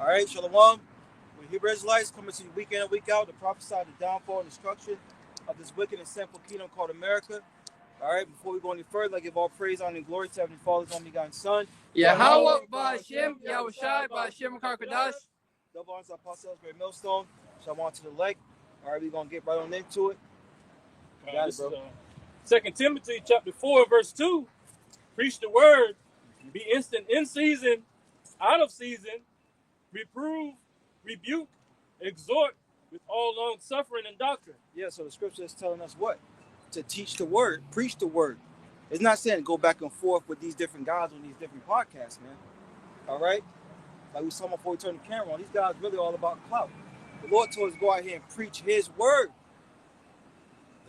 All right, Shalom. We're Hebrew Israelites coming to you week in and week out to prophesy the downfall and destruction of this wicked and sinful kingdom called America. All right, before we go any further, I give all praise, honor, and glory to Heavenly Father's only begotten Son. Yahweh, Ba'Hashem, Yahushai, Ba'Hashem, Karkadash. Double honors to Apostles, great millstone. Shalom to the leg. All right, we're going to get right on into it. Got it, bro. 2 Timothy chapter 4, verse 2. Preach the word, be instant in season, out of season, reprove, rebuke, exhort with all long suffering and doctrine. Yeah, so the scripture is telling us what? To teach the word, preach the word. It's not saying go back and forth with these different guys on these different podcasts, man. All right? Like we saw before we turned the camera on, these guys really all about clout. The Lord told us to go out here and preach his word.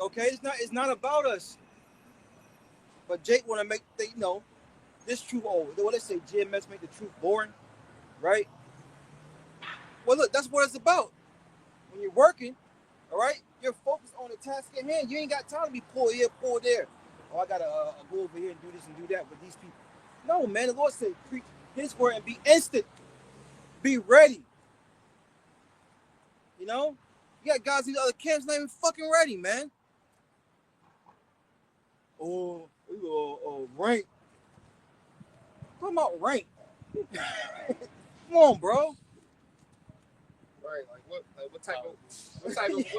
Okay? It's not about us. But Jake want to make this truth over. What they say, GMS make the truth boring, right? Well, look, that's what it's about. When you're working, all right, you're focused on the task at hand. You ain't got time to be pulled here, pulled there. Oh, I gotta go over here and do this and do that with these people. No, man. The Lord said, preach his word and be instant. Be ready. You know, you got guys in the other camps not even fucking ready, man. Oh, rank. Talking about rank. Come on, bro. Right, what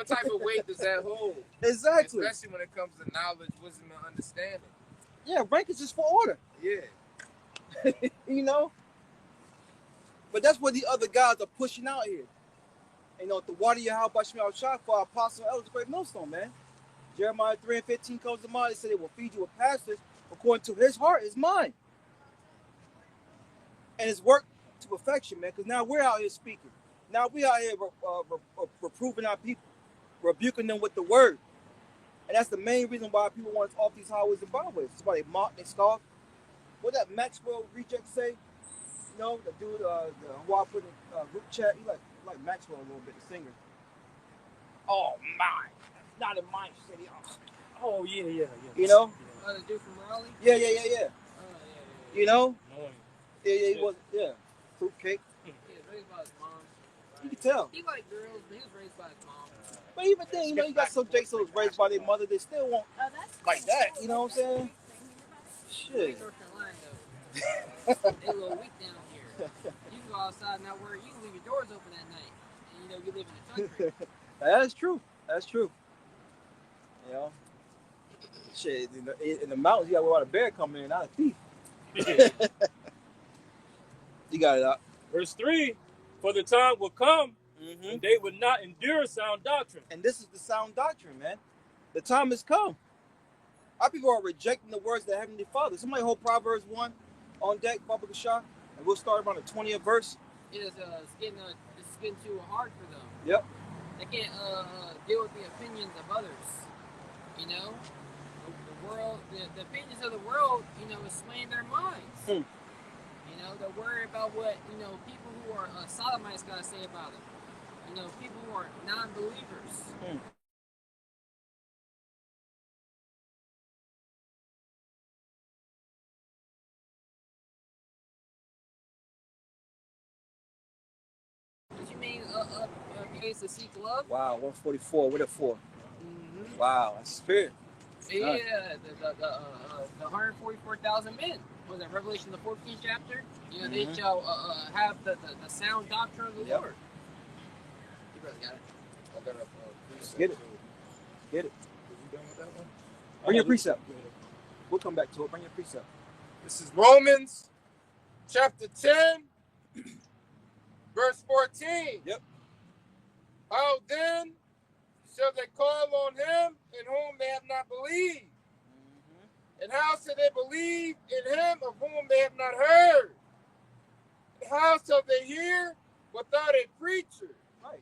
type of weight does that hold? Exactly. Especially when it comes to knowledge, wisdom, and understanding. Yeah, rank is just for order. Yeah. You know? But that's what the other guys are pushing out here. You know, the water Yahweh Bashmi shot for our apostle elders, great millstone, man. Jeremiah 3:15 comes to mind. They said they will feed you with pastors according to his heart, his mind. And his work to perfection, man. Because now we're out here speaking. Now we out here reproving our people, rebuking them with the word. And that's the main reason why people want us off these highways and byways. That's why they mock, they scoff. What that Maxwell reject say? You know, the dude, who I put in group chat, he like Maxwell a little bit, the singer. Oh my, not in my city. Oh, yeah. You know? The dude from Raleigh? Yeah. Yeah. You know? Oh, Yeah, he was, fruitcake. He was raised by his mom. You can tell. He liked girls, but he was raised by his mom. But even then, you know, you got some Jakes that was raised by their mother, they still won't like that. You know what I'm saying? Shit. North Carolina, though. They a little weak down here. You can go outside and not worry. You can leave your doors open at night. And, you live in the country. That's true. You know? Shit, in the mountains, you got a lot of bear coming in, not a thief. You got it out. Verse 3, for the time will come, and they will not endure sound doctrine. And this is the sound doctrine, man. The time has come. Our people are rejecting the words of the Heavenly Father. Somebody hold Proverbs 1 on deck, Baba Kashah, and we'll start around the 20th verse. It's getting too hard for them. Yep. They can't deal with the opinions of others. You know? The world, the opinions of the world, is swaying their minds. You know, they're worried about what, people who are sodomites got to say about it. People who are non-believers. Did you mean case to seek love? Wow, 144. What it for? Wow, that's spirit. Yeah, the 144,000 men. Was it Revelation the 14th chapter? They shall have the sound doctrine of the Lord. You brother got it. I got it. Get it. You done with that one? Bring your precept. We'll come back to it. Bring your precept. This is Romans chapter 10, verse 14. Yep. How then shall they call on him in whom they have not believed? And how shall they believe in him of whom they have not heard? And how shall they hear without a preacher? Right.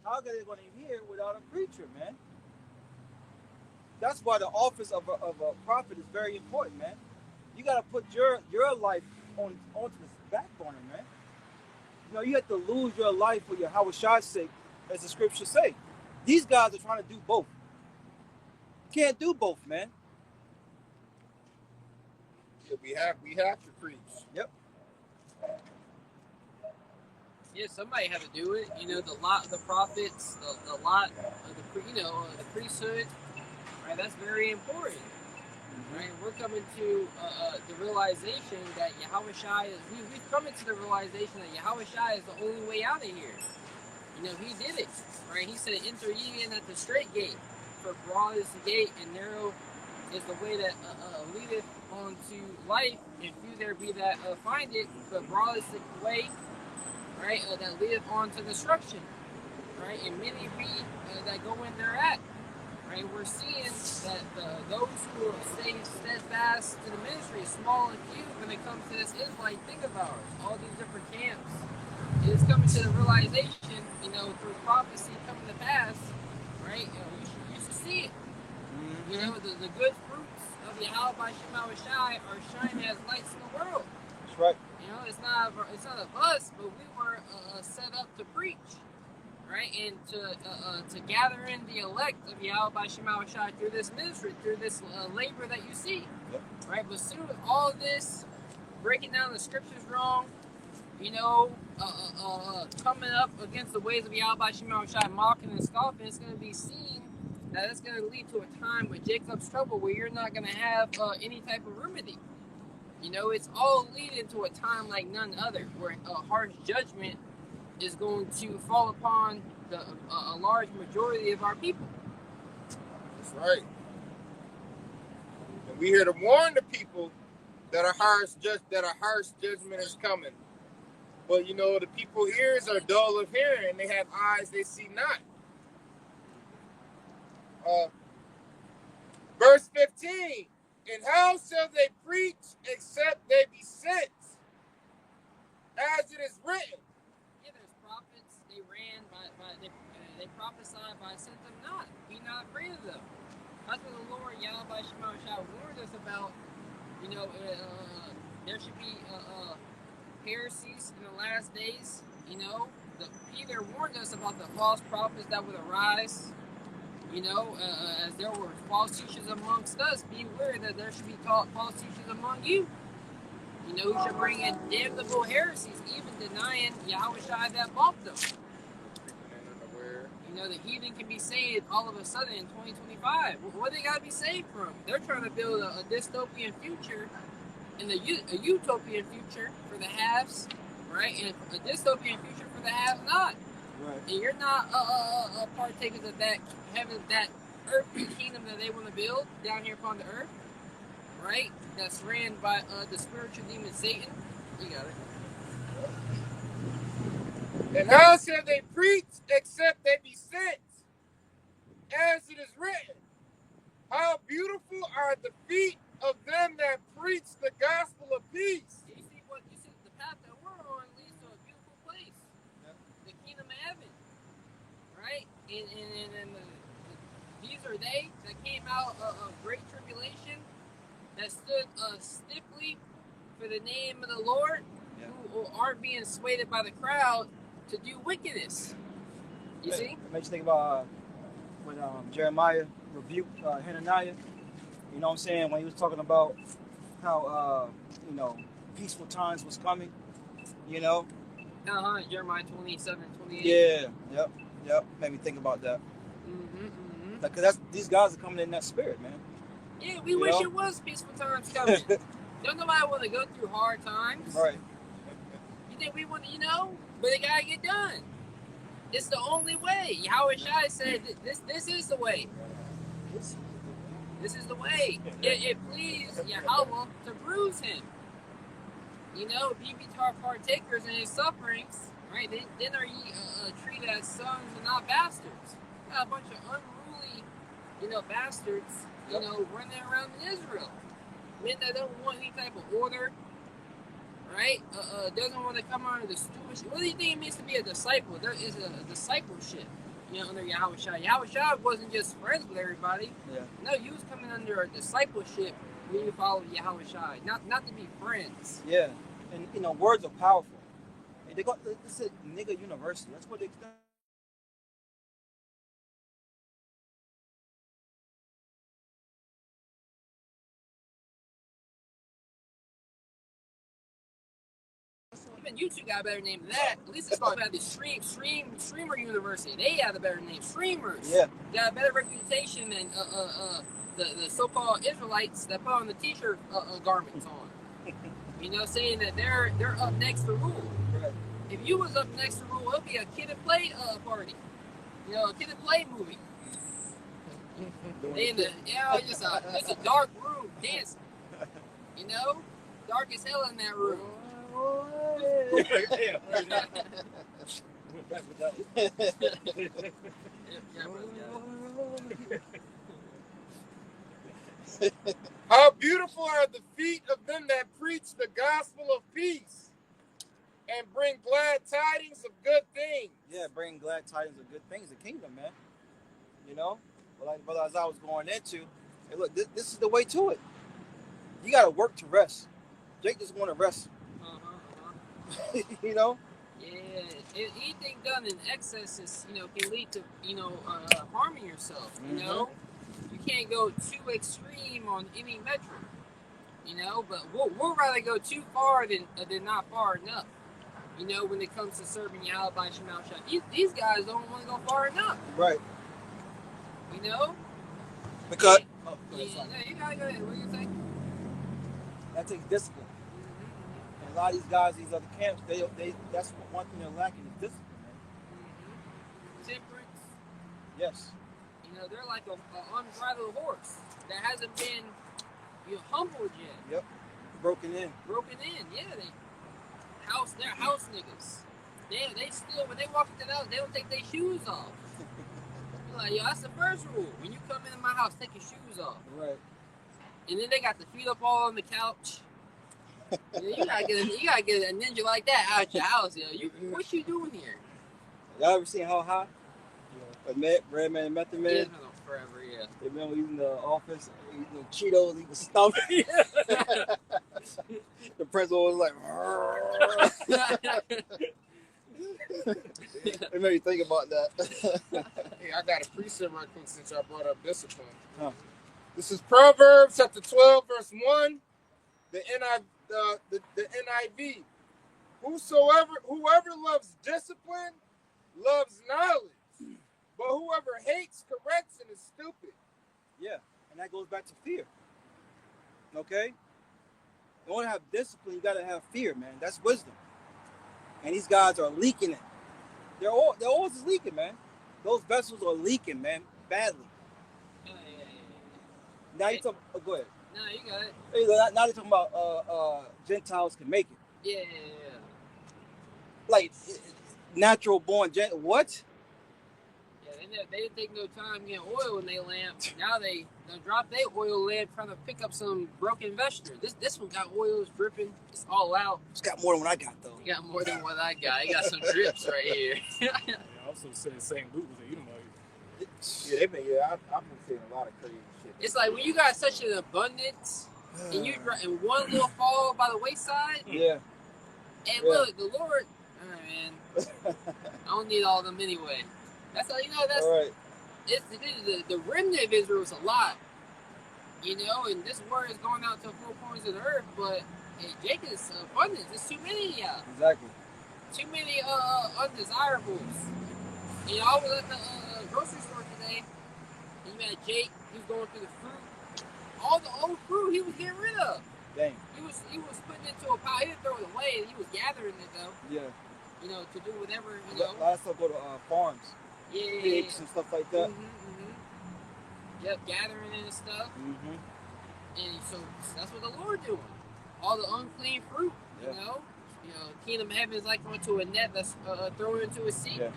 How are they going to hear without a preacher, man? That's why the office of a prophet is very important, man. You got to put your life onto the back burner, man. You have to lose your life for your Hawashai's sake, as the scriptures say. These guys are trying to do both. You can't do both, man. Yeah, we have to preach. Yep. Yeah, somebody had to do it. You know, the lot of the prophets, the lot of the priesthood. Right, that's very important. Right, we're coming to the realization that Yahweh Shai is. We've come into the realization that Yahweh Shai is the only way out of here. You know, He did it. Right, He said, "Enter ye in at the straight gate, for broad is the gate, and narrow is the way that leadeth onto life, and few there be that find it. But broad is the way, right, that leadeth on to destruction, right, and many be that go in thereat." Right, we're seeing that those who stay steadfast to the ministry, small and few, when it comes to this Israelite thing of ours, all these different camps, it's coming to the realization, through prophecy coming to pass, right? You should see it. You know, the good fruits of Yahweh by Shema Shai are shining as lights in the world. That's right. You know, it's not of us, but we were set up to preach, right, and to gather in the elect of Yahweh by Shema Shai through this ministry, through this labor that you see, right? But soon as all this breaking down the scriptures wrong, coming up against the ways of Yahweh by Shema Shai, mocking and scoffing, it's going to be seen that it's going to lead to a time with Jacob's trouble where you're not going to have any type of remedy. You know, it's all leading to a time like none other, where a harsh judgment is going to fall upon a large majority of our people. That's right. And we here to warn the people that a harsh judgment is coming. But the people's ears are dull of hearing, and they have eyes they see not. Verse 15. And how shall they preach except they be sent? As it is written. Yeah, there's prophets. They ran they prophesied, but I sent them not. Be not afraid of them. That's what the Lord Yahweh by Shema Shai warned us about. There should be heresies in the last days. Peter warned us about the false prophets that would arise. As there were false teachers amongst us, beware that there should be false teachers among you. Who should bring in damnable heresies, even denying Yahweh Shai that bought them. The heathen can be saved all of a sudden in 2025. What they got to be saved from? They're trying to build a dystopian future and a utopian future for the haves, right? And a dystopian future for the have-not. Right. And you're not partakers of that earthly kingdom that they want to build down here upon the earth, right? That's ran by the spiritual demon Satan. You got it. And how shall they preach except they be sent? As it is written, how beautiful are the feet of them that preach the gospel of peace. You see the path that we're on leads to a beautiful place. Yep. The kingdom of heaven. Right? And these are they that came out of great tribulation, that stood stiffly for the name of the Lord, who aren't being swayed by the crowd to do wickedness. You see? It makes you think about when Jeremiah rebuked Hananiah. You know what I'm saying? When he was talking about how, peaceful times was coming, Jeremiah 27, 28. Yeah, yep. Made me think about that. Because these guys are coming in that spirit, man. Yeah, we wish it was peaceful times coming. Don't nobody want to go through hard times. Right. You think we want to, but it gotta get done. It's the only way. Yahweh Shai said, this is the way. This is the way. It pleased Yahweh to bruise him. If you be partakers in his sufferings, right, then are ye treated as sons and not bastards. You got a bunch of unruly, bastards, running around in Israel. Men that don't want any type of order, right? Doesn't want to come under the stewardship. What do you think it means to be a disciple? There is a discipleship, under Yahweh Shai. Yahweh Shai wasn't just friends with everybody. Yeah. No, you was coming under a discipleship when you follow Yahweh Shai, not to be friends. Yeah, and words are powerful. They got this is nigga university. That's what they. Even YouTube got a better name than that. At least it's called about the Streamer University. They have a better name. Streamers. Yeah. Got a better reputation than the so-called Israelites that put on the t-shirt garments on. You know, saying that they're up next to rule. Right. If you was up next to rule, it'd be a Kid and Play party. You know, a Kid and Play movie. They in the just a dark room dancing. You know, dark as hell in that room. How beautiful are the feet of them that preach the gospel of peace and bring glad tidings of good things. Yeah, bring glad tidings of good things, the kingdom, man. You know, but like Brother Isaiah was going into, hey, look, this is the way to it. You got to work to rest. Jake just want to rest. You know? Yeah, anything done in excess is, you know, can lead to, you know, harming yourself. You know, you can't go too extreme on any metric. You know, but we'll rather go too far than not far enough. You know, when it comes to serving Yahweh by Shemal Shah, these guys don't want to go far enough. Right. You know? Because you gotta go ahead. What do you think? That takes discipline. And a lot of these guys, these other camps, they that's one thing they're lacking is discipline, man. Temperance. Yes. You know, they're like an unbridled horse that hasn't been, you know, humbled yet. Yep. Broken in. Yeah, they're house niggas. They still, when they walk into the house, they don't take their shoes off. You're like, yo, that's the first rule. When you come into my house, take your shoes off. Right. And then they got the feet up all on the couch. You gotta get a ninja like that out your house, yo. What you doing here? Y'all ever seen How High? Yeah. Red Man and Method Man? Yeah, forever, yeah. They remember even the office, eating Cheetos, eating stuff. The principal was like, it made me think about that. Hey, I got a precept right quick since I brought up discipline. Huh. This is Proverbs chapter 12, verse 1, the NIV. Whoever loves discipline loves knowledge, but whoever hates correction is stupid. Yeah, and that goes back to fear. Okay? You want to have discipline, you got to have fear, man. That's wisdom. And these guys are leaking it. They're always just leaking, man. Those vessels are leaking, man, badly. Yeah. Now you talk. Oh, go ahead. No, you got it. Hey, now they're talking about Gentiles can make it. Yeah. Like natural born what? Yeah, they didn't take no time getting oil in their lamp. Now they drop their oil lamp trying to pick up some broken vesture. This one got oils dripping. It's all out. It's got more than what I got though. You got more than what I got. You got some drips right here. Yeah, I also said St. Luke was an Edomite. I've been seeing a lot of crazy shit. It's like when you got such an abundance and you in one little fall by the wayside. Yeah. And look, the Lord, man, I don't need all of them anyway. That's how you know. That's all right. The remnant of Israel is a lot, you know, and this word is going out to 4 corners of the earth. But Jacob's abundance. There's too many of y'all. Exactly. Too many undesirables. You know, I was at the grocery store today, and you had Jake. He was going through the fruit. All the old fruit he was getting rid of. Dang. He was putting it into a pile. He didn't throw it away. He was gathering it though. Yeah. You know, to do whatever. You know. A lot of stuff go to farms. Yeah. Pigs and stuff like that. Yep, gathering it and stuff. And so that's what the Lord doing. All the unclean fruit, you know, kingdom of heaven is like going to a net that's thrown into a sea. Yeah.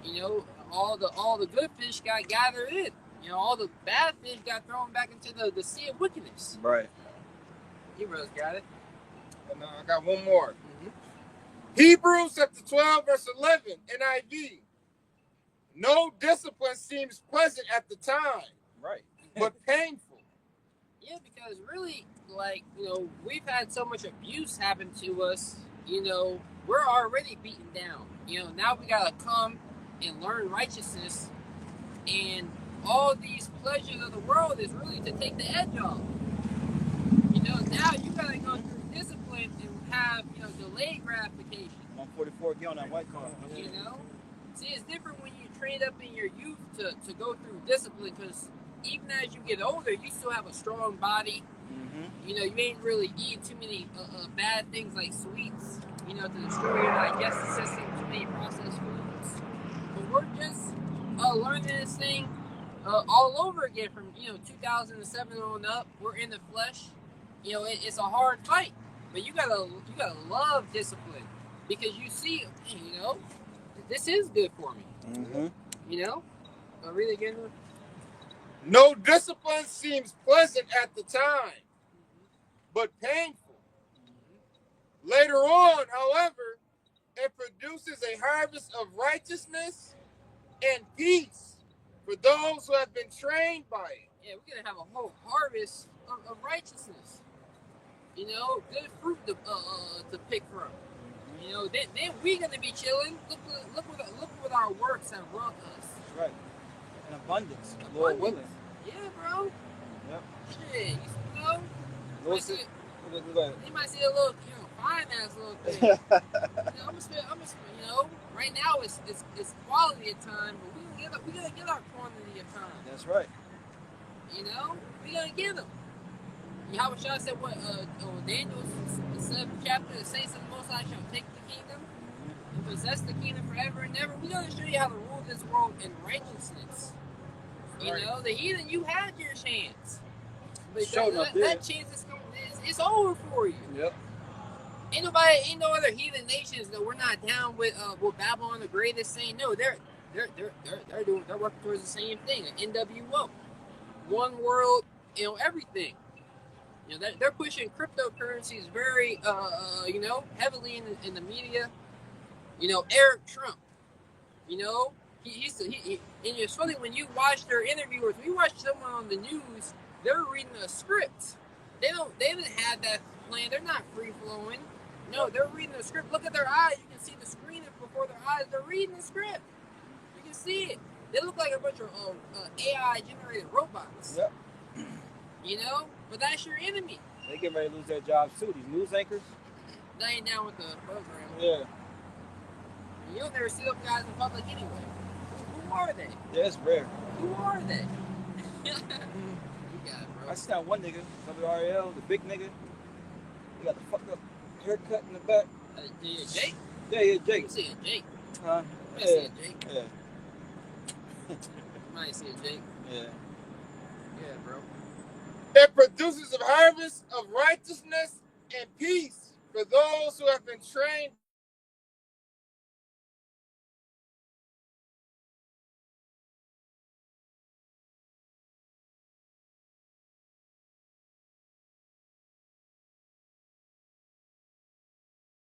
You know, all the good fish got gathered in. You know, all the bad fish got thrown back into the sea of wickedness. Right. You brothers got it. And I got one more. Hebrews chapter 12, verse 11, NIV. No discipline seems pleasant at the time, right, but painful. Yeah, because really, like, you know, we've had so much abuse happen to us, you know, we're already beaten down. You know, now we gotta come and learn righteousness, and all these pleasures of the world is really to take the edge off. You know, now you gotta go through discipline have, delayed gratification. 144, get on that white car. You know? See, it's different when you train up in your youth to go through discipline, because even as you get older, you still have a strong body. Mm-hmm. You ain't really eating too many bad things like sweets, to destroy your digestive system, too many processed foods. But we're just learning this thing all over again from, 2007 on up. We're in the flesh. It's a hard fight, but you gotta love discipline, because you see, this is good for me. Mm-hmm. Really good. No discipline seems pleasant at the time, but painful. Later on, however, it produces a harvest of righteousness and peace for those who have been trained by it. Yeah, we're gonna have a whole harvest of righteousness. Good fruit to pick from. Then we're gonna be chilling. Look what our works have brought us. That's right. In abundance. Lord willing. Yeah, bro. Yep. Shit, you know. You might see a little, fine ass little thing. I'm gonna, right now it's quality of time, but we gonna get our quantity of time. That's right. We gonna get them. Yahweh Shah said what? Daniel, the 7th chapter, the saints of the Most High shall take the kingdom and possess the kingdom forever and ever. We're gonna show you how to rule this world in righteousness. Right. The heathen, you had your chance, but that chance is it's over for you. Yep. Ain't no other heathen nations that we're not down with Babylon the Great is saying. No, they're working towards the same thing. An NWO, one world, everything. They're pushing cryptocurrencies very heavily in the media. Eric Trump. He's and it's funny when you watch their interviewers. When you watch someone on the news, they're reading a script. They didn't have that plan. They're not free flowing. No, they're reading the script. Look at their eyes. You can see the screen before their eyes. They're reading the script. You can see it. They look like a bunch of AI generated robots. Yep. But that's your enemy. They get ready to lose their jobs too. These news anchors. They ain't down with the program. Yeah. You'll never see those guys in public anyway. Who are they? Yeah, it's rare. Who are they? You got it, bro. I see that one nigga, WRL, the big nigga. He got the fucked up haircut in the back. Jake? Yeah, Jake. You seeing Jake? Huh? You seeing Jake? Yeah. Might see Jake. Yeah. Yeah, bro. It produces a harvest of righteousness and peace for those who have been trained.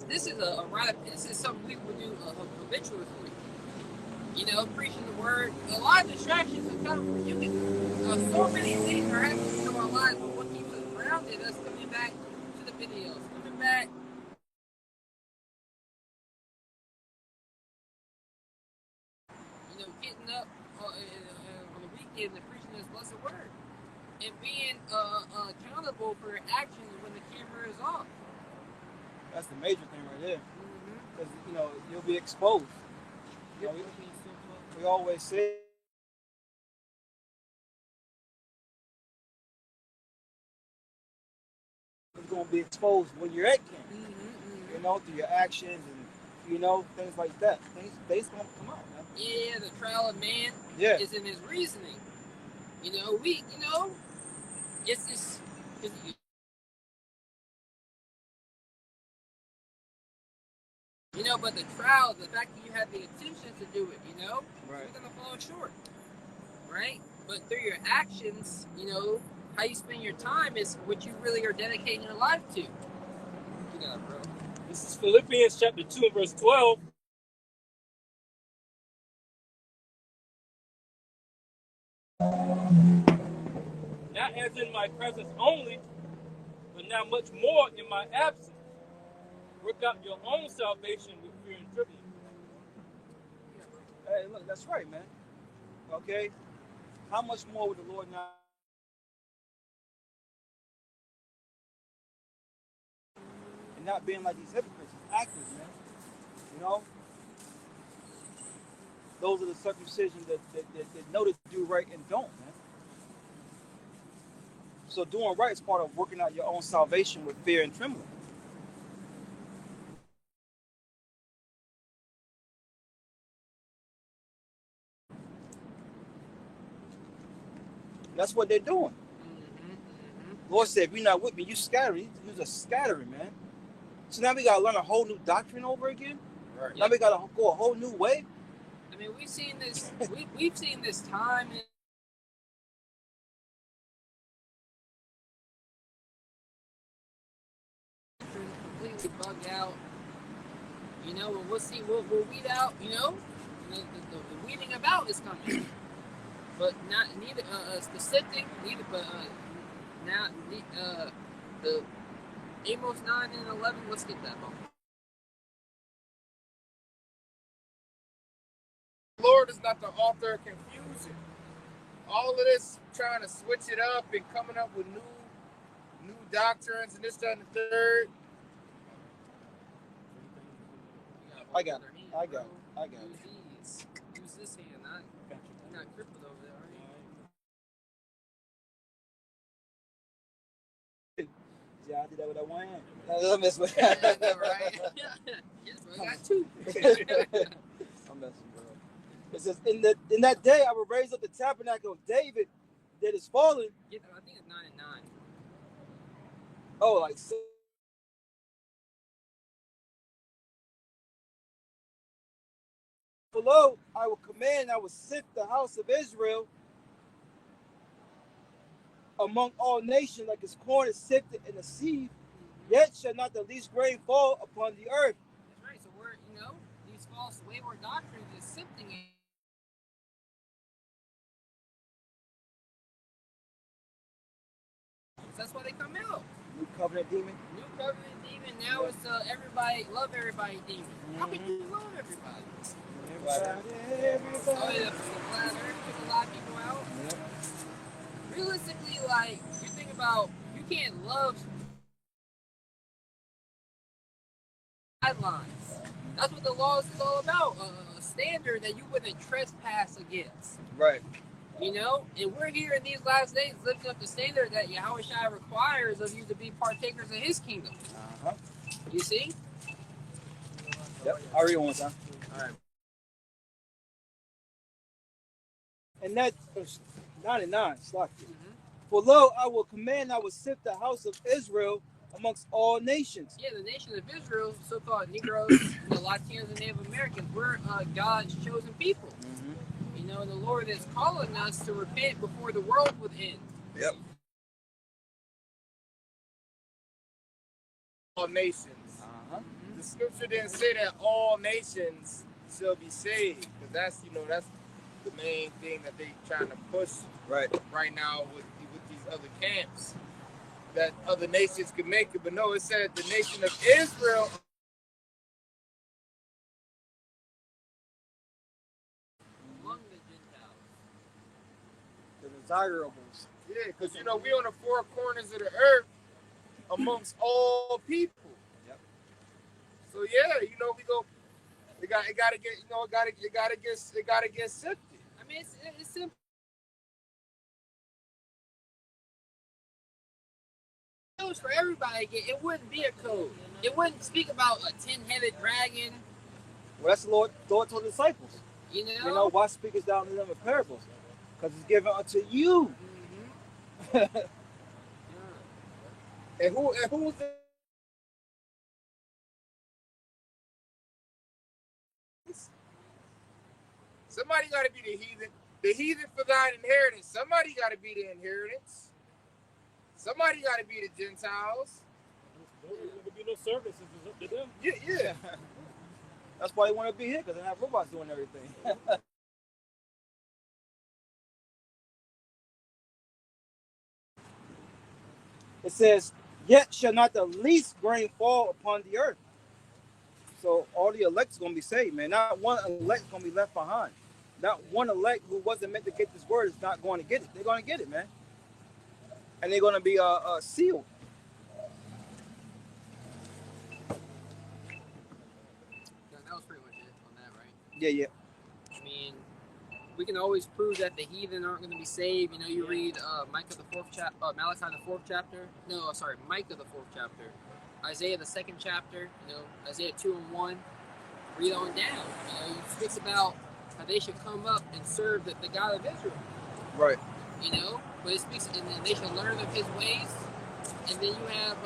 This is something people do habitually. Preaching the word. A lot of distractions are coming from you. So many things are happening in our lives, but what keeps us grounded? Us coming back to the videos, coming back. Getting up on the weekend and preaching this blessed word, and being accountable for your actions when the camera is off. That's the major thing right there. Because, you'll be exposed. We always say it's going to be exposed when you're at camp. Through your actions and, things like that. Things going to come out, man. Yeah, the trial of man is in his reasoning. It's this. But the trial, the fact that you had the intention to do it, right. You're gonna fall short, right? But through your actions, how you spend your time is what you really are dedicating your life to. Bro. This is Philippians chapter 2 and verse 12. Not as in my presence only, but now much more in my absence. Work out your own salvation with fear and trembling. Hey, look, that's right, man. Okay? How much more would the Lord not? And not being like these hypocrites, these actors, man. You know, those are the circumcision that know to do right and don't, man. So doing right is part of working out your own salvation with fear and trembling. That's what they're doing. Lord said, if you're not with me, you scatter. You're just scattering, man. So now we got to learn a whole new doctrine over again. Right. Now we got to go a whole new way. I mean, we've seen this. We've seen this time and completely bugged out. You know, we'll see. We'll weed out. You know, the weeding about is coming, but not neither the sifting neither. But now the Amos 9 and 11. Let's get that one. The Lord is not the author of confusion. All of this trying to switch it up and coming up with new doctrines and this, that, and the third. I got it. Use this hand. You're not crippled over there, are you? Yeah, I did that with that one hand. I'm messing with Right? Yes, bro, I got two. I'm messing, bro. It says, in that day I will raise up the tabernacle of David that is fallen. Yeah, I think it's 9 and 9. Oh, like below, I will command, I will sift the house of Israel among all nations, like as corn is sifted in the sieve. Yet shall not the least grain fall upon the earth. That's right. So we're, these false wayward doctrines is sifting it. So that's why they come out. New covenant demon. New covenant demon. Now it's everybody love everybody demon. How can you love everybody? Everybody. Oh yeah, the flat earth took a lot of people out. Yep. Realistically, like you think about, you can't love guidelines. That's what the law is all about. A standard that you wouldn't trespass against. Right. You know, and we're here in these last days lifting up the standard that Yahweh Shai requires of you to be partakers of His kingdom. Uh-huh. You see? Yep. I'll read it one more time. All right. And that 99, slack it. For lo, I will command, I will sift the house of Israel amongst all nations. Yeah, the nation of Israel, so-called Negroes, Latinos, and Native Americans, we're God's chosen people. You know, the Lord is calling us to repent before the world would end. Yep. All nations. Uh-huh. The scripture didn't say that all nations shall be saved, because that's the main thing that they trying to push right now with these other camps, that other nations could make it. But no, it said the nation of Israel. Among the Gentiles. The desirables. Yeah, because we on the four corners of the earth amongst all people. Yep. So yeah, we go. It gotta get sifted. I mean, it's simple. Codes for everybody. It wouldn't be a code. It wouldn't speak about a 10-headed dragon. Well, that's the Lord told the disciples. You know why speakest thou unto them in parables? Because it's given unto you. Mm-hmm. And who's the somebody got to be the heathen. The heathen for thine inheritance. Somebody got to be the inheritance. Somebody got to be the Gentiles. There's going to be no services. It's up to them. Yeah. That's why they want to be here, because they have robots doing everything. It says, yet shall not the least grain fall upon the earth. So all the elect is going to be saved, man. Not one elect is going to be left behind. Not one elect who wasn't meant to get this word is not going to get it. They're going to get it, man. And they're going to be sealed. Yeah. I mean, we can always prove that the heathen aren't going to be saved. You know, you read Malachi the 4th chapter. No, sorry, Micah the 4th chapter. Isaiah the 2nd chapter. You know, Isaiah 2 and 1. Read on down. You know, it speaks about how they should come up and serve the God of Israel. Right. You know, but it speaks, and then they should learn of His ways. And then you have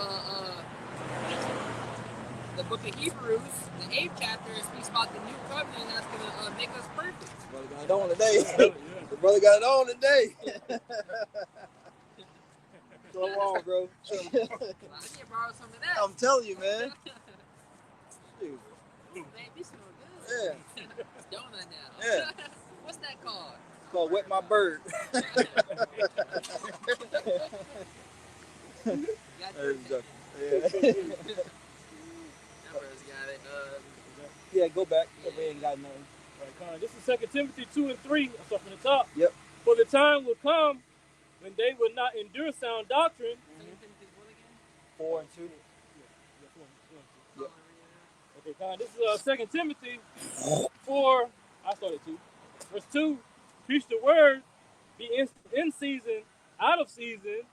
the book of Hebrews, the 8th chapter, speaks about the new covenant that's going to make us perfect. Brother got it on today. The brother got it on today. What's wrong, bro? I need to borrow some of that. I'm telling you, man. Dude. Baby, smell good. Yeah. It's donut now. Yeah. What's that called? It's called Wet My Bird. Yeah, go back. We ain't got nothing. Right, this is 2 Timothy 2 and 3. I'll start from the top. Yep. For the time will come when they will not endure sound doctrine. 4 and 2. Yep. Okay, Con, this is 2 Timothy 4. I started 2. Verse 2. Preach the word, be in season, out of season,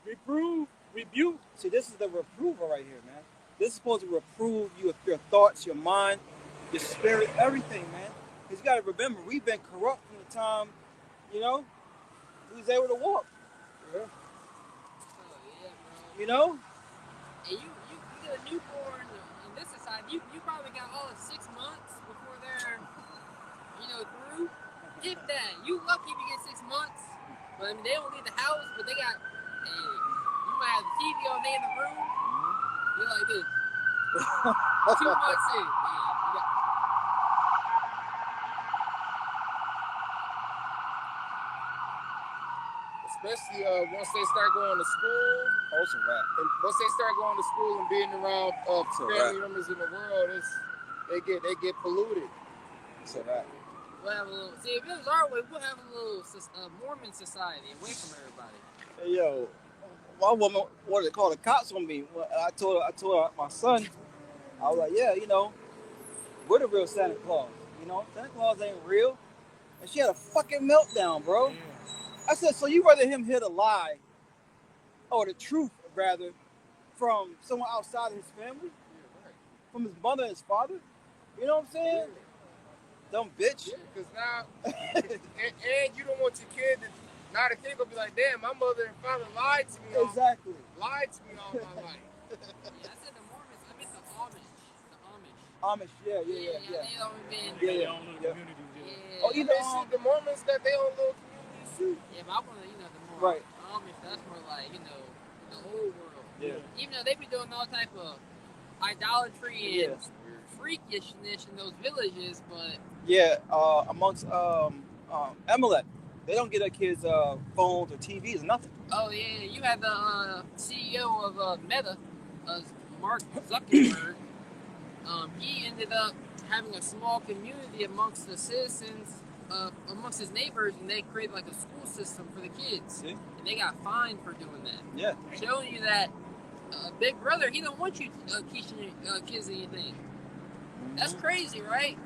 reprove, rebuke. See, this is the reprover right here, man. This is supposed to reprove you, your thoughts, your mind, your spirit, everything, man. Because you got to remember, we've been corrupt from the time, you know, we was able to walk. Yeah. Oh, yeah, bro. You know? And you get a newborn in this society, you probably got all of 6 months before they're, through. If that. You lucky if you get 6 months. But I mean, they don't leave the house, but they got, you might have the TV all day in the room. You're like this. 2 months in. Man, especially once they start going to school. Oh, it's a wrap. And once they start going to school and being around family members in the world, they get polluted. It's a wrap. We'll have a little. See, if it was our way, we'll have a little Mormon society away from everybody. Hey, yo, my woman wanted to call the cops on me. I told her my son. I was like, yeah, we're the real Santa Claus. Santa Claus ain't real. And she had a fucking meltdown, bro. I said, so you rather him hear the lie, or the truth, rather, from someone outside of his family? From his mother and his father? You know what I'm saying? Dumb bitch. Because now, and you don't want your kid to, now the kid gonna be like, damn, my mother and father lied to me. Exactly. Lied to me all my life. Yeah, I said the Mormons, I meant the Amish. Amish, yeah. They don't even. They own little communities. Yeah. Oh, either the Mormons got their own little communities too. Yeah, but I want to, the more right. Amish, that's more like, the whole world. Yeah. Even though they be doing all type of idolatry and freakishness in those villages, but yeah, amongst Amalek, they don't get their kids phones or TVs or nothing. Oh yeah, you had the CEO of Meta, Mark Zuckerberg. He ended up having a small community amongst the citizens, amongst his neighbors, and they created like a school system for the kids. See? And they got fined for doing that. Yeah. Showing you that Big Brother, he don't want you teaching your kids anything. That's crazy, right?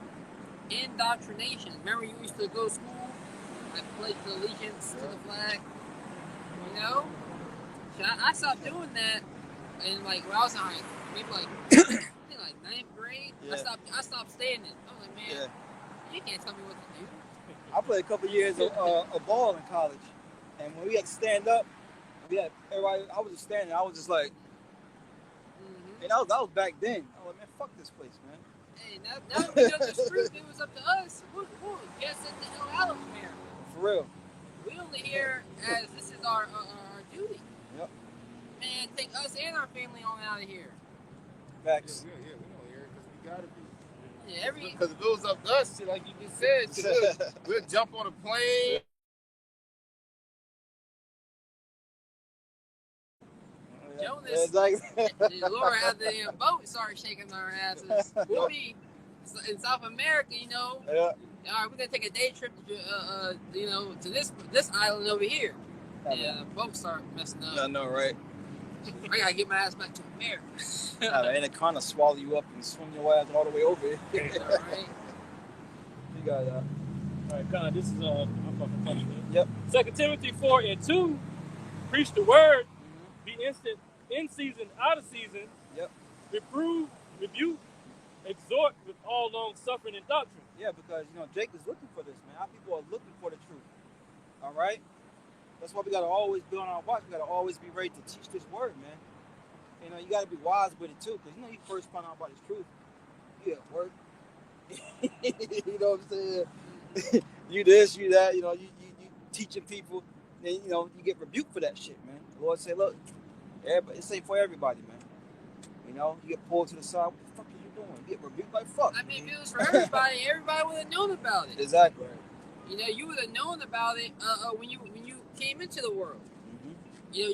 Indoctrination. Remember you used to go to school, like pledge allegiance to the flag, So I stopped doing that, and like when I was in maybe like I think like 9th grade, I stopped staying in. I was like, man, you can't tell me what to do. I played a couple of years of ball in college, and when we had to stand up, we had everybody. I was just standing. I was just like, and that was back then. I was like, man, fuck this place, man. Hey, now we know the truth. It was up to us. We'll get sent the hell out of America. For real. We only here as this is our duty. Yep. Man, take us and our family on out of here. Facts. Yeah, we don't hear it because we gotta be. Yeah, because if it was up to us, shit, like you just said, we'll jump on a plane. Jonas, exactly. Laura had the boat start shaking our asses. We'll be in South America, Yeah. All right, we're gonna take a day trip to, to this island over here. Yeah, the boat start messing up. I know, right? I gotta get my ass back to America. And it kind of swallow you up and swing your ass all the way over it. All right. You got that. All right, Con, this is I'm fucking funny, man. Yep. 2 Timothy 4:2, preach the word, be instant in season, out of season, Yep. reprove, rebuke, exhort with all long suffering and doctrine. Yeah, because Jake is looking for this, man. Our people are looking for the truth. All right. That's why we gotta always be on our watch. We gotta always be ready to teach this word, man. You gotta be wise with it too, because you first find out about this truth. You at work. You know what I'm saying? You this, you that. You teaching people. Then you get rebuked for that shit, man. The Lord say, look, everybody, it's ain't for everybody, man. You get pulled to the side. What the fuck are you doing? You get rebuked like fuck. I mean, if it was for everybody, everybody would have known about it. Exactly. You would have known about it when you came into the world. Mm-hmm.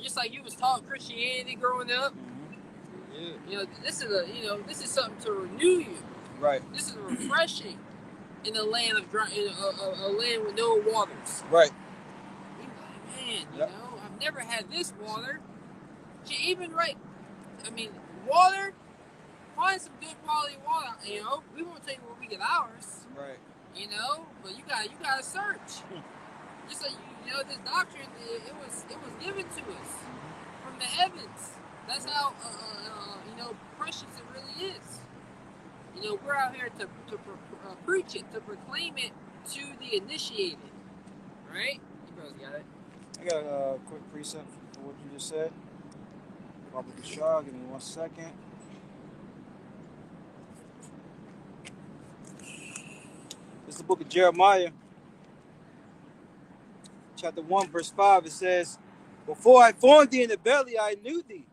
Just like you was taught Christianity growing up. Mm-hmm. Yeah. This is something to renew you. Right. This is refreshing in a land of dry, in a land with no waters. Right. You're like, man, Yep. I've never had this water. Water. Find some good quality water. We won't tell you where we get ours. Right. But you gotta search. Just like this doctrine, it was given to us from the heavens. That's how precious it really is. We're out here to preach it, to proclaim it to the initiated. Right? You guys got it. I got a quick precept for what you just said. Probably the Shaw. Give me 1 second. This is the book of Jeremiah, chapter 1, verse 5. It says, before I formed thee in the belly, I knew thee.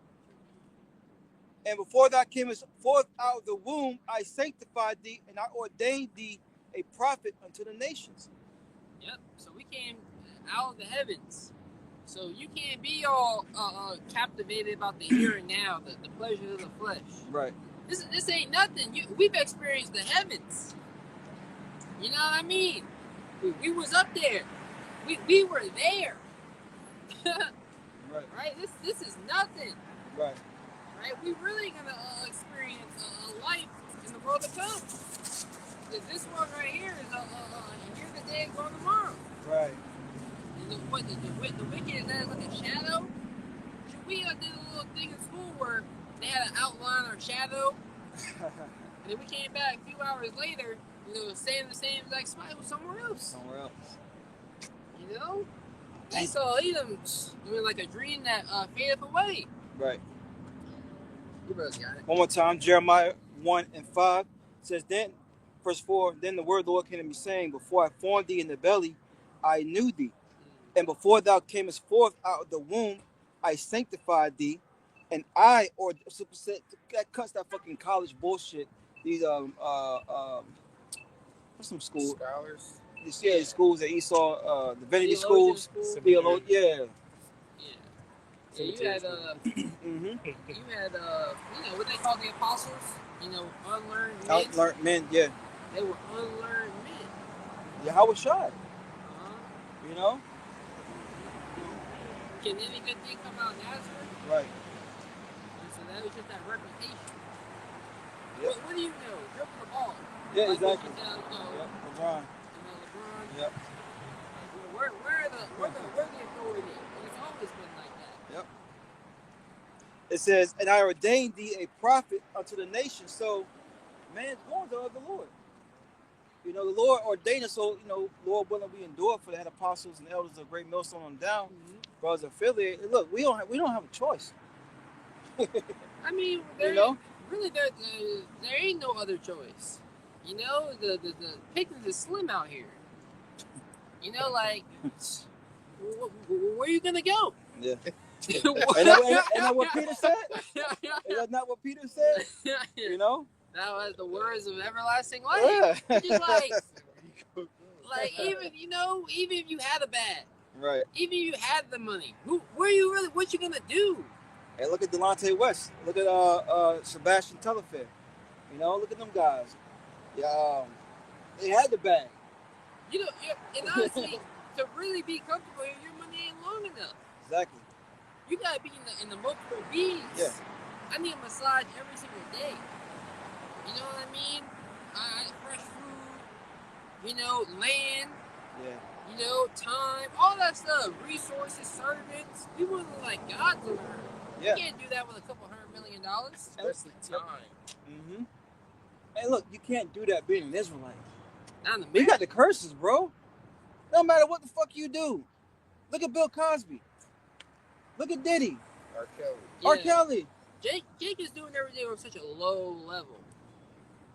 And before thou camest forth out of the womb, I sanctified thee, and I ordained thee a prophet unto the nations. Yep. So we came out of the heavens. So you can't be all captivated about the here and now, the pleasures of the flesh. Right. This ain't nothing. We've experienced the heavens. You know what I mean? We was up there. We were there. Right. Right? This is nothing. Right. Right? We really gonna experience a life in the world to come. This one right here is here today, gone tomorrow. Right. And the wicked is like a shadow. We did a little thing in school where they had an outline or shadow, and then we came back a few hours later, saying the same exact spot was somewhere else. Somewhere else. They saw them like a dream that faded away. Right. You brothers got it. One more time, Jeremiah 1 and 5 says, then, verse 4, then the word of the Lord came to me, saying, before I formed thee in the belly, I knew thee. And before thou camest forth out of the womb, I sanctified thee. And that cuts that fucking college bullshit. These what's some school? Scholars. These schools that Esau, divinity Theologian schools. school. Yeah. Yeah, you had what they call the apostles. Unlearned men. Unlearned men, yeah. They were unlearned men. Yeah, how was shot? Can any good thing come out of Nazareth? Right. And so that was just that reputation. Yep. What do you know? Dribble the ball. Yeah, like exactly. LeBron. LeBron. Yep. Where the authority? And it's always been like that. Yep. It says, and I ordained thee a prophet unto the nation. So, man's born of the Lord. The Lord ordained us, so, Lord willing, we endure for the apostles and elders of great millstone on down. Brothers affiliated. Look, we don't have a choice. I mean, really, there ain't no other choice. The pictures is slim out here. Where are you gonna go? Yeah. Ain't that what Peter said? Is that not what Peter said? That was the words of everlasting life. Yeah. Which is even if you had a bag, right? Even if you had the money, what you gonna do? Hey, look at Delonte West. Look at Sebastian Telfair. Look at them guys. Yeah, they had the bag. And honestly, to really be comfortable here, your money ain't long enough. Exactly. You gotta be in the multiple B's. Yeah. I need a massage every single day. You know what I mean? Fresh food, you know, land, Yeah. you know, time, all that stuff, resources, servants. We want to like gods on earth. Yeah. You can't do that with a couple $100 million. Especially time. Mm-hmm. And look, you can't do that being an Israelite. Not in You got America. the curses, bro. No matter what the fuck you do. Look at Bill Cosby. Look at Diddy. R. Kelly. R. Kelly. Jake is doing everything on such a low level.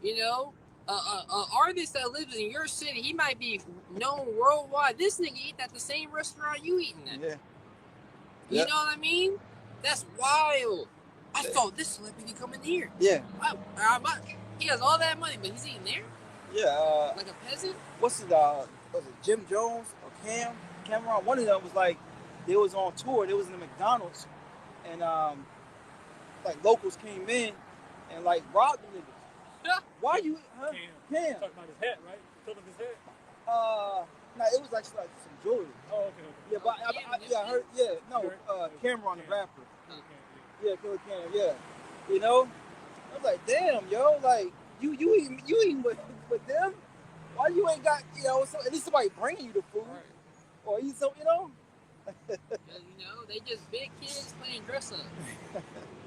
You know, artist that lives in your city, he might be known worldwide. This nigga eating at the same restaurant you eating at. Yeah. You know what I mean? That's wild. I saw this celebrity coming here. Yeah. He has all that money, but he's eating there? Yeah. Like a peasant? Was it Jim Jones or Cameron? One of them was like, they was on tour. They was in the McDonald's, and like locals came in and like robbed the niggas. Why you? Huh? Cam. Talking about his hat, right? Took off his hat. No, it was actually like some jewelry. Oh, okay. Yeah, but I heard. Yeah, no, Cameron the rapper. Okay. Yeah, Killer Cam. Yeah, you know, I was like, damn, yo, like you eating with them? Why you ain't got, you know, at least somebody bringing you the food, Right. or you so, you know. You know, they just big kids playing dress up.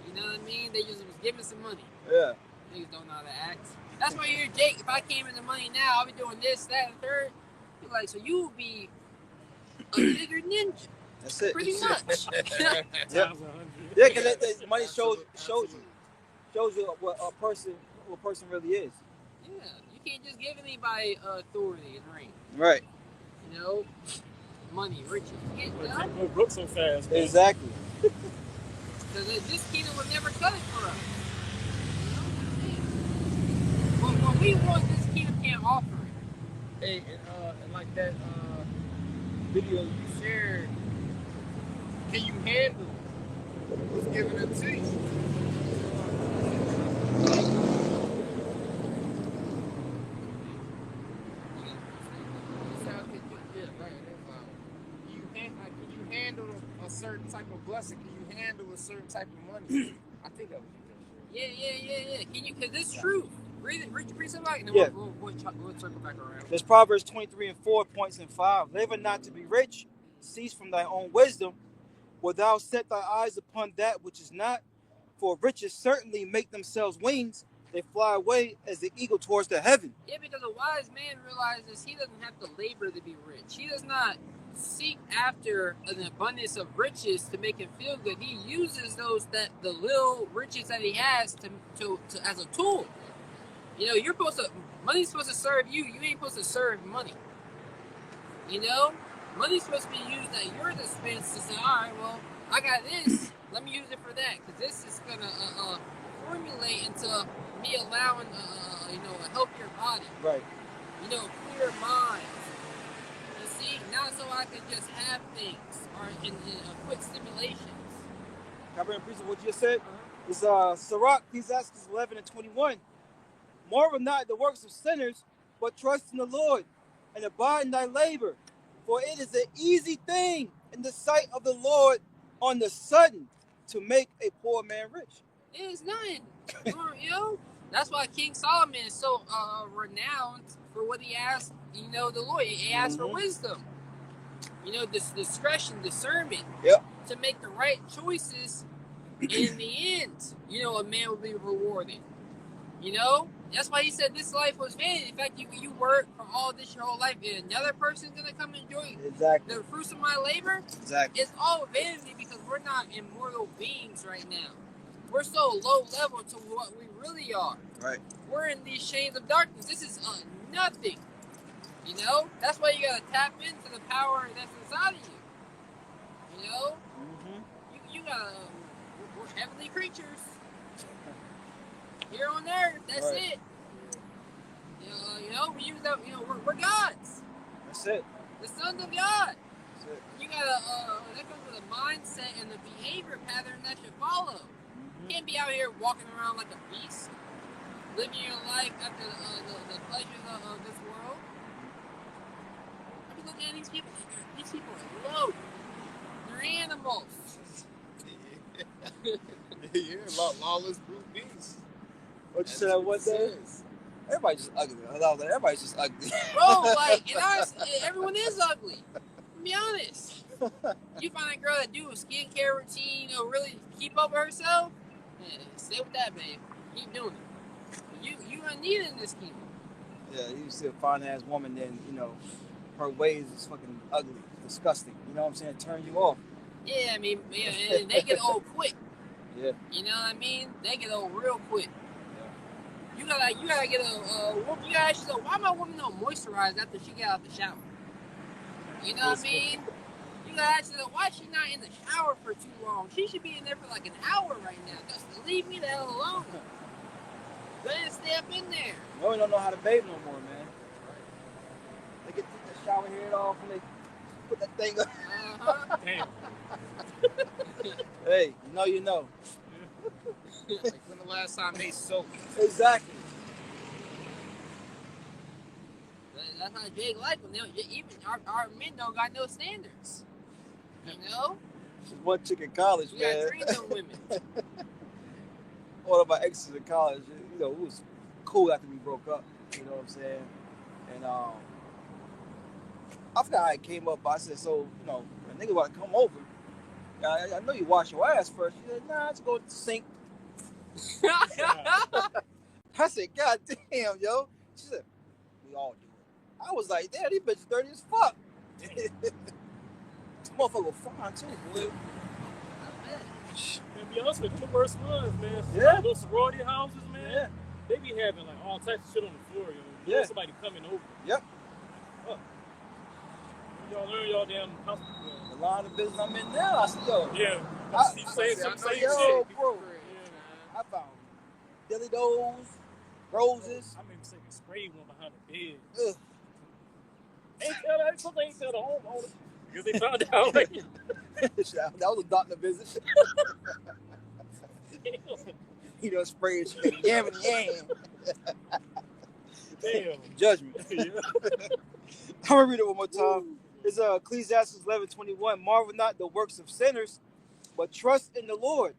You know what I mean? They just was giving some money. Yeah. Niggas don't know how to act. That's why you're Jake. If I came into money now, I'll be doing this, that, and third. You're like, so you would be a bigger ninja. That's it. Pretty much. Yeah. Yeah. Yeah, because that money shows you what a person really is. Yeah, you can't just give anybody authority and rank. Right. You know, money, riches. You can't, But take no book so fast, man. Exactly. So this kingdom would never cut it for us. You know? What we want, this kingdom can't offer it. Hey, and like that video you shared, can you handle what's given it to you? Can you handle a certain type of blessing? Can you handle a certain type of money? I think that was you. Yeah. Can you? Because it's true. Read something back, and then Yeah. we'll circle back around. There's Proverbs 23:4 points in 5. Labor not to be rich, cease from thy own wisdom. Wilt thou set thy eyes upon that which is not? For riches certainly make themselves wings. They fly away as the eagle towards the heaven. Yeah, because a wise man realizes he doesn't have to labor to be rich. He does not seek after an abundance of riches to make him feel good. He uses the little riches that he has to as a tool. You know, money's supposed to serve you. You ain't supposed to serve money. You know, money's supposed to be used at your dispense to say, all right, well, I got this. Let me use it for that, because this is gonna formulate into me allowing, a healthier body. Right. You know, clear mind. You see, not so I can just have things or in quick stimulations. Can I bring a piece of what you just said? It's Sirach, Ecclesiastes 11:21. Marvel not the works of sinners, but trust in the Lord, and abide in thy labor. For it is an easy thing in the sight of the Lord on the sudden to make a poor man rich. It is nothing. You know? That's why King Solomon is so renowned for what he asked, you know, the Lord. He asked for wisdom. You know, this discretion, discernment. Yep. To make the right choices in the end. You know, a man will be rewarded. You know? That's why he said this life was vanity. In fact, you work for all this your whole life, and another person's gonna come enjoy Exactly. the fruits of my labor. Exactly. It's all vanity because we're not immortal beings right now. We're so low level to what we really are. Right. We're in these chains of darkness. This is nothing. You know? That's why you gotta tap into the power that's inside of you. You know? You gotta. We're heavenly creatures. Here on earth, that's it. You know, we use that. You know, we're gods. That's it. The sons of God. That's it. You gotta. That comes with a mindset and the behavior pattern that you follow. You can't be out here walking around like a beast, living your life after the pleasures of this world. I be looking at these people. These people are low. They're animals. Yeah, lawless brute beasts. What you said one day? Everybody's just ugly. I love that. Everybody's just ugly. Bro, like, and honestly, everyone is ugly. To be honest. You find a girl that do a skincare routine, you know, really keep up with herself, yeah, stay with that, babe. Keep doing it. You gonna need it in this kingdom. Yeah, you see a fine ass woman, then you know her ways is fucking ugly, disgusting. You know what I'm saying? Turn you off. Yeah, I mean, yeah, and they get old quick. Yeah. You know what I mean? They get old real quick. Yeah. You gotta get a woman. You gotta ask yourself, why my woman don't moisturize after she get out the shower? You know what I mean? You gotta ask yourself, why is she not in the shower for too long? She should be in there for like an hour right now. Just leave me the hell alone. Let it stay up in there. Women don't know how to bathe no more, man. They get the shower head off and they put that thing up. Uh-huh. Damn. Hey, you know, you know. Like when the last time they soaked. Exactly. That's how Jake like them. Even our men don't got no standards. You know? One chick in college, We man. got dreams on women. One of my exes in college, you know, it was cool after we broke up. You know what I'm saying? And I forgot how it came up. But I said, so, you know, a nigga about to come over. I know you wash your ass first. She said, nah, let's go to the sink. I said, God damn, yo. She said, we all do it. I was like, damn, these bitches dirty as fuck. This motherfucker fine too, boy. Man, be honest with you, the worst ones, man. Yeah. Those sorority houses, man. Yeah. They be having like all types of shit on the floor, yo. You Yeah. know somebody coming over. Yep. Oh. Y'all learn y'all damn house. The line of business I'm in now, I said, yo. Yeah. I Keep said, saying some same yo, shit. bro. Yeah. I found dilly does, roses. I remember taking spray one behind the bed. Ugh. Ain't tell the homeowner. Because they found out like That was a doctor visit. You know, spraying shit. Yam and yam. damn. Judgment. Yeah. I'm gonna read it one more time. It's Ecclesiastes 11:21. Marvel not the works of sinners, but trust in the Lord.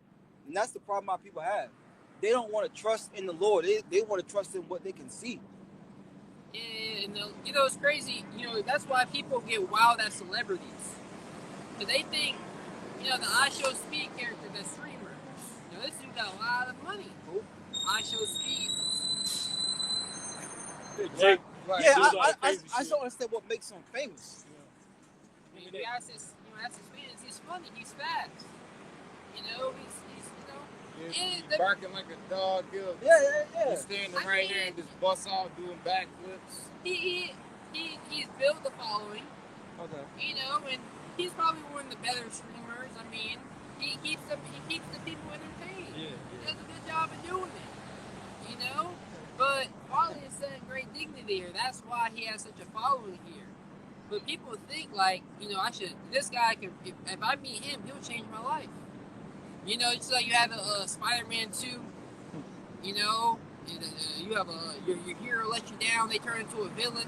And that's the problem our people have. They don't want to trust in the Lord. They want to trust in what they can see. Yeah, and you know, it's crazy. You know, that's why people get wild at celebrities. Because they think, you know, the I Show Speed character, the streamer, you know, this dude got a lot of money. Who? I Show Speed. Jake. Right. Yeah, do a lot I of crazy just shit. don't understand what makes him famous. I mean, that's his fans. He's funny. He's fast. You know, he's He's barking like a dog. Yeah. He's standing right here and just bust off doing backflips. He's built the following. Okay. You know, and he's probably one of the better streamers. I mean, he keeps the people entertained. Yeah. He does a good job of doing it. You know, but Wally is setting great dignity here. That's why he has such a following here. But people think like, you know, this guy can, if I meet him, he'll change my life. You know, it's like you have a Spider-Man 2. You know, you have your hero let you down, they turn into a villain.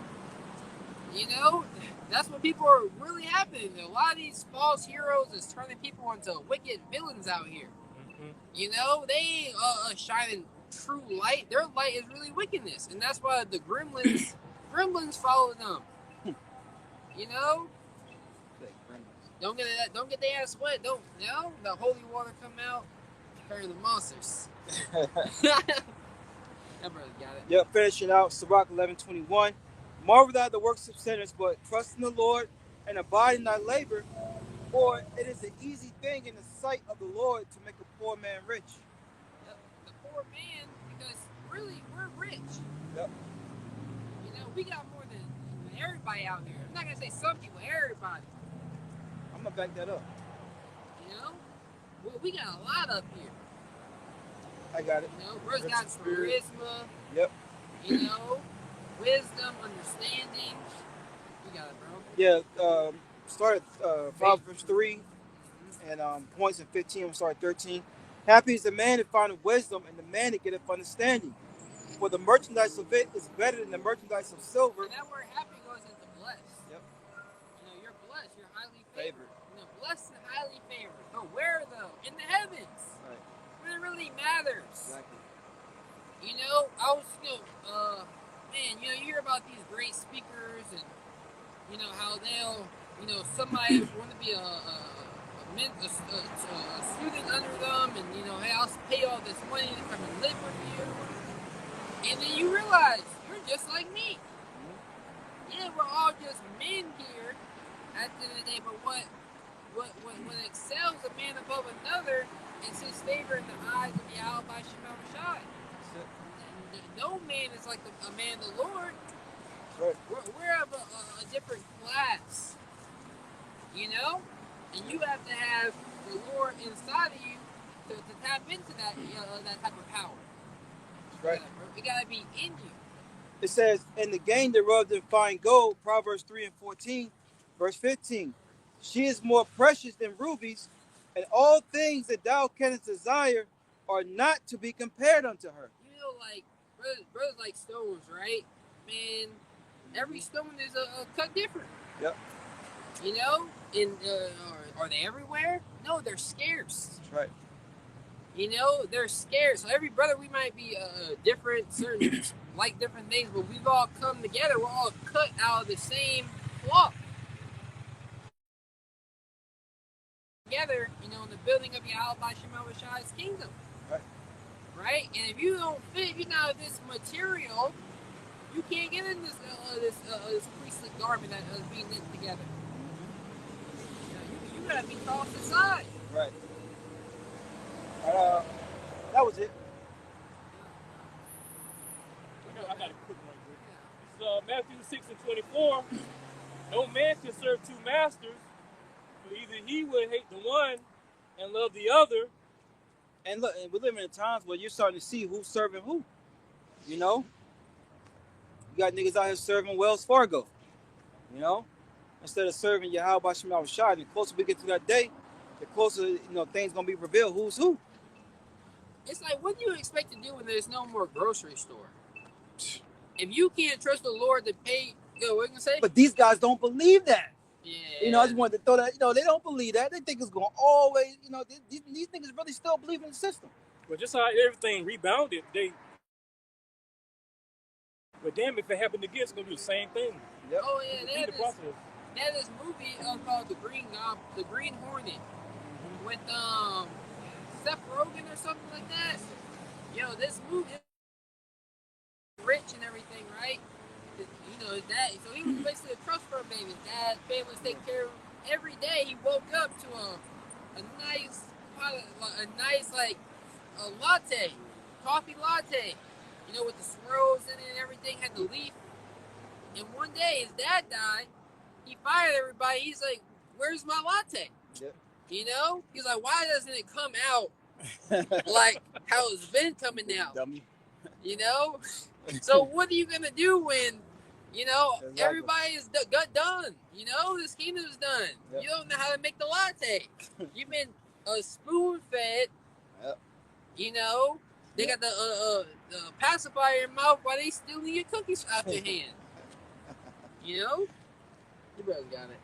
You know, that's what people are really happening. A lot of these false heroes is turning people into wicked villains out here. Mm-hmm. You know, they ain't shining true light. Their light is really wickedness, and that's why the gremlins follow them. You know, don't get their ass wet. Don't, you know, the holy water come out, turn the monsters. That brother got it. Yep, finishing out Sirach 11:21. Marvel not at the works of sinners, but trust in the Lord and abide in thy labor, for it is an easy thing in the sight of the Lord to make a poor man rich. The poor man, because really we're rich. Yep. You know, we got more than everybody out here. I'm not gonna say some people, everybody. I'm gonna back that up. You know, we got a lot up here. I got it. You know, bro's got charisma. Yep. You know, wisdom, understanding. You got it, bro. Yeah. Start at 5 verse 3 and points in 15. Start at 13. Happy is the man that findeth wisdom, and the man that getteth understanding. For the merchandise of it is better than the merchandise of silver. And that word happy goes into blessed. Yep. You know, you're blessed. You're highly Favored. favored. You know, blessed and highly favored. But where though? In the heavens. Right. Where it really matters. Exactly. You know, I was, man, you know, you hear about these great speakers and, you know, how they'll, you know, somebody want to be a student under them, and, you know, hey, I'll pay all this money to come and live with you. And then you realize you're just like me. Yeah, we're all just men here at the end of the day, but what excels a man above another is his favor in the eyes of Yahweh Shema Rashai. No man is like a man of the Lord. Right. We're of a different class, you know? And you have to have the Lord inside of you to tap into that that type of power. Right. It gotta be in you. It says, and the gain thereof than fine gold, Proverbs 3 and 14, verse 15. She is more precious than rubies, and all things that thou canst desire are not to be compared unto her. You know, like, brothers like stones, right? Man, every stone is cut different. Yep. You know? And are they everywhere? No, they're scarce. That's right. You know, they're scarce. So every brother, we might be different, certain, like different things, but we've all come together. We're all cut out of the same cloth. Together, you know, in the building of Yahweh Shema Rashai's kingdom. Right. Right? And if you don't fit, if you're not of this material, you can't get in this priestly garment that is being knit together. You gotta be tossed aside. Right. That was it. I got a quick one here. It's Matthew 6 and 24. No man can serve two masters, for either he will hate the one and love the other. And look, we're living in times where you're starting to see who's serving who. You know? You got niggas out here serving Wells Fargo. You know? Instead of serving Yahweh Shema Rashai. The closer we get to that day, the closer, you know, things gonna be revealed who's who. It's like, what do you expect to do when there's no more grocery store? If you can't trust the Lord to pay, what you gonna say? But these guys don't believe that. Yeah. You know, I just wanted to throw that, you know, they don't believe that. They think it's going to always, you know, these niggas really still believe in the system. But just how everything rebounded, but damn, if it happened again, it's going to do the same thing. Yep. Oh, yeah, that is movie called The Green Hornet with Seth Rogen or something like that. Yo, this movie is rich and everything, right? You know, his dad, so he was basically a trust fund baby. His dad, family was taking care of him every day. He woke up to a nice like a latte, coffee latte, you know, with the swirls in it and everything, had the leaf. And one day his dad died. He fired everybody. He's like, "Where's my latte?" Yep. You know, he's like, "Why doesn't it come out like how it's been coming out?" Dummy. You know. So what are you gonna do when, you know, exactly. everybody is done? You know, this kingdom is done. Yep. You don't know how to make the latte. You've been spoon fed. Yep. You know, they got the pacifier in your mouth while they stealing your cookies out your hand. You know, you brother got it.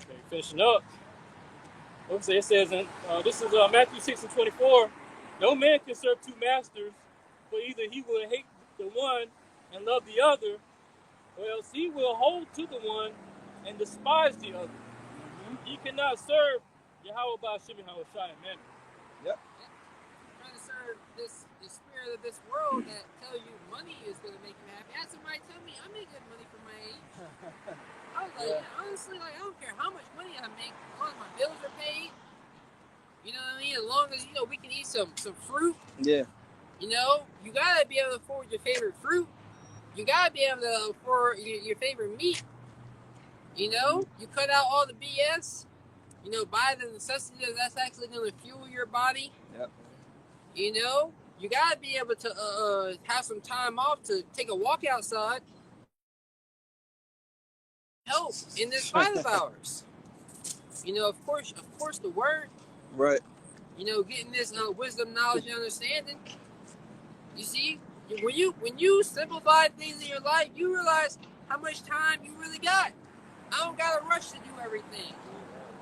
Okay, finishing up. It says, this is Matthew 6 and 24. No man can serve two masters, for either he will hate the one and love the other, or else he will hold to the one and despise the other. He cannot serve Yahweh by Shemi Hawashai and Mammon. Yep. Trying to serve the spirit of this world that tell you money is going to make you happy. I had somebody tell me I make good money for my age. I was like, honestly, like, I don't care how much money I make, as long as my bills are paid. You know what I mean? As long as, you know, we can eat some fruit. Yeah. You know, you gotta be able to afford your favorite fruit. You gotta be able to afford your favorite meat. You know, you cut out all the BS. You know, buy the necessities that's actually going to fuel your body. Yep. You know, you gotta be able to have some time off to take a walk outside. Help in this fight of ours. You know, of course, the word. Right. You know, getting this wisdom, knowledge, and understanding. You see, when you simplify things in your life, you realize how much time you really got. I don't gotta rush to do everything.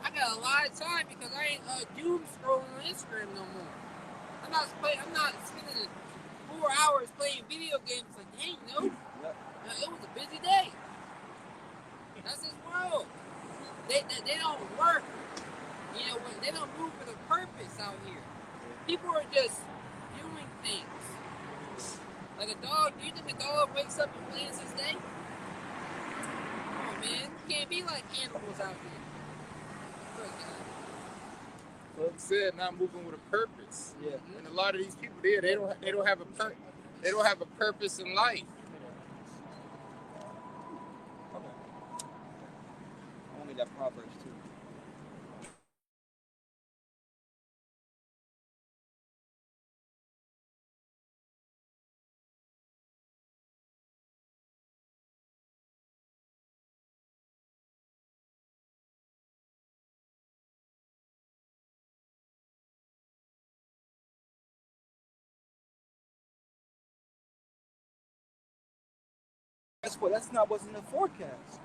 I got a lot of time because I ain't doom scrolling on Instagram no more. I'm not spending 4 hours playing video games. Like, hey, you know, it was a busy day. That's his world. They don't work. You know, they don't move with a purpose out here. People are just doing things. Like a dog, do you think a dog wakes up and plans his day? Come on, man. You can't be like animals out here. Like you said, not moving with a purpose. Yeah. And a lot of these people there, they don't have a they don't have a purpose in life. Okay. I want to get that Proverbs too. Guess what? That's not what's in the forecast.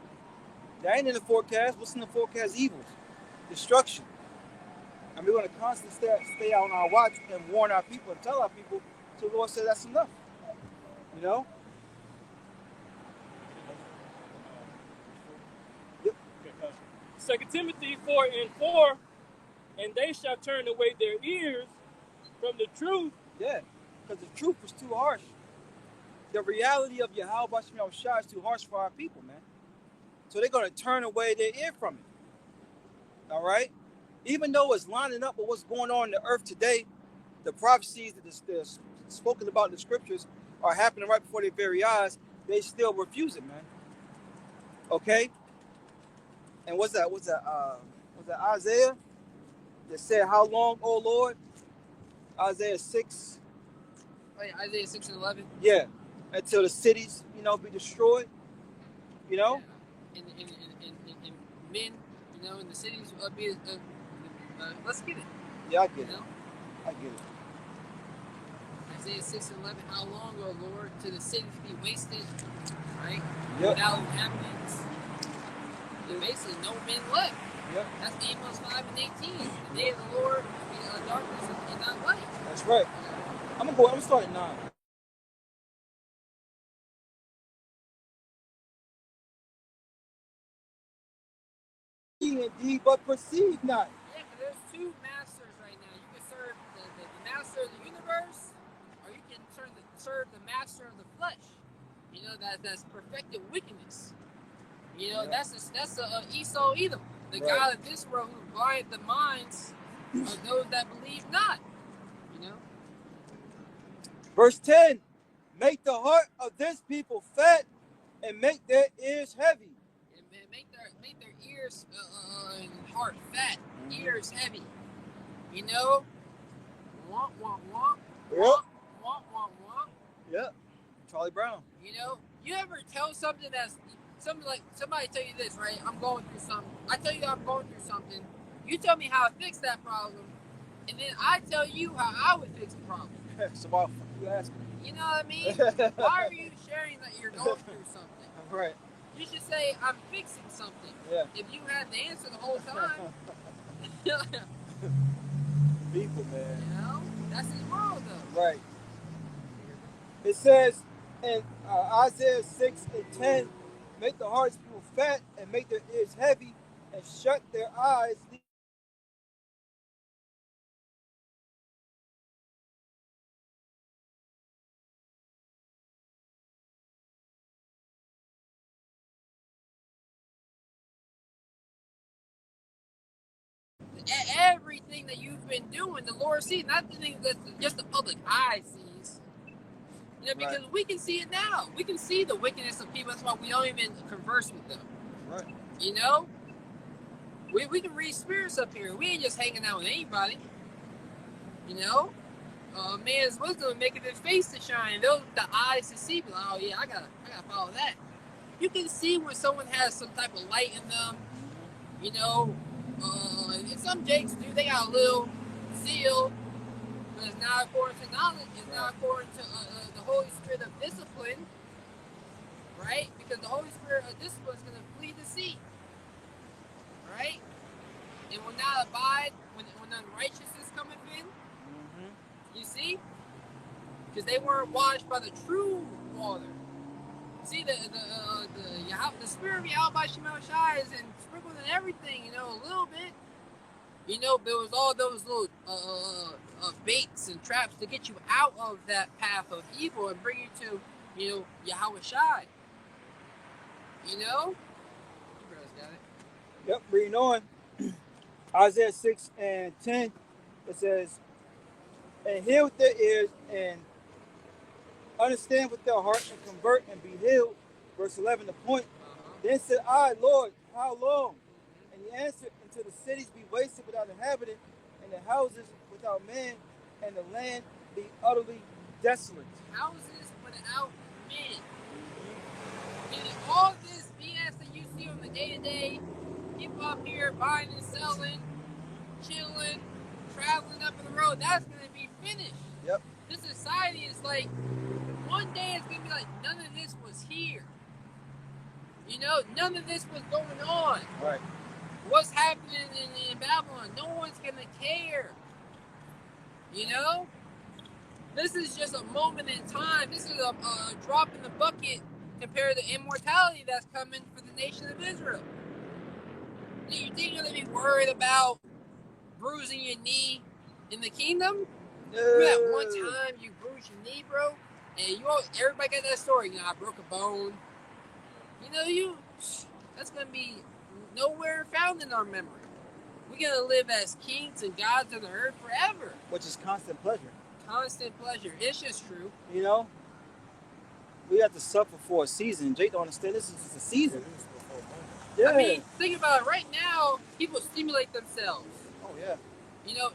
That ain't in the forecast. What's in the forecast? Evils, destruction. And we're going to constantly stay out on our watch and warn our people and tell our people. So the Lord said that's enough. You know? Yep. 2 Timothy 4:4, and they shall turn away their ears from the truth. Yeah, because the truth was too harsh. The reality of Yahweh Shem Shah is too harsh for our people, man. So they're going to turn away their ear from it. All right? Even though it's lining up with what's going on in the earth today, the prophecies that are spoken about in the scriptures are happening right before their very eyes, they still refuse it, man. Okay? And what's that? Was that Isaiah that said, "How long, O Lord?" Isaiah 6. Oh, yeah, Isaiah 6:11. Yeah. Until the cities, be destroyed. You know? Yeah. And men, in the cities will be. Let's get it. Yeah, I get it. I get it. Isaiah 6:11. How long, O Lord, till the cities be wasted, right? Yep. Without inhabitants. And basically, no men left. Yep. That's Amos 5:18. The day of the Lord will be darkness and not light. That's right. I'm gonna start at 9. Indeed, but perceive not. Yeah, because there's two masters right now. You can serve the master of the universe, or you can serve the master of the flesh. That's perfected wickedness. Yeah. That's Esau Edom, the Right. God of this world who blind the minds of those that believe not. Verse 10. Make the heart of this people fat and make their ears heavy. And make their ears and heart fat, ears heavy. Womp womp womp. Yep. Womp womp womp womp. Yep. Charlie Brown. You ever tell something that's something like somebody tell you this, right? I'm going through something. I tell you I'm going through something. You tell me how to fix that problem, and then I tell you how I would fix the problem. So why the fuck you asking? You know what I mean? Why are you sharing that you're going through something? Right. You should say I'm fixing something. Yeah. If you had the answer the whole time. People, man. That's his world, though. Right. It says in Isaiah 6:10, make the hearts of people fat and make their ears heavy and shut their eyes. Everything that you've been doing, the Lord sees, not the thing that just the public eye sees. Because Right. we can see it now. We can see the wickedness of people. That's why we don't even converse with them. Right. We can read spirits up here. We ain't just hanging out with anybody. Man's wisdom making his face to shine. Those the eyes to see. Like, oh yeah, I gotta follow that. You can see when someone has some type of light in them. And some jakes do. They got a little zeal, but it's not according to knowledge. It's not according to the Holy Spirit of discipline, right? Because the Holy Spirit of discipline is going to flee the sea, right? And will not abide when unrighteousness cometh in. You see? because they weren't washed by the true water. See, the spirit of Yahweh Shema Shai is sprinkled in everything, a little bit. There was all those little baits and traps to get you out of that path of evil and bring you to, Yahweh Shai. You brothers got it. Yep, reading on. Isaiah 6:10, it says, and hear with their ears and understand with their heart and convert and be healed. Verse 11, the point. Then said I, Lord, how long? And he answered, until the cities be wasted without inhabitant, and the houses without man, and the land be utterly desolate. Houses without men. And all this BS that you see on the day-to-day, people up here buying and selling, chilling, traveling up on the road, that's going to be finished. Yep. This society is like, one day it's going to be like, none of this was here. None of this was going on. Right. What's happening in Babylon, no one's going to care. This is just a moment in time. This is a drop in the bucket compared to immortality that's coming for the nation of Israel. Do you think you're going to be worried about bruising your knee in the kingdom? Remember that one time you bruised your knee, bro? And everybody got that story. I broke a bone. That's going to be nowhere found in our memory. We're going to live as kings and gods of the earth forever. Which is constant pleasure. Constant pleasure. It's just true. We have to suffer for a season. Jake don't understand this is just a season. Yeah. I mean, think about it. Right now, people stimulate themselves. Oh, yeah.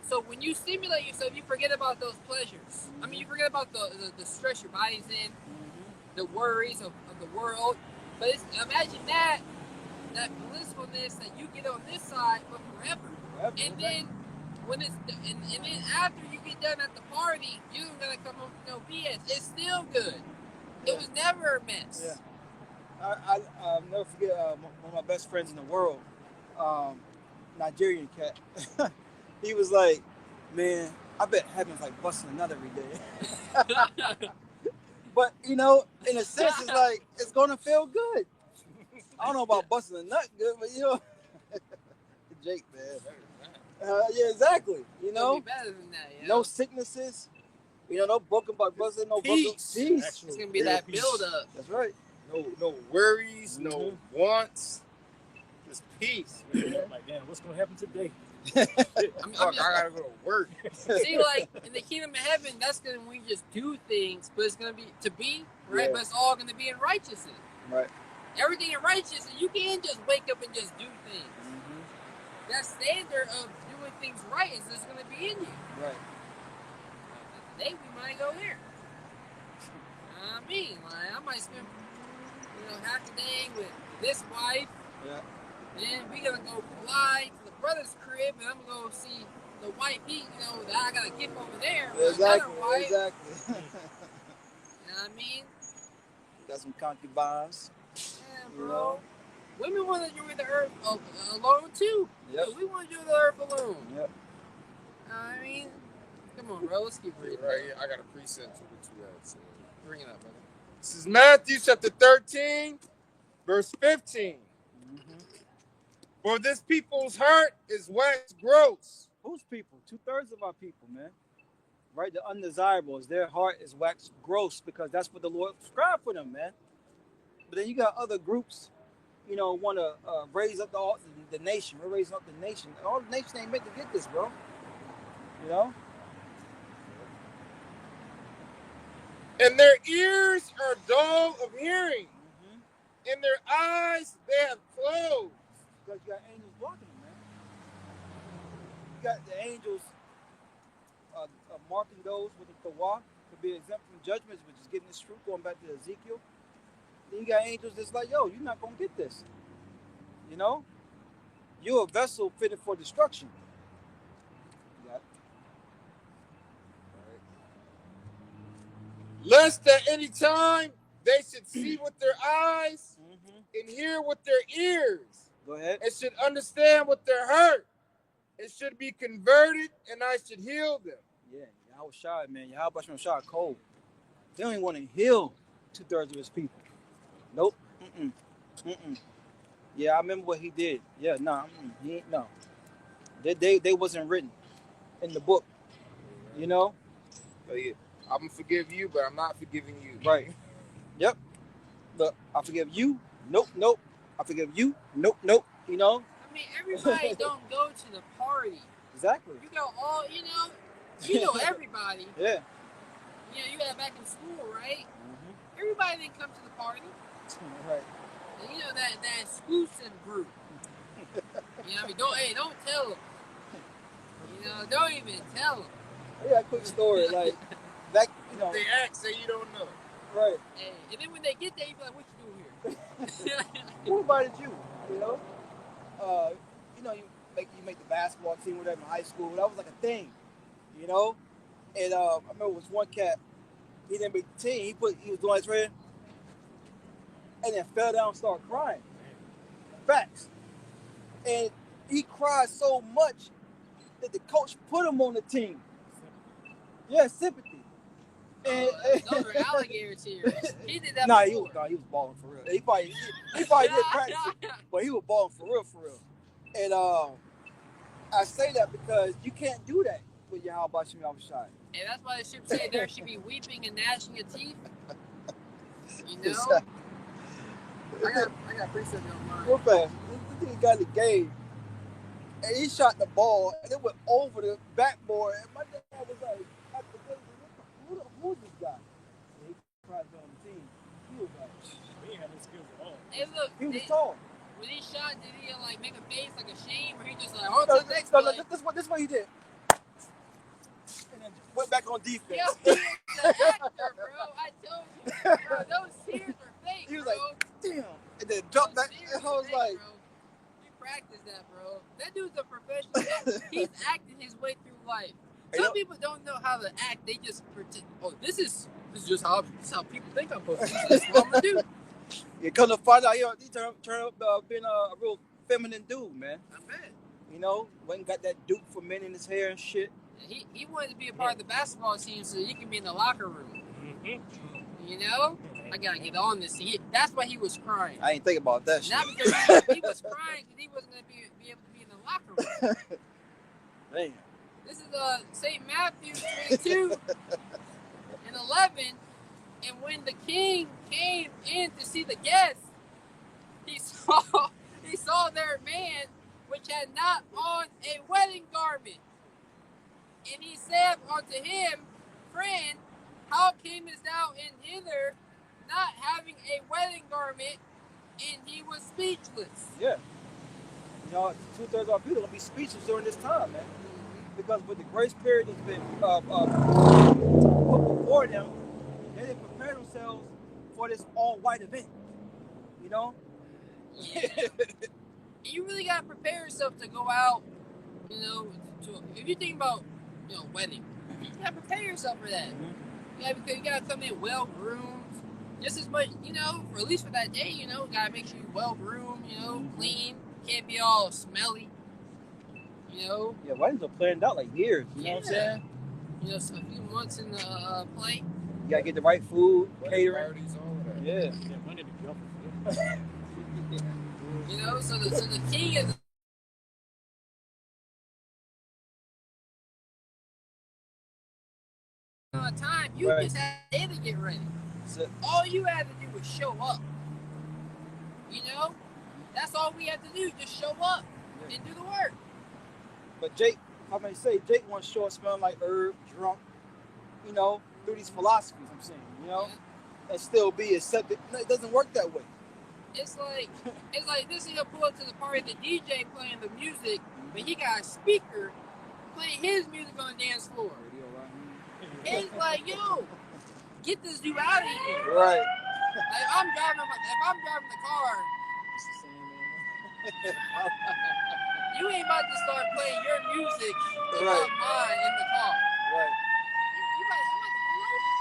So when you stimulate yourself, you forget about those pleasures. I mean, you forget about the stress your body's in, the worries of the world. But imagine that blissfulness that you get on this side for forever. And then when it's and then after you get done at the party, you're gonna come home with no BS. It's still good. It was never a mess. Yeah. I'll never forget one of my best friends in the world, Nigerian cat. He was like, man, I bet heaven's like busting a nut every day. But, in a sense, it's like, it's going to feel good. I don't know about busting a nut good, but, Jake, man. Yeah, exactly. It'll be better than that, No sicknesses. No broken by busting, no Peace. broken peace. It's going to be that build-up. That's right. No worries, no wants. Just peace. Like, damn, what's going to happen today? I gotta go to work. See, like in the kingdom of heaven, that's gonna we just do things, but it's gonna be right. Yeah. But it's all gonna be in righteousness. Right. Everything in righteousness. You can't just wake up and just do things. That standard of doing things right is just gonna be in you. Right. Today we might go there. I might spend half the day with this wife. Yeah. Then we gonna go fly to the brother's crib, and I'm gonna go see the wife eat. That I got a gift over there. Exactly. You know Exactly. what I mean? Got some concubines. Yeah, bro. Women want to enjoy the earth alone too. Yep. We want to enjoy the earth alone. Yep. I mean, come on, bro. Let's keep reading. Right here, I got a precept to what you had said. Bring it up, brother. This is Matthew chapter 13, verse 15. For this people's heart is waxed gross. Whose people? 2/3 of our people, man. Right? The undesirables. Their heart is waxed gross because that's what the Lord prescribed for them, man. But then you got other groups, want to raise up the nation. We're raising up the nation. All the nations ain't meant to get this, bro. And their ears are dull of hearing. And their eyes they have closed. Because you got angels blocking them, man. You got the angels marking those with the Tawah to be exempt from judgments, which is getting this truth, going back to Ezekiel. Then you got angels that's like, yo, you're not going to get this. You're a vessel fitted for destruction. You got it. Lest at any time they should see with their eyes and hear with their ears. Go ahead. And should understand with their heart. It should be converted and I should heal them. Yeah, Yahweh Shai, man. Yahweh Shai cold. They don't even want to heal 2/3 of his people. Nope. Mm-mm. Mm-mm. Yeah, I remember what he did. Yeah, nah. He ain't, no. They wasn't written in the book. You know. So yeah, I'm gonna forgive you, but I'm not forgiving you. Right. Yep. Look, I forgive you. Nope. Nope. I forgive you. Nope. Nope. You know. I mean, everybody don't go to the party. Exactly. You go all, you know everybody. Yeah. You know, you got back in school, right? Mm-hmm. Everybody didn't come to the party. Right. And you know that exclusive group. You know, what I mean, don't tell them. You know, don't even tell them. Yeah, quick story. Like back, you know. They act, say you don't know. Right. Hey, and then when they get there, you be like, "What you doing here?" Who invited you? You know. You know, you make the basketball team, whatever, in high school. That was like a thing. You know. And I remember it was one cat. He didn't make the team. He was doing his red, and then fell down and started crying. Facts. And he cried so much that the coach put him on the team. Yeah, sympathy. And, those are alligator tears. He did that. Nah, before. he was balling for real. He probably did practice it, but he was balling for real. And I say that because you can't do that with your how about you shot. And that's why the ship say there should be weeping and gnashing of teeth. You know? Exactly. I got precept on mine. Real fast. This dude got in the game, and he shot the ball, and it went over the backboard. And my dad was like, who's this guy? And he tried to be on the team. He was like, He ain't had no skills at all. Hey, look, he was tall. When he shot, did he like make a face like a shame, or he just like, on to the next no, play? this is what he did. And then went back on defense. Yo, he was an actor, bro. I told you, bro. Those tears are fake, He was bro. like, damn. And then jumped back. And I was fake, like, bro. You practice that, bro. That dude's a professional. He's acting his way through life. Some people don't know how to act. They just pretend. Oh, this is just how people think I'm supposed to do. This is what I'm gonna do. You come to find out, he turned up being a real feminine dude, man. I bet. You know, went and got that Duke for men in his hair and shit. He wanted to be a part of the basketball team so he can be in the locker room. Mm-hmm. You know? I gotta get on this. That's why he was crying. I ain't think about that shit. Not because he was crying because he wasn't gonna be able to be in the locker room. Man. This is St. Matthew 22 and 11. And when the king came in to see the guests, he saw their man which had not on a wedding garment. And he said unto him, Friend, how camest thou in hither not having a wedding garment? And he was speechless. Yeah. You know, 2/3 of our people are going to be speechless during this time, man. Because with the grace period that's been put before them, they didn't prepare themselves for this all-white event. You know? Yeah. You really got to prepare yourself to go out, you know, if you think about, you know, wedding, you got to prepare yourself for that. You got to come in well-groomed, just as much, you know, or at least for that day, you know, got to make sure you're well-groomed, you know, clean, can't be all smelly, you know. Yeah, weddings are planned out like years, you know what I'm saying? You know, so a few months in the play. You got to get the right food, catering. Parties, all of that. Yeah. Money to jump. You know, so the king is on time. You just had a day to get ready. So all you had to do was show up. You know, that's all we had to do. Just show up and do the work. But Jake, how may say, Jake wants to show up smelling like herb, drunk, you know, through these philosophies, I'm saying, you know, and still be accepted. No, it doesn't work that way. It's like this nigga pull up to the party, the DJ playing the music, but he got a speaker playing his music on the dance floor. And it's like, yo, get this dude out of here. Right. Like, if I'm driving the car, you ain't about to start playing your music without mine in the car. Right. You might, I'm about to pull over.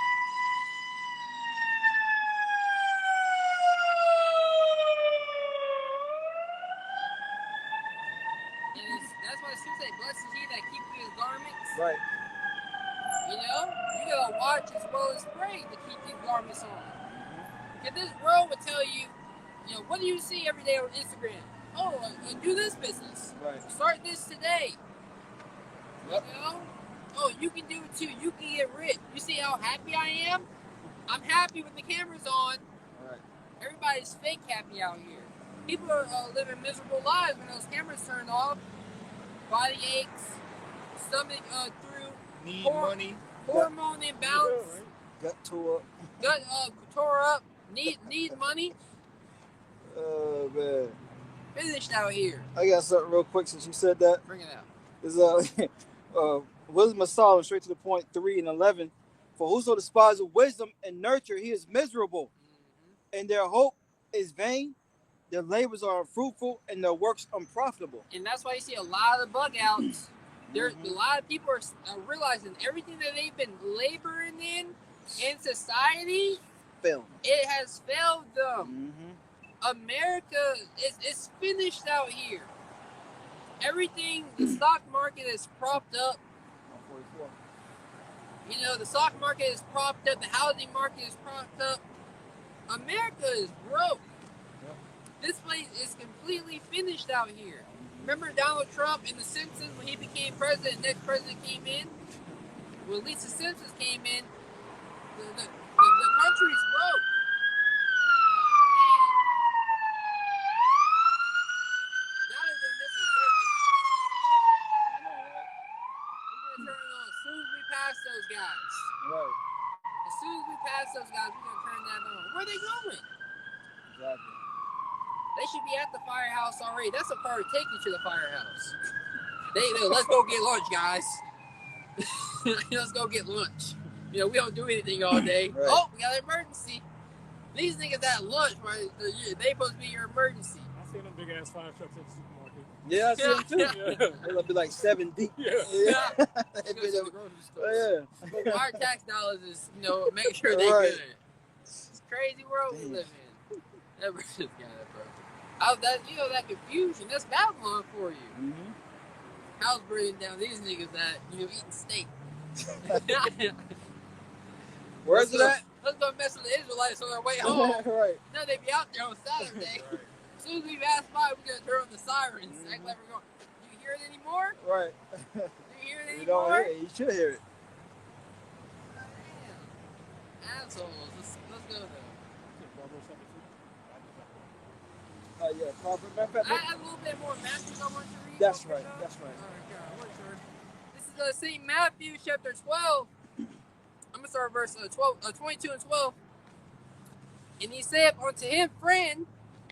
That's why the scripture says, blessed is he that keepeth his garments. Right. You know, you gotta watch as well as pray to keep these garments on. Because this world would tell you, you know, what do you see every day on Instagram? Oh, do this business. Right. Start this today. Yep. You know? Oh, you can do it too. You can get rich. You see how happy I am? I'm happy when the camera's on. Right. Everybody's fake happy out here. People are living miserable lives when those cameras turn off. Body aches, stomach through, Need money. hormone imbalance, Gut tore up. gut tore up, need money. Oh man. Finished out here. I got something real quick since you said that. Bring it out. Is wisdom of Solomon, straight to the point, 3 and 11. For whoso despises wisdom and nurture, he is miserable, and their hope is vain. Their labors are unfruitful, and their works unprofitable. And that's why you see a lot of bug outs. There's a lot of people are realizing everything that they've been laboring in society, Fail. it has failed them. America is finished out here. Everything, the stock market is propped up. 144. You know, the stock market is propped up. The housing market is propped up. America is broke. Yep. This place is completely finished out here. Remember Donald Trump in The Simpsons when he became president, next president came in? When Lisa Simpson came in, the country's broke. Y'all are doing this on purpose. We're gonna turn it on as soon as we pass those guys. Right. As soon as we pass those guys, we're gonna turn that on. Where are they going? Exactly. They should be at the firehouse already. That's a car to take you to the firehouse. Let's go get lunch, guys. Let's go get lunch. You know, we don't do anything all day. Right. Oh, we got an emergency. These niggas at lunch, right? They supposed to be your emergency. I seen them big ass fire trucks at the supermarket. Yeah, I see them too. Yeah. They'll be like 7 deep. Yeah. Let's go to the grocery store. Yeah. But our tax dollars is, you know, make sure they Right. good. It's a crazy world we live in. That just got it, bro. That confusion, that's Babylon for you. House burning down these niggas that, you know, eating steak. Where's it at? Let's go mess with the Israelites on our way home. Right. No, they be out there on Saturday. As soon as we pass by, we're going to turn on the sirens. Act like we're going, do you hear it anymore? Right. Do you hear it You don't anymore? hear it. You should hear it. Damn. Assholes. Let's go, though. Yeah. Prophet. Matter of I fact, have a little bit more Matthew I want to read. That's Okay, right. bro? That's right. All right, God, what, sir? This is St. Matthew chapter 12. I'm going to start verse 22 and 12. And he said unto him, Friend,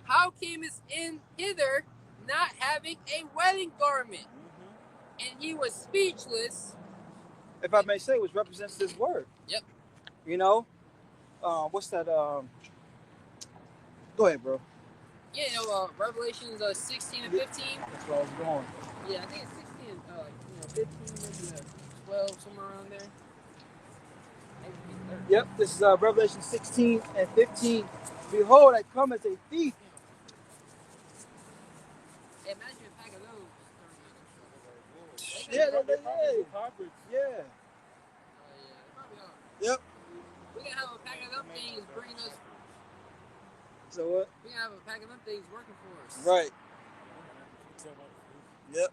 how camest in hither not having a wedding garment? And he was speechless. if I may say, which represents this word. Yep. You know, what's that? Go ahead, bro. Yeah, you know, Revelations 16 and 15. That's where I was going. Yeah, I think it's 16 and 15, maybe 12, somewhere around there. Maybe 30. Yep, this is Revelation 16 and 15. Behold, I come as a thief. Hey, imagine a pack of those. Yeah, They're yeah. hybrids. Yeah. Yeah, they probably are. Yep. We're gonna have a pack of them things bringing us. So what? We're gonna have a pack of them things working for us. Right. Yep.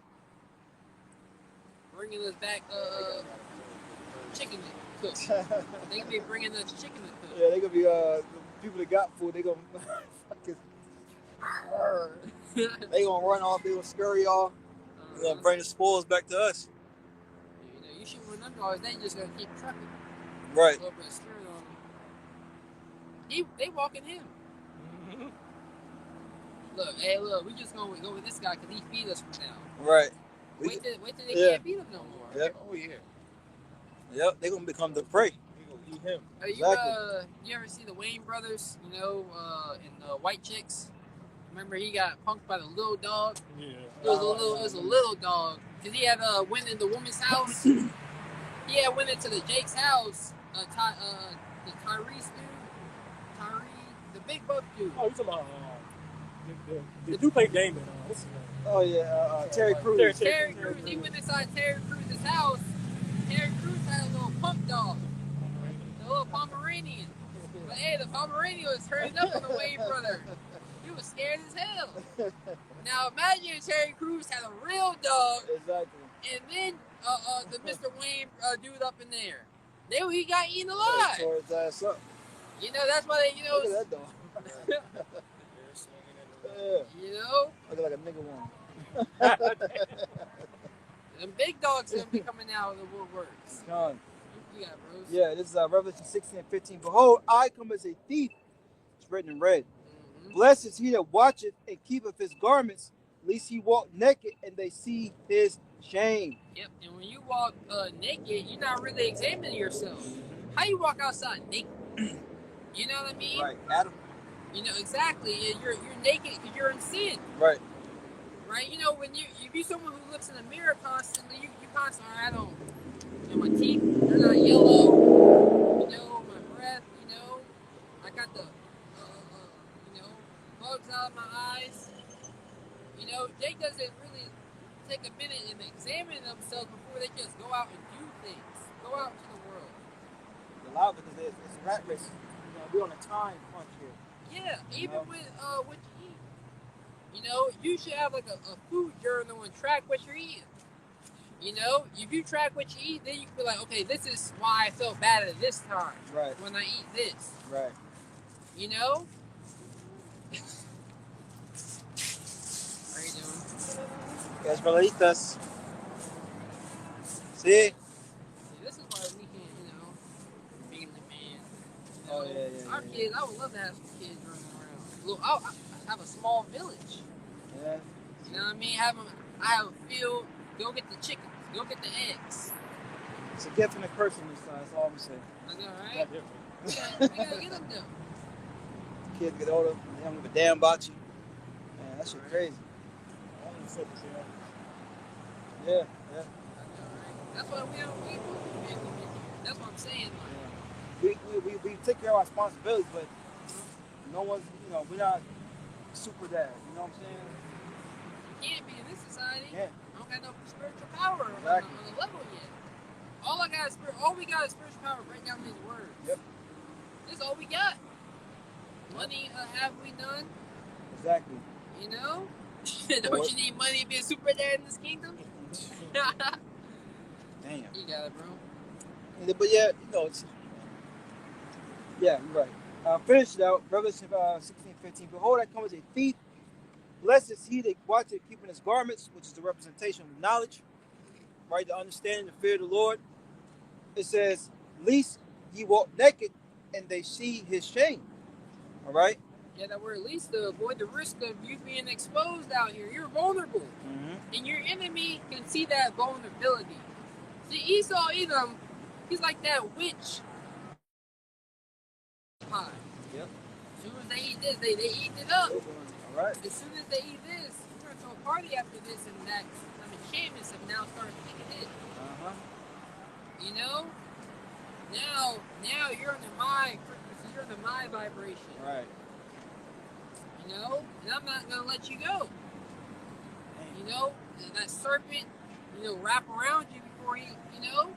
Bringing us back chicken to cook. They gonna be bringing us chicken to cook. Yeah, they gonna be the people that got food. They gonna fucking. They gonna run off. They gonna scurry off. They gonna bring the spoils back to us. You know, you shoot one of them dogs, they just gonna keep trucking. Right. A little bit of spirit on them. They walking him. Look, we just gonna go with this guy because he feed us from now. Right. Wait till they yeah. can't feed him no more. Yep. Oh yeah. Yep. They gonna become the prey. We gonna eat him. Exactly. You ever see the Wayne brothers? You know, in White Chicks. Remember he got punked by the little dog. Yeah. It was a little dog because he had went in the woman's house. He had went into the Jake's house. The Tyrese dude, the big buck dude. Oh, you talking about the dude played Damon. What's his name? Oh yeah. Terry Crews. Terry Crews. He went inside Terry Crews' house. Terry Crews had a little punk dog. like, hey, the Pomeranian was turning up on the Wayne brother. He was scared as hell. Now imagine if Terry Crews had a real dog, Exactly. and then the Mr. Wayne dude up in there. He got eaten alive. Tore his ass up. You know, that's why they, Look at that dog. You know? Looking like a nigga one. Them big dogs gonna be coming out of the woodworks. John. You got Bruce. Yeah, this is Revelation 16 and 15. Behold, I come as a thief. It's written in red. Mm-hmm. Blessed is he that watcheth and keepeth his garments, lest he walk naked and they see his shame. Yep, and when you walk naked, you're not really examining yourself. How you walk outside naked? You know what I mean? Right, Adam. You know, exactly. You're naked because you're in sin. Right. Right? You know, when if you're someone who looks in the mirror constantly, you constantly, I don't, you know, my teeth, they're not yellow. You know, my breath, you know, I got the, you know, bugs out of my eyes. You know, they doesn't really take a minute and examine themselves before they just go out and do things. Go out into the world. A lot because it's a rat race. You know, we're on a time punch here. Yeah, even with what you eat. You know, you should have like a food journal and track what you're eating. You know, if you track what you eat, then you can be like, okay, this is why I felt bad at this time. Right. When I eat this. Right. You know? How you doing? Yes, Raleigh. See? See, this is why we can't, you know, being the man. You know, Oh, yeah. Our kids, I would love to have some kids running around. Look, I have a small village. Yeah. You know what I mean? I have a field. Go get the chickens. Go get the eggs. It's a gift and a curse in this time. That's all I'm saying. I know, right? We gotta get them though. Kids get older, they don't give a damn about you. Man, that shit crazy. Yeah. I know, right? That's why we don't need to. That's what I'm saying. Like, We take care of our responsibilities, but no one's, you know, we're not super dad. You know what I'm saying? you can't be in this society. Yeah. I don't got no spiritual power Exactly. on the level yet. All we got is spiritual power right down these words. Yep. This is all we got. Money have we none? Exactly. You know? Don't you need money to be a super dad in this kingdom? Damn. You got it, bro. But yeah, you know, it's. Yeah, you're right. Finish it out. Revelation 16:15. Behold, I come as a thief. Blessed is he that watcheth keeping his garments, which is the representation of knowledge, right? The understanding, the fear of the Lord. It says, "Least ye walk naked, and they see his shame." All right. Yeah, that word least to avoid the risk of you being exposed out here. You're vulnerable. Mm-hmm. And your enemy can see that vulnerability. See, Esau, Edom, he's like that witch pie. Yep. As soon as they eat this, they eat it up. All right. As soon as they eat this, we're going to throw a party after this, and that some enchantments have now started kicking in. Uh-huh. You know? Now you're under my frequency, you're under my vibration. Right. You know? And I'm not going to let you go. You know? That serpent, you know, wrap around you before he, you know?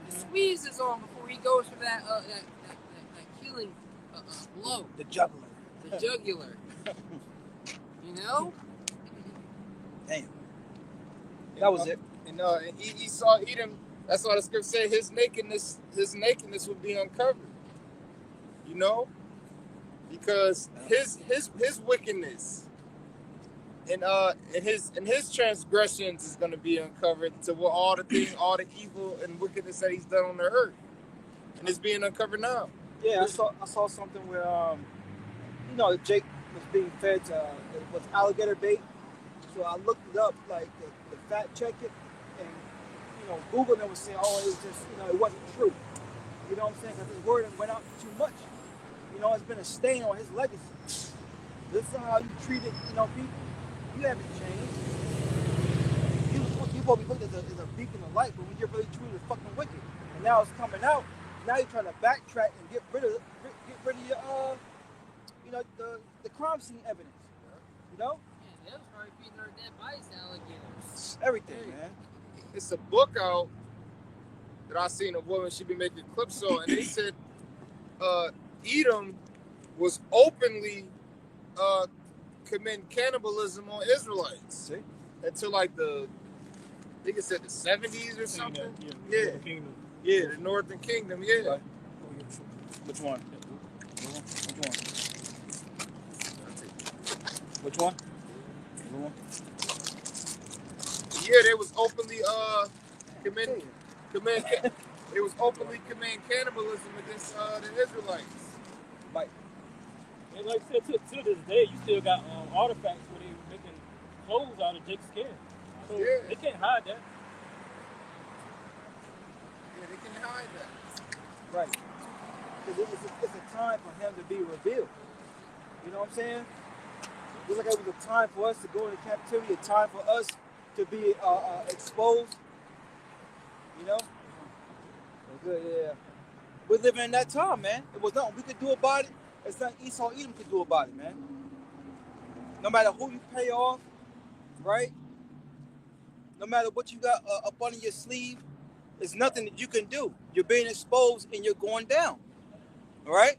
The squeeze is on before he goes for that killing blow. The juggler. The jugular. You know? Damn. That was it. And Esau, Edom, that's why the scripture said his nakedness would be uncovered. You know? Because his wickedness and his transgressions is gonna be uncovered to what all the evil and wickedness that he's done on the earth. And it's being uncovered now. Yeah, I saw something where you know, Jake was being fed it was alligator bait. So I looked it up, like the fact check it, and you know, Google and was saying, oh, it was just, you know, it wasn't true. You know what I'm saying? Because his word went out too much. You know, it's been a stain on his legacy. This is how you treated, you know, people. You haven't changed. You probably looked as a beacon of light, but when you're really truly fucking wicked, and now it's coming out. Now you're trying to backtrack and get rid of your you know, the crime scene evidence. You know? Yeah, they was probably feeding our dead bodies to alligators. Everything, man. It's a book out that I seen a woman, she be making clips on, and they said Edom was openly committing cannibalism on Israelites. See? Until like I think it said the 70s or something. Yeah. The Northern Kingdom, yeah. Right. Which one? Which one? Which one? Yeah, they was openly committing they was openly committing cannibalism against the Israelites. Like, and like I said, to this day, you still got artifacts where they making clothes out of Jake's skin. So Yeah. they can't hide that. Yeah, they can hide that. Right. Because it's a time for him to be revealed. You know what I'm saying? Just like it was a time for us to go into captivity, a time for us to be exposed. You know? Good, yeah. We're living in that time, man. It was nothing we could do about it. It's nothing Esau Edom could do about it, man. No matter who you pay off, right? No matter what you got up under your sleeve, it's nothing that you can do. You're being exposed and you're going down. All right?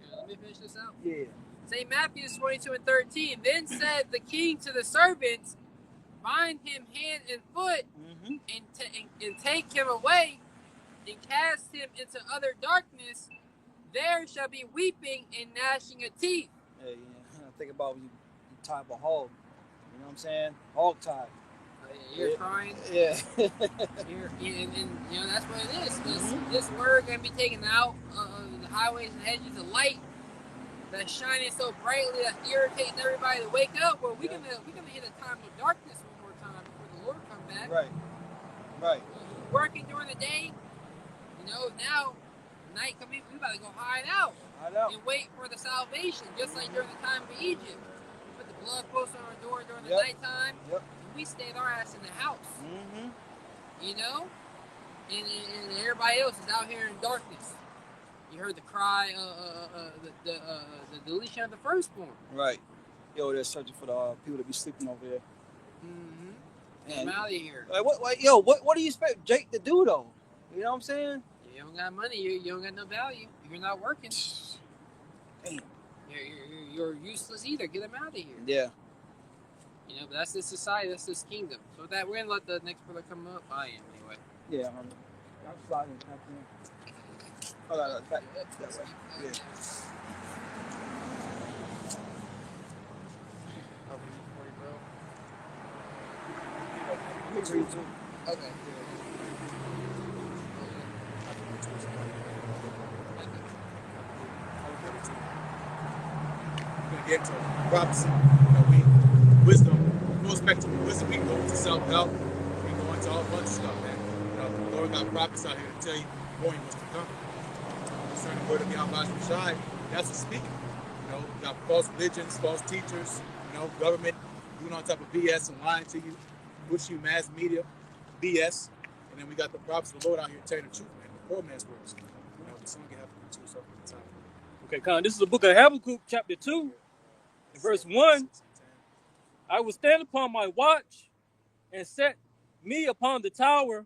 Yeah, let me finish this out. Yeah. St. Matthew 22:13. Then said the king to the servants, bind him hand and foot, and take him away, and cast him into utter darkness. There shall be weeping and gnashing of teeth. Yeah. Think about when you tie up a hog. You know what I'm saying? Hog tie. You're crying. Yeah. and you know that's what it is. This word gonna be taken out of the highways and hedges of light that's shining so brightly that irritating everybody to wake up. Well, we're gonna hit a time of darkness one more time before the Lord come back. Right. We're working during the day. You know, now night coming, we about to go hide out and wait for the salvation, just like during the time of Egypt. Put the blood post on our door during the nighttime. Yep. We stayed our ass in the house. You know? And everybody else is out here in darkness. You heard the cry, the deletion of the firstborn. Right. Yo, they're searching for the people to be sleeping over there. Get them out of here. Like, what do you expect Jake to do, though? You know what I'm saying? You don't got money. You don't got no value. You're not working. Damn. You're useless either. Get them out of here. Yeah. You know, but that's this society. That's this kingdom. So with that, we're going to let the next brother come up. I am, anyway. Yeah. I'm sliding back in. Oh, no, back that way. Yeah. Okay. Get to prophecy, wisdom, full spectrum of wisdom. We can go into self-help, we can go into all bunch of stuff, man. The Lord got prophets out here to tell you more what's to come. Concerning the word of Yahweh Shai, that's what's speaking. We got false religions, false teachers, government doing all type of BS and lying to you, push you mass media, BS, and then we got the prophets of the Lord out here telling the truth, man. The poor man's words. The son can have to do something at the time. Okay, Con, this is the book of Habakkuk, chapter 2. In verse 1, I will stand upon my watch and set me upon the tower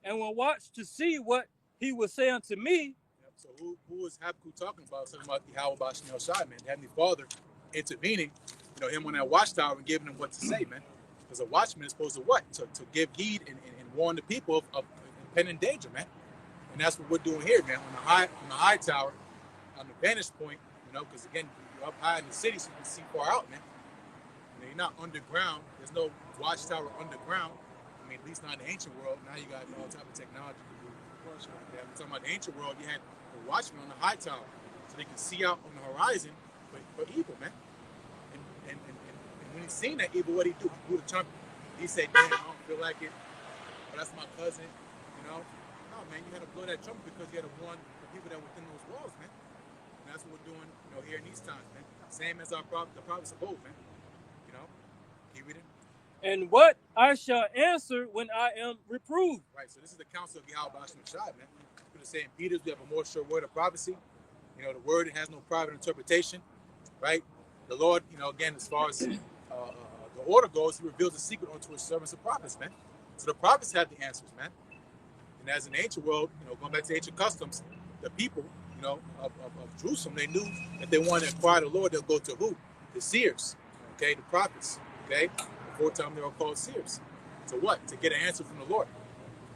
and will watch to see what he will say unto me. So who is Habakkuk talking about? Talking about the Yahweh Bashim Shai, man, the Heavenly Father intervening, him on that watchtower and giving him what to say, man. Because a watchman is supposed to what? To give heed and warn the people of impending danger, man. And that's what we're doing here, man. On the high tower, on the vantage point, because again, you're up high in the city, so you can see far out, man. You're not underground. There's no watchtower underground. I mean, at least not in the ancient world. Now you got all type of technology to do. I'm talking about the ancient world. You had the watchman on the high tower, so they can see out on the horizon for evil, man. And when he seen that evil, what he do? He blew the trumpet. He said, "Damn, I don't feel like it. But that's my cousin." No, man, you had to blow that trumpet because you had to warn the people that were within those walls, man. And that's what we're doing, here in these times, man. Same as the prophets of old, man. Keep reading. And what I shall answer when I am reproved. Right, so this is the counsel of Yahweh Bashim Shai, man. We're saying Peter's, we have a more sure word of prophecy. The word has no private interpretation, right? The Lord, again, as far as the order goes, he reveals the secret unto his servants and prophets, man. So the prophets have the answers, man. And as in the ancient world, going back to ancient customs, the people, of Jerusalem, they knew that they wanted to inquire the Lord, they'll go to who? The seers, okay, the prophets, okay? Before time they were called seers. To what? To get an answer from the Lord,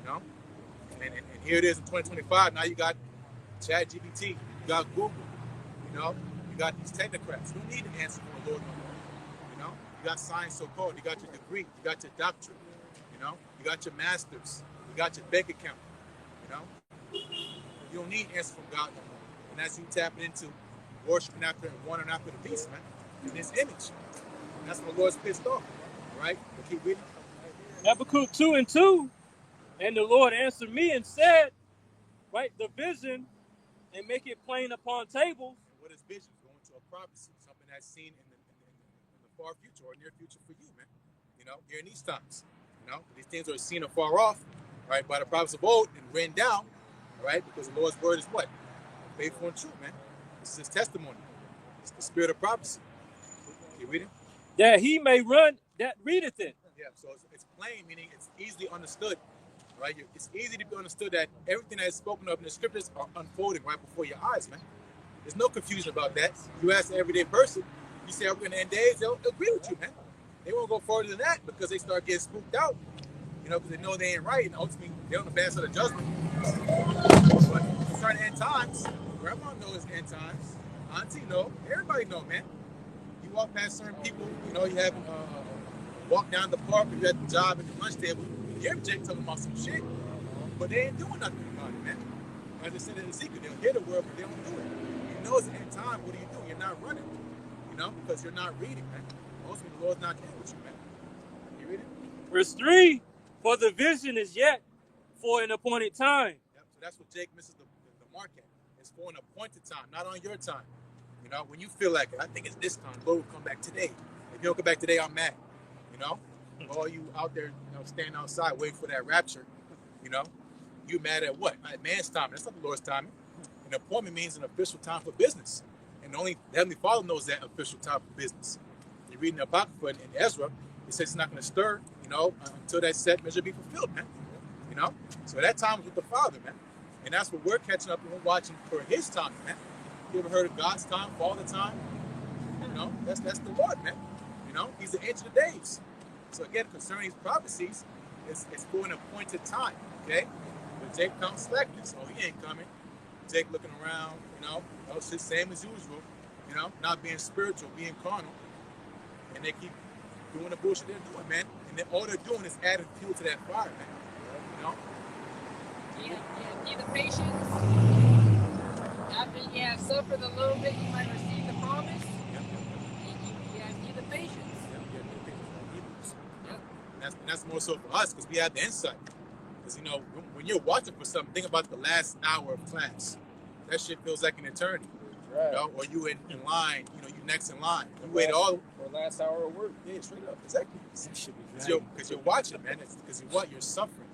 And here it is in 2025. Now you got ChatGPT, you got Google, you got these technocrats. You don't need an answer from the Lord no more, You got science so-called. You got your degree. You got your doctorate, You got your master's. You got your bank account, You don't need answers from God no more. And as you tap into worshiping after and wandering after the beast, man, in this image. And that's when the Lord's pissed off, right? But keep reading. Habakkuk 2:2, and the Lord answered me and said, write the vision and make it plain upon tables. What is vision? Going to a prophecy, something that's seen in the far future or near future for you, man. During these times, these things are seen afar off, right, by the prophets of old and written down, right, because the Lord's word is what? Faithful and true, man. This is his testimony. It's the spirit of prophecy. Keep reading. That he may run that readeth it. Yeah, so it's plain, meaning it's easily understood, right? It's easy to be understood that everything that is spoken of in the scriptures are unfolding right before your eyes, man. There's no confusion about that. You ask an everyday person, you say, are we going to end days? They'll agree with you, man. They won't go further than that because they start getting spooked out, because they know they ain't right, and ultimately they're on the bad side of judgment. But concerning end times, grandma knows end times. Auntie know. Everybody know, man. You walk past certain people, you have walk down the park, or you at the job at the lunch table, you hear Jake talking about some shit, but they ain't doing nothing about it, man. As I said in Ezekiel, they'll hear the word, but they don't do it. You know it's the end time. What do? You're not running, because you're not reading, man. Mostly the Lord's not there with you, man. You read it? Verse 3, for the vision is yet for an appointed time. Yep. So that's what Jake misses the mark at. It's for an appointed time, not on your time. When you feel like it, I think it's this time. Lord will come back today. If you don't come back today, I'm mad. All you out there, standing outside waiting for that rapture, you mad at what? At man's time. That's not the Lord's timing. An appointment means an official time for business. And only the Heavenly Father knows that official time for business. You read in the Apocrypha in Ezra, it says it's not going to stir, until that set measure be fulfilled, man. So that time is with the Father, man. And that's what we're catching up and we're watching for his time, man. You ever heard of God's time, Father time? That's the Lord, man. He's the Ancient of Days. So again, concerning these prophecies, it's for an appointed time, okay? But Jake comes slackness. Oh, he ain't coming. Jake looking around, it's the same as usual, not being spiritual, being carnal. And they keep doing the bullshit they're doing, man. And then all they're doing is adding fuel to that fire, man. Give the patience. After you have suffered a little bit, you might receive the promise. You have to give the patience. And that's more so for us because we have the insight. Because, when you're watching for something, think about the last hour of class. That shit feels like an eternity. Right. Or you in line, you next in line. You wait all... Or last hour of work. Yeah, straight up. Exactly. That should be Because you're watching, man. Because you're suffering.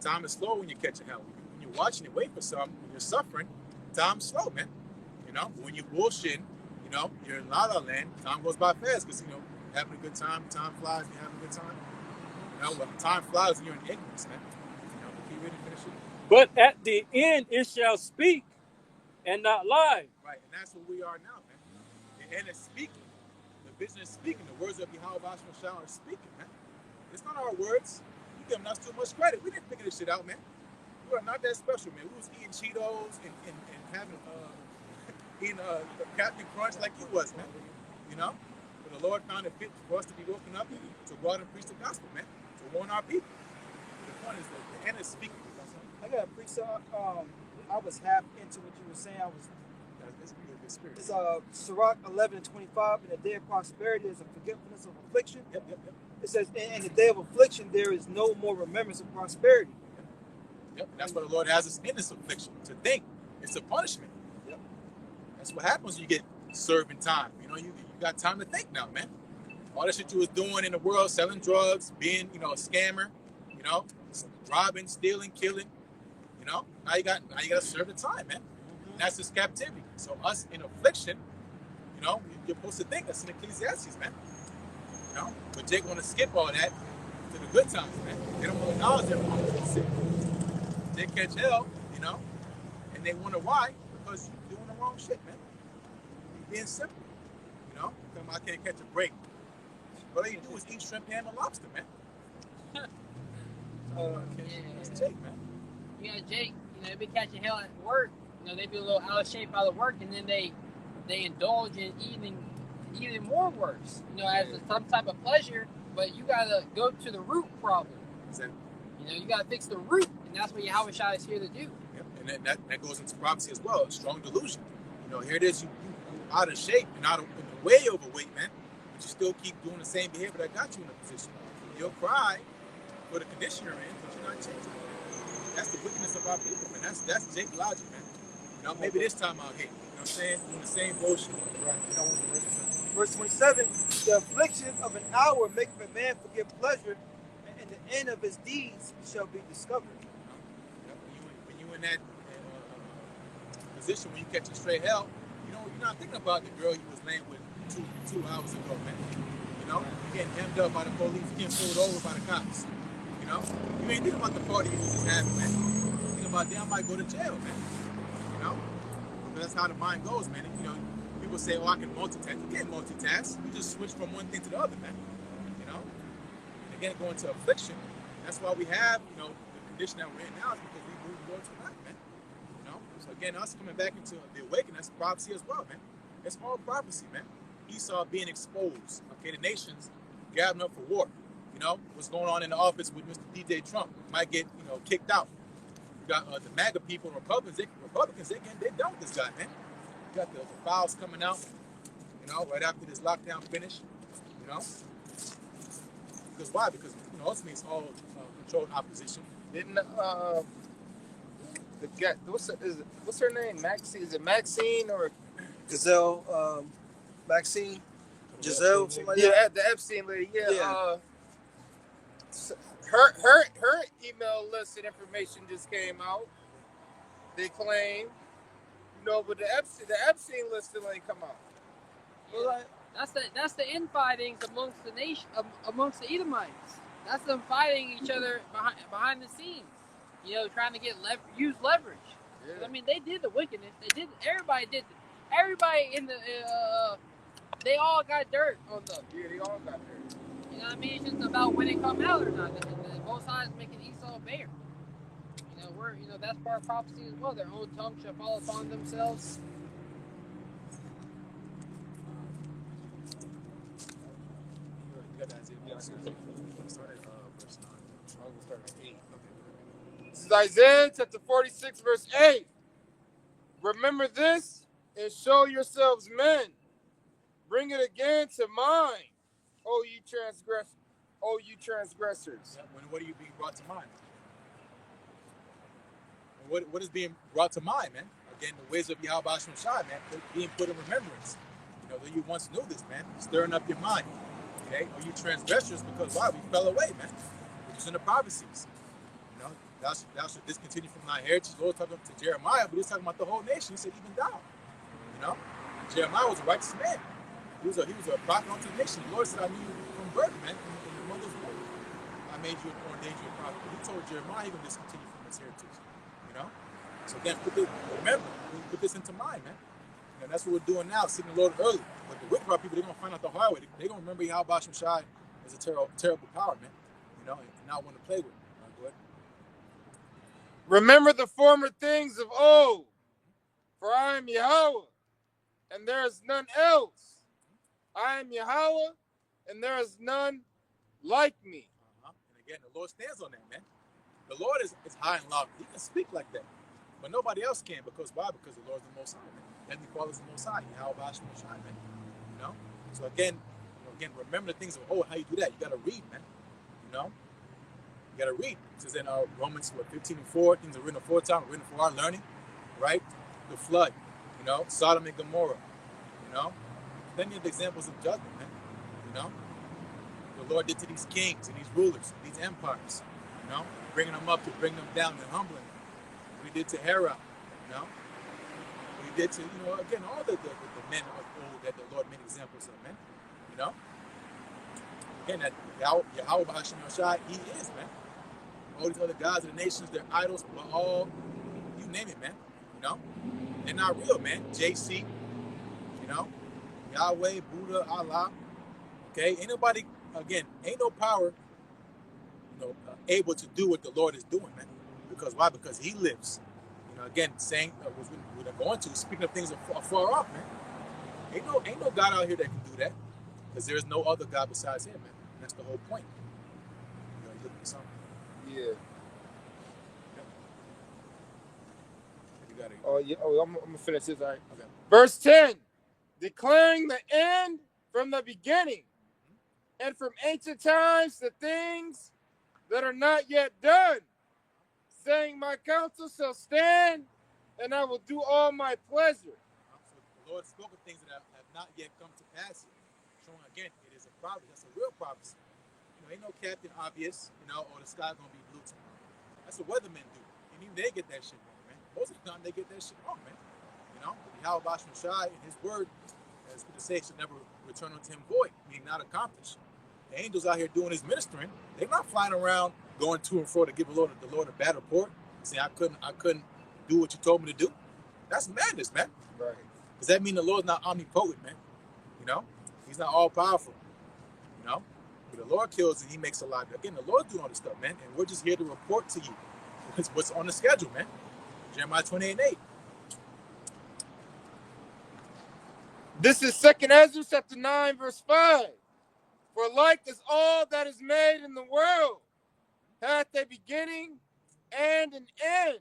Time is slow when you're catching hell. When you're watching and wait for something, when you're suffering, time's slow, man. When you're bullshitting, you're in La La Land, time goes by fast because, having a good time flies, you're having a good time. Well, time flies when you're in ignorance, man. Keep reading, finish it. But at the end it shall speak and not lie. Right, and that's what we are now, man. The end is speaking. The vision is speaking. The words of Yahweh Shah are speaking, man. It's not our words. You giving us too much credit. We didn't figure this shit out, man. We are not that special, man. We was eating Cheetos and having eating Captain Crunch like you was, man. But the Lord found it fit for us to be woken up to go out and preach the gospel, man. To warn our people. The point is that the end is speaking. I got a precept. I was half into what you were saying. It's Sirach 11:25. In the day of prosperity, there's a forgetfulness of affliction. Yep. It says, in the day of affliction, there is no more remembrance of prosperity. Yep. That's why the Lord has us in this affliction. To think. It's a punishment. Yep. That's what happens when you get served in time. You got time to think now, man. All that shit you was doing in the world, selling drugs, being, a scammer, robbing, stealing, killing, now you got to serve the time, man. And that's just captivity. So us in affliction, you're supposed to think that's in Ecclesiastes, man. But Jake want to skip all that to the good times, man. They don't want to acknowledge everyone. They catch hell, and they wonder why, because you're doing the wrong shit, man. You're being simple, you know? Come, I can't catch a break. All you do is eat shrimp, ham, and lobster, man. That's Jake, man. You got Jake, they be catching hell at work. They be a little out of shape out of work, and then they indulge in eating even more worse. As some type of pleasure, but you gotta go to the root problem. Exactly. You gotta fix the root, and that's what Yahweh Shai is here to do. Yep. And that goes into prophecy as well. Strong delusion. Here it is, you out of shape and way overweight, man, but you still keep doing the same behavior that got you in a position. You'll cry for the condition you're in, but you're not changing. That's the wickedness of our people, man. That's Jake logic, man. Maybe this time out here, what I'm saying? Doing the same bullshit. Right. Verse 27, the affliction of an hour maketh a man forget pleasure, and the end of his deeds shall be discovered. When you in that position, when you catch a straight hell, you're not thinking about the girl you was laying with two hours ago, man. You're getting hemmed up by the police, getting pulled over by the cops. You ain't thinking about the party you just had, man. You're thinking about, damn, I might go to jail, man. That's how the mind goes, man. People say, I can multitask. You can't multitask. You just switch from one thing to the other, man. And again, going to affliction. That's why we have, the condition that we're in now is because we moved Lord tonight, man. So again, us coming back into the awakening, that's prophecy as well, man. It's all prophecy, man. Esau being exposed. Okay, the nations gathering up for war. What's going on in the office with Mr. DJ Trump might get, kicked out. You got the MAGA people and Republicans, they done with this guy, man. You got the files coming out, right after this lockdown finish, Because why? Because, ultimately it's all controlled opposition. Didn't what's her name? Maxine? Is it Maxine or Giselle, Maxine, Giselle, something like that? Yeah, the Epstein lady. Yeah. Her email list and information just came out. They claim, but the Epstein list still ain't come out. Well, that's the infighting amongst the nation, amongst the Edomites. That's them fighting each other behind the scenes. Trying to use leverage. Yeah. They did the wickedness. Everybody in the they all got dirt on them. Yeah, they all got dirt. It's just about when it come out or not. Both sides making Esau bear. That's part of prophecy as well. Their own tongue shall fall upon themselves. This is Isaiah chapter 46, verse 8. Remember this and show yourselves men. Bring it again to mind, O you transgressors. What are you being brought to mind? What is being brought to mind, man? Again, the ways of Yahweh Shai, man, being put in remembrance. That you once knew this, man. Stirring up your mind. Okay? Or you transgressors, because why? We fell away, man. Which is in the prophecies. Thou shalt discontinue from thy heritage. The Lord talking to Jeremiah, but he's talking about the whole nation. He said, even thou. Jeremiah was a righteous man. He was a prophet unto the nation. The Lord said, I knew you from birth, man, from your mother's womb. I made you and ordained you a prophet. But he told Jeremiah he would discontinue from his heritage. So again, put this into mind, man. That's what we're doing now, seeking the Lord early. But the wicked people, they're going to find out the hard way. They're going to remember Yahweh Shai as a terrible power, man. And not want to play with. Go ahead. Remember the former things of old, for I am Yahweh, and there is none else. I am Yahweh, and there is none like me. And again, the Lord stands on that, man. The Lord is high and lofty. He can speak like that. But nobody else can. Because why? Because the Lord is the Most High, man. Heavenly Father is the Most High. Yahweh Shai, man. So again, remember the things of old. How you do that? You got to read, man. You got to read. It says in Romans 15:4, things are written aforetime, written for our learning, right? The flood, Sodom and Gomorrah, plenty of examples of judgment, man. The Lord did to these kings and these rulers, these empires, bringing them up to bring them down and humbling them. What he did to Herod, what he did to, again, all the men of old that the Lord made examples of, man. Again, that Yahweh Shai, he is, man. All these other gods of the nations, their idols, but all, you name it, man. know, they're not real, man. JC, you know, Yahweh, Buddha, Allah. Okay, ain't nobody, again, ain't no power, able to do what the Lord is doing, man. Because why? Because He lives. Again, saying what we're going to, speaking of things afar off, man. Ain't no God out here that can do that, because there is no other God besides Him, man. And that's the whole point. You looking for something? Yeah. You got it. Oh, yeah. Oh, I'm going to finish this, all right? Okay. Verse 10, declaring the end from the beginning, and from ancient times the things that are not yet done, saying, my counsel shall stand, and I will do all my pleasure. So the Lord spoke of things that have not yet come to pass. Showing again, it is a prophecy. That's a real prophecy. Ain't no Captain Obvious, or the sky gonna be blue tomorrow. That's what weathermen do. And even they get that shit wrong, man. Most of the time they get that shit wrong, man. But Yahweh Basham Shai and His word, as we say, should never return unto Him void, meaning not accomplished. The angels out here doing His ministering, they're not flying around going to and fro to give the Lord a bad report, saying I couldn't do what you told me to do. That's madness, man. Right. Does that mean the Lord's not omnipotent, man? He's not all powerful. But the Lord kills and He makes a lot. Again, the Lord's doing all this stuff, man, and we're just here to report to you what's on the schedule, man. Jeremiah 28:8. This is 2nd Ezra chapter 9, verse 5. For like as all that is made in the world hath a beginning and an end,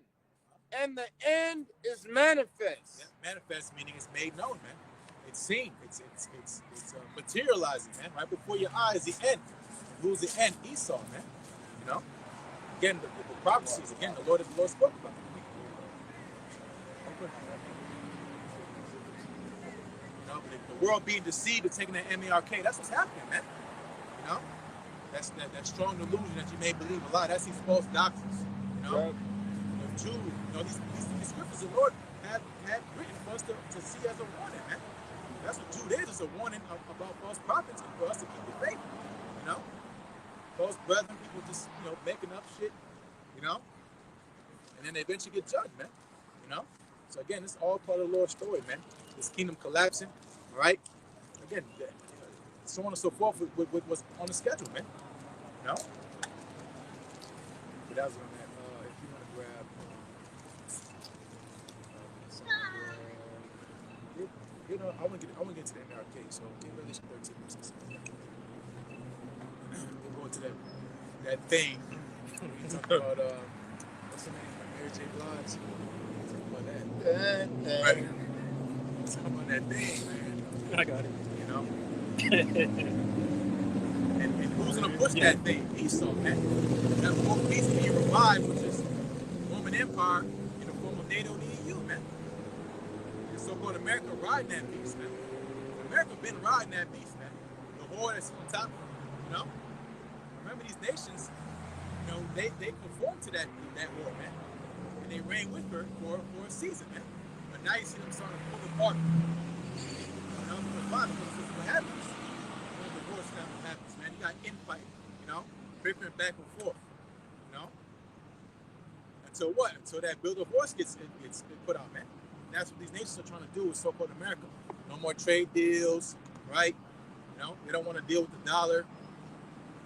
and the end is manifest. Yeah, manifest meaning it's made known, man. It's seen. It's materializing, man. Right before your eyes, the end. Who's the end? Esau, man. Again, the prophecies. Again, the Lord spoke about it. The world being deceived and taking that M-A-R-K. That's what's happening, man. That's that strong delusion that you may believe a lot. That's these false doctrines. Right. The Jews, these scriptures the Lord had written for us to see as a warning, man. That's what Jude is. It's a warning about false prophets and for us to keep the faith. False brethren, people just making up shit, and then they eventually get judged, man. So again, it's all part of the Lord's story, man. This kingdom collapsing, all right? Again, so on and so forth with what's on the schedule, man. But that was on that. If you want to grab, I want to get to the NRK. So get Revelation 13 verses. We'll go to that thing. We talk about what's her name? Mary J. Blige. Talk about that. Right. Talk about that thing, man. I got it. And who's gonna push that thing? Esau, man. That fourth beast being revived, which is Roman Empire in the form of NATO and the EU, man. And so-called America riding that beast, man. America been riding that beast, man. The whore that's on top, Remember these nations, they conform to that war, man. And they reign with her for a season, man. But now you see them starting to pull apart. What happens? Divorce happens, man. You got infighting, bickering back and forth, Until what? Until that bill of divorce gets put out, man. And that's what these nations are trying to do with so-called America. No more trade deals, right? They don't want to deal with the dollar.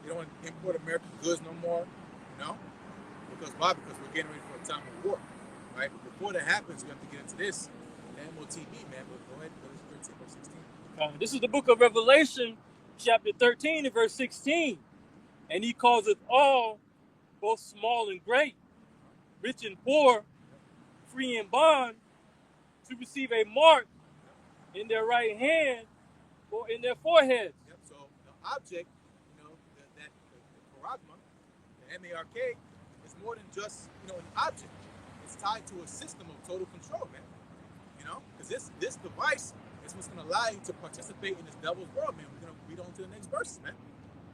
They don't want to import American goods no more, Because why? Because we're getting ready for a time of war, right? But before that happens, we have to get into this. The MOTB, man. But go ahead, verse 13, verse 16. This is the book of Revelation, chapter 13 and verse 16. And He causeth all, both small and great, rich and poor, free and bond, to receive a mark in their right hand or in their foreheads. Yep. So the object, the paragma, the M-A-R-K, is more than just an object. It's tied to a system of total control, man. Because this device is what's going to allow you to participate in this devil's world, man. We're going to read on to the next verses, man.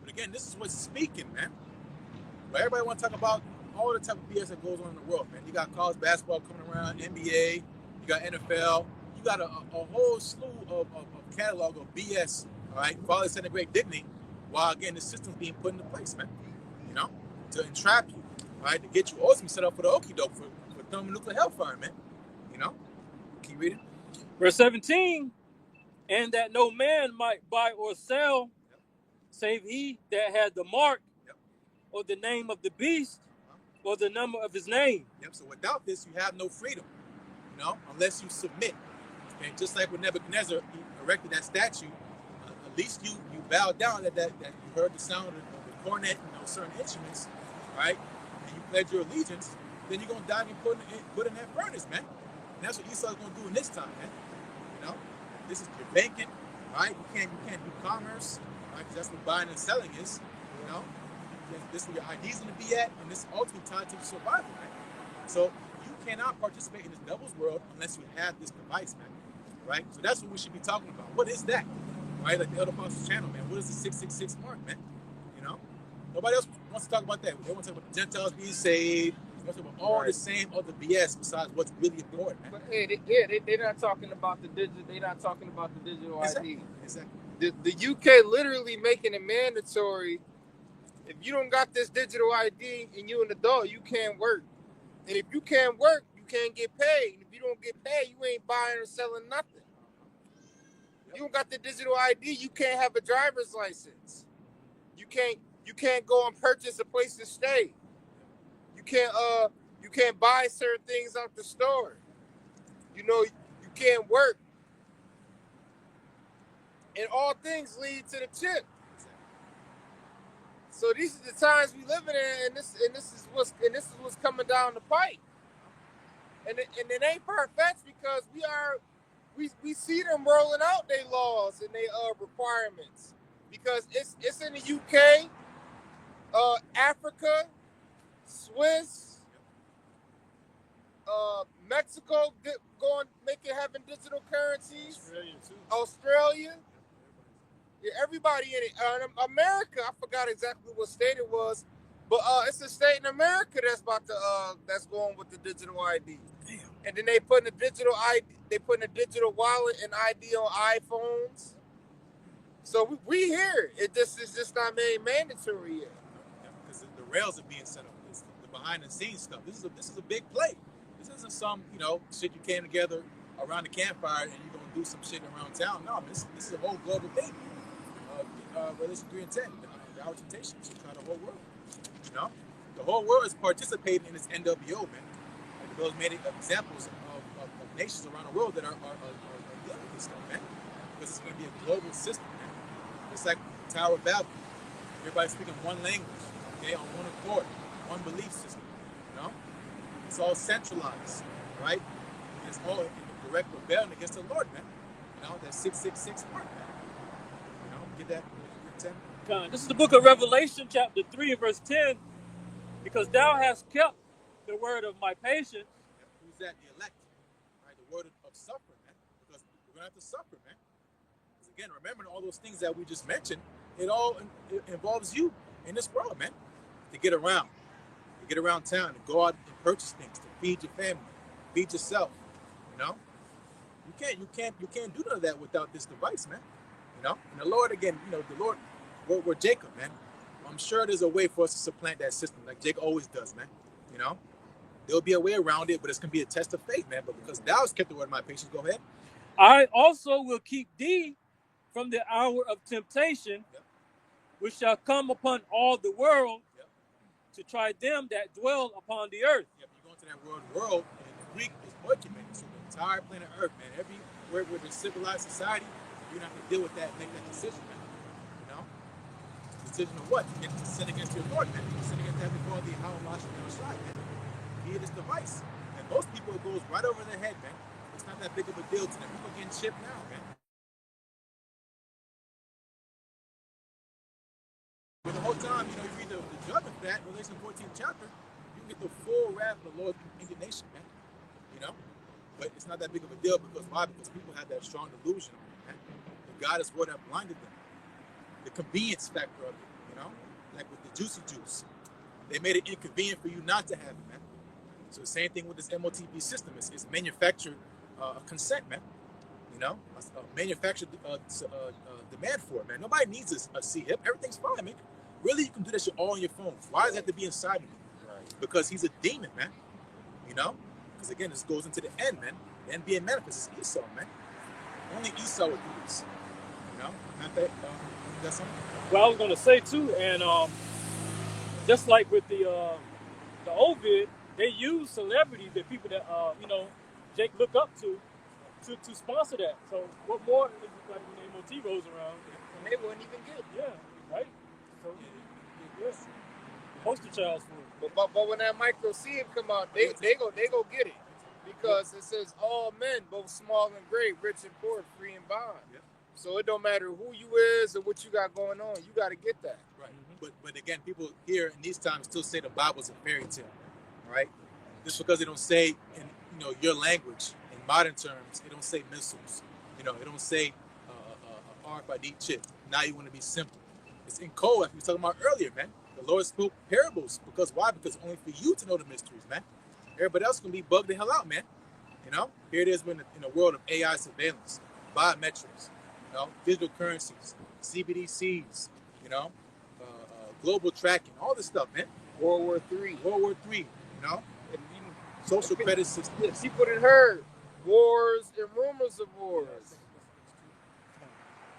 But again, this is what's speaking, man. But everybody want to talk about all the type of BS that goes on in the world, man. You got college basketball coming around, NBA, you got NFL, you got a whole slew of catalog of BS, all right, Father, Son, and great dignity, while again, the system's being put into place, man, to entrap you, all right, to get you ultimately set up for the okie doke, for thermonuclear hellfire, man, Keep reading. Verse 17, and that no man might buy or sell, Yep. save he that had the mark, Yep. or the name of the beast, or the number of his name. Yep. So without this, you have no freedom, unless you submit. And just like when Nebuchadnezzar erected that statue, at least you bowed down that you heard the sound of the cornet, certain instruments, right? And you pledge your allegiance, then you're gonna die and put in that furnace, man. And that's what Esau's gonna do in this time, man. This is your banking, right? You can't do commerce, right? Because that's what buying and selling is, This is where your ID's gonna be at, and this is ultimately tied to survival, man. So you cannot participate in this devil's world unless you have this device, man. Right? So that's what we should be talking about. What is that? Right? Like the Elder Apostles channel, man. What is the 666 mark, man? Nobody else wants to talk about that. They want to talk about the Gentiles being saved. They want to talk about all the same other BS besides what's really important, man. But hey, they're not talking about the digital. They're not talking about the digital ID. Exactly. The UK literally making it mandatory. If you don't got this digital ID and you're an adult, you can't work. And if you can't work, you can't get paid. And if you don't get paid, you ain't buying or selling nothing. You don't got the digital ID, you can't have a driver's license. You can't go and purchase a place to stay. You can't buy certain things out the store. You can't work. And all things lead to the chip. So these are the times we live in, and this is what's coming down the pipe. And it ain't far-fetched because we see them rolling out their laws and their requirements. Because it's in the UK, Africa, Swiss, Mexico having digital currencies. Australia. Yeah, everybody in it. America, I forgot exactly what state it was, but it's a state in America that's going with the digital ID. Damn. And then they putting a digital ID, they putting a digital wallet and ID on iPhones. So we here. It's just not made mandatory yet. Because the rails are being set up. It's the behind the scenes stuff. This is a big play. This isn't some shit you came together around the campfire and you're gonna do some shit around town. No, this is a whole global thing. Revelation 3 and 10, the hour temptation should try the whole world. The whole world is participating in this NWO, man. Like those many examples of nations around the world that are dealing with this stuff, man. Because it's going to be a global system, man. It's like the Tower of Babel. Everybody's speaking one language, okay, on one accord, one belief system. It's all centralized, right? And it's all in direct rebellion against the Lord, man. That 666 mark, man. Get that. This is the book of Revelation, chapter 3, verse 10. Because thou hast kept the word of my patience. Who's that? The elect. Right? The word of suffering, man. Because we're going to have to suffer, man. Because again, remembering all those things that we just mentioned, it involves you in this world, man. To get around. To get around town. To go out and purchase things. To feed your family. Feed yourself. You can't do none of that without this device, man. And the Lord, again, the Lord, we're Jacob, man. I'm sure there's a way for us to supplant that system like Jacob always does, man. There'll be a way around it, but it's going to be a test of faith, man. But because thou hast kept the word of my patience, go ahead. I also will keep thee from the hour of temptation, which shall come upon all the world to try them that dwell upon the earth. Yep, you go into that world, and the Greek is oikin, man. So the entire planet Earth, man. Everywhere with a civilized society, you're not going to deal with that and make that decision, man. Decision of what? You get to sin against your Lord, man. You sin against that before the how much on side, man. Via this device. And most people, it goes right over their head, man. It's not that big of a deal to them. People are getting chipped now, man. But the whole time, you read the judgment for that, Revelation 14th chapter, you can get the full wrath of the Lord's indignation, man. But it's not that big of a deal because why? Because people have that strong delusion on it, man. The God is what have blinded them. The convenience factor of it, like with the juicy juice. They made it inconvenient for you not to have it, man. So the same thing with this MOTB system. It's manufactured consent, man. Manufactured demand for it, man. Nobody needs a C-hip. Everything's fine, man. Really, you can do that shit all on your phone. Why does it have to be inside of you? Right. Because he's a demon, man. Because Because again, this goes into the end, man. The end being manifest is Esau, man. Only Esau would do this. You know? That's something? Well, I was gonna say too, and just like with the Ovid, they use celebrities, the people that Jake look up to sponsor that. So what more is it like when MOT rolls around? And they wouldn't even get it. Yeah, right. So yes, poster child for it. But when that micro seed come out, they go get it, because it says all men, both small and great, rich and poor, free and bond. Yeah. So it don't matter who you is or what you got going on, you got to get that. Right. But again, people here in these times still say the Bible's a fairy tale, right? Just because they don't say in your language in modern terms, it don't say missiles. It don't say RFID chip. Now you want to be simple. It's in code, like we were talking about earlier, man. The Lord spoke parables because why? Because only for you to know the mysteries, man. Everybody else can be bugged the hell out, man. Here it is in a world of AI surveillance, biometrics, digital currencies, CBDCs, global tracking, all this stuff, man. World War III, social credit system. Yes, people that heard wars and rumors of wars.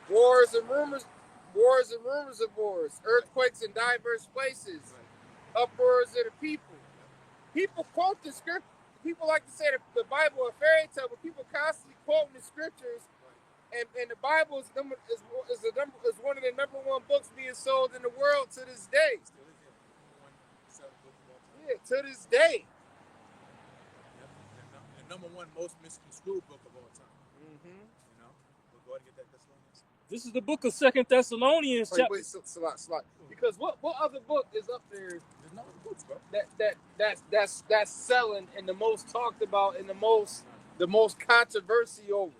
Wars and rumors of wars. Earthquakes in diverse places. Uproars of the people. People quote the script. People like to say that the Bible a fairy tale, but people constantly quoting the scriptures. And the Bible is one of the number one books being sold in the world to this day. Yeah, to this day. The number one most misconstrued book of all time. Mm-hmm. We'll go ahead and get that Thessalonians. This is the book of 2 Thessalonians, chapter. Wait, slot. Because what other book is up there? There's no other books, bro. That's selling and the most talked about and the most controversy over.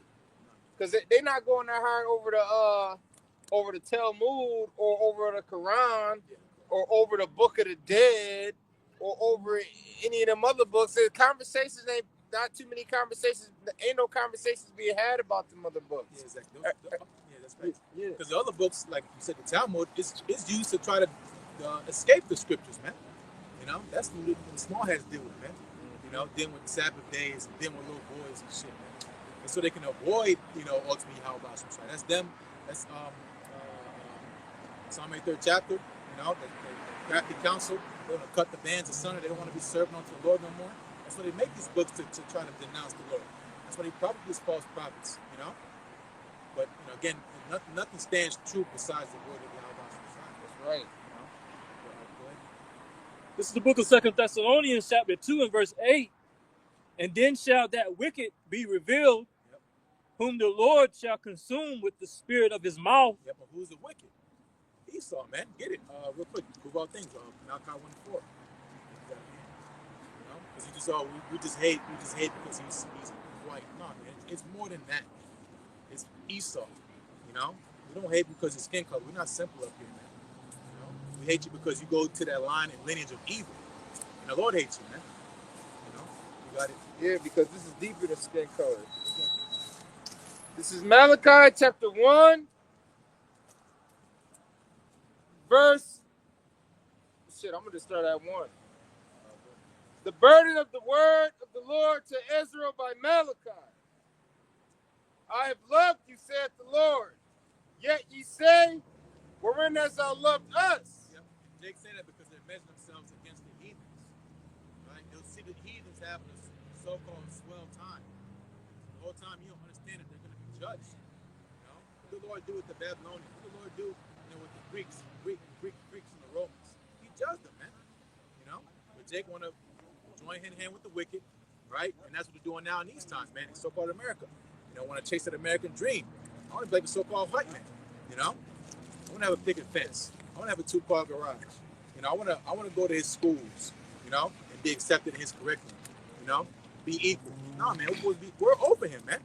Because they're not going that hard over the Talmud or over the Quran or over the Book of the Dead or over any of them other books. The conversations ain't not too many conversations. Ain't no conversations being had about them other books. Yeah, exactly. That's right. Yeah. Because the other books, like you said, the Talmud is used to try to escape the scriptures, man. That's what the small heads deal with, man. Dealing with Sabbath days, dealing with little boys and shit, man. And so they can avoid, ultimately how about some That's them. That's Psalm 83rd chapter. The crafty counsel. They want to cut the bands asunder. They don't want to be serving unto the Lord no more. That's why they make these books to try to denounce the Lord. That's why they probably false prophets, But again, nothing stands true besides the word of Yahweh. That's right. This is the book of 2 Thessalonians, chapter 2 and verse 8. And then shall that wicked be revealed, whom the Lord shall consume with the spirit of his mouth. Yeah, but who's the wicked? Esau, man. Get it. Real quick. Prove all things. Malachi 1:4. Because we just hate because he's white. No, man. It's more than that. It's Esau. We don't hate because of skin color. We're not simple up here, man. We hate you because you go to that line and lineage of evil. And the Lord hates you, man. You got it. Yeah, because this is deeper than skin color. This is Malachi chapter 1, verse. Shit, I'm going to start at 1. The burden of the word of the Lord to Israel by Malachi. I have loved you, saith the Lord. Yet ye say, wherein hast thou loved us? Yep. Jake said that because they're measuring themselves against the heathens. Right? They'll see the heathens having a so-called swell time. The whole time you don't understand that they're going to be judged. What did the Lord do with the Babylonians? What did the Lord do with the Greeks and the Romans? He judged them, man. But Jake want to join hand in hand with the wicked, right? And that's what they're doing now in these times, man. In so-called America. Want to chase that American dream. I want to blame the so-called white man. I want to have a picket fence. I want to have a 2-car garage. I want to go to his schools. And be accepted in his curriculum. Be equal. No, man, we're over him, man.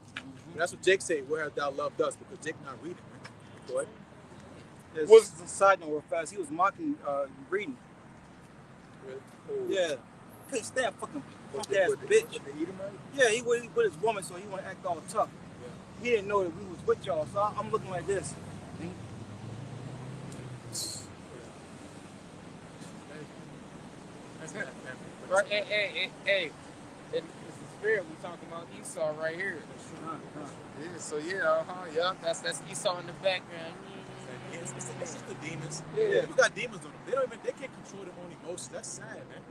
That's what Jake said. Where hast thou loved us? Because Jake not reading, man. Go ahead. Was a side note real fast. He was mocking reading. Really? Yeah. Can't stand fucking punk ass bitch. Yeah, he with his woman, so he want to act all tough. Yeah. He didn't know that we was with y'all, so I'm looking like this. Right, hey. spirit, we talking about Esau right here. Yeah, so yeah, that's Esau in the background. It's just the demons. Yeah. You got demons on them. They can't control their own emotions. That's sad, man.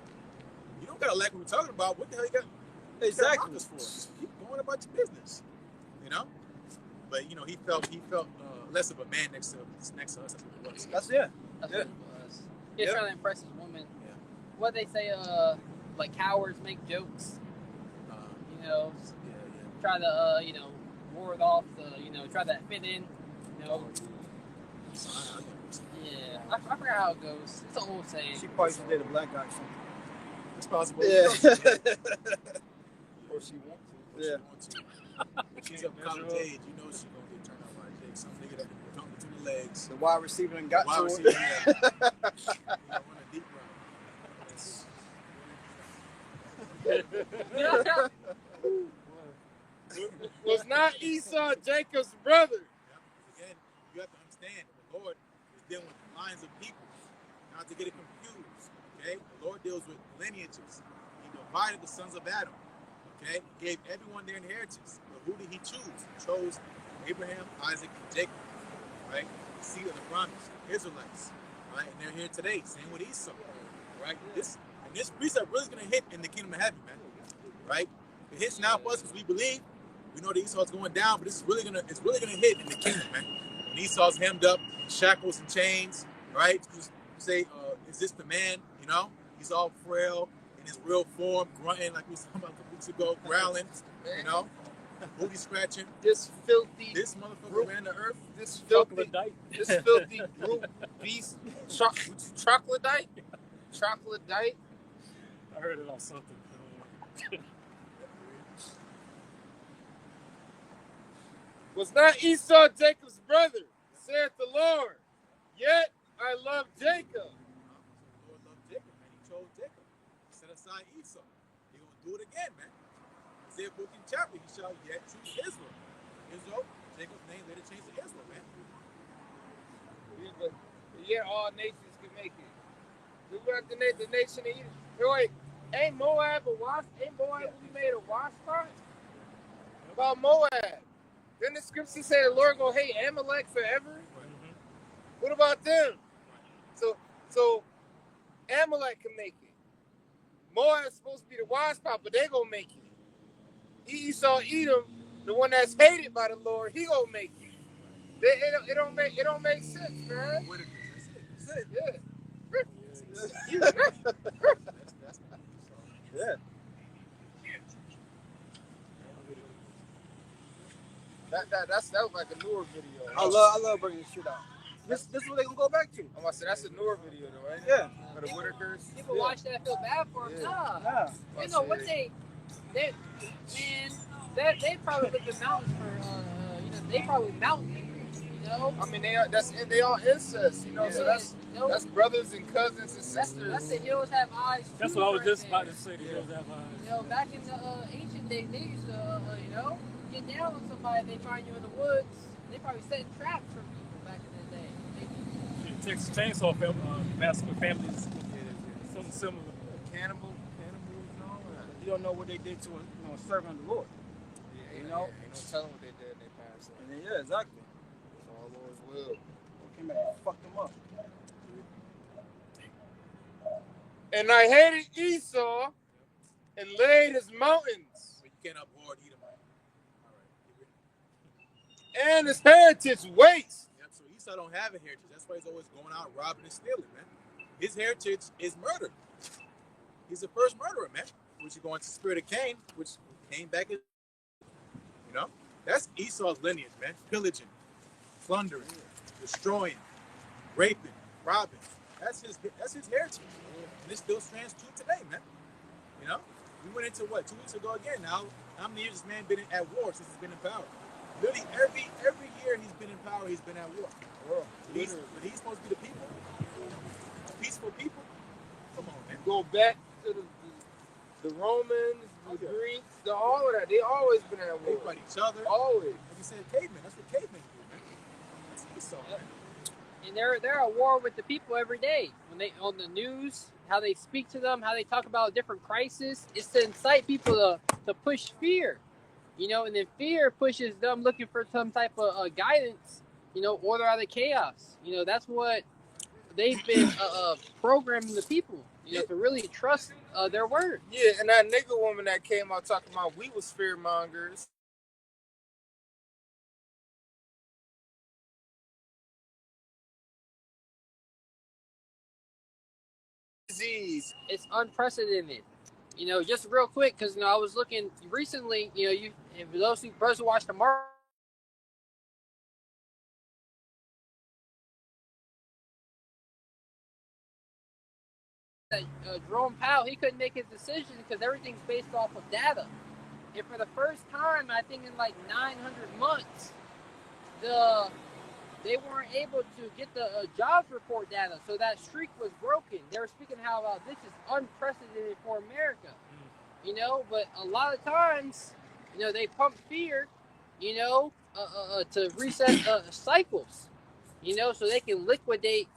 You don't gotta like what we're talking about. What the hell you got? Exactly. For? Just keep going about your business. You know. But you know, he felt less of a man next to us. That's what it was. That's what it was. He's trying to impress his woman. Yeah. What they say, like cowards make jokes. You know, try to you know, ward off the, you know, try to fit in. You know. Yeah, I forgot how it goes. It's an old saying. She probably should date a black guy or something. It's possible. Yeah. Or she wants to. Yeah. If she's of college age, you know she's gonna get turned out by a dick. Some nigga that can jump between the legs. The wide receiver and got to it. You know, run a deep run. Was not Esau Jacob's brother? Again, you have to understand that the Lord is dealing with lines of people, not to get it confused. Okay, the Lord deals with lineages. He divided the sons of Adam. Okay, he gave everyone their inheritance. But who did he choose? He chose Abraham, Isaac, and Jacob. Right, the seed of the promise, Israelites. Right, and they're here today. Same with Esau. Right, this precept really is going to hit in the kingdom of heaven, man. Right, it hits now for us because we believe. We know that Esau's going down, but it's really gonna hit in the kingdom, man. When Esau's hemmed up, shackles and chains, right? Just say, is this the man? You know, he's all frail in his real form, grunting like we was talking about a couple weeks ago, growling, you know, booty scratching. This motherfucker ran the earth. This filthy group beast, troglodyte. I heard it on something. Was not Esau Jacob's brother, saith the Lord. Yet I love Jacob. The Lord loved Jacob, man. He chose Jacob. He set aside Esau. He's going to do it again, man. Isaiah 14 chapter, he shall yet choose Israel. Israel, Jacob's name later changed to Israel, man. Yet all nations can make it. Who got the nation of Edom? Wait, ain't Moab really made a wash spot? About Moab. Then the scripture say the Lord gonna hate Amalek forever. Mm-hmm. What about them? So Amalek can make it. Moab's supposed to be the wise spot, but they gonna make it. Esau, Edom, the one that's hated by the Lord, he gonna make it. It don't make sense, man. That's it. Yeah. Yeah. That was like a newer video. I love bringing this shit out. This is what they gonna go back to. I'm gonna say that's a newer video though, right? Yeah. For the Whitakers. People watch that, feel bad for them. Yeah. Nah. Yeah. You know what they probably live in mountains for you know, they probably mountain people, you know. I mean they all incest, you know. Yeah. So that's brothers and cousins and sisters. That's the hills have eyes. That's what I was just about to say. The hills have eyes. You know, back in the ancient days, they used to, you know, get down on somebody. They find you in the woods. They probably setting traps for people back in the day. Texas Chainsaw Massacre families, something similar. Cannibals and all that. You don't know what they did to a servant of the Lord. Yeah, You know? ain't no telling what they did in their past. And then, yeah, exactly. It's all Lord's will. Came back and fucked them up. And I hated Esau and laid his mountains But you can't abhor Edom. and his heritage waste. Yep, so Esau don't have a heritage. That's why he's always going out robbing and stealing, man. His heritage is murder. He's the first murderer, man. Which you go into the spirit of Cain, which came back, you know? That's Esau's lineage, man. Pillaging, plundering, destroying, raping, robbing. That's his heritage. And it still stands true today, man. You know? We went into what, 2 weeks ago again now. How many years has this man been at war since he's been in power? Literally every year he's been in power, he's been at war. But he's supposed to be the people. Peaceful people. Come on, man. Go back to the Romans, the Greeks, all of that. They always been at They war. fight each other. Always. Like you said, cavemen. That's what cavemen do, man. That's Esau, man. And they're at war with the people every day. When they on the news, how they speak to them, how they talk about different crises, it's to incite people to push fear. And then fear pushes them looking for some type of guidance, order out of chaos. That's what they've been programming the people, to really trust their word. Yeah, and that nigga woman that came out talking about we was fear mongers. Disease. It's unprecedented. Just real quick, because I was looking recently. If those brothers who watched the market. Jerome Powell, he couldn't make his decision because everything's based off of data. And for the first time, I think in like 900 months, they weren't able to get the jobs report data. So that streak was broken. They were speaking how this is unprecedented for America. But a lot of times, they pump fear, to reset cycles, so they can liquidate,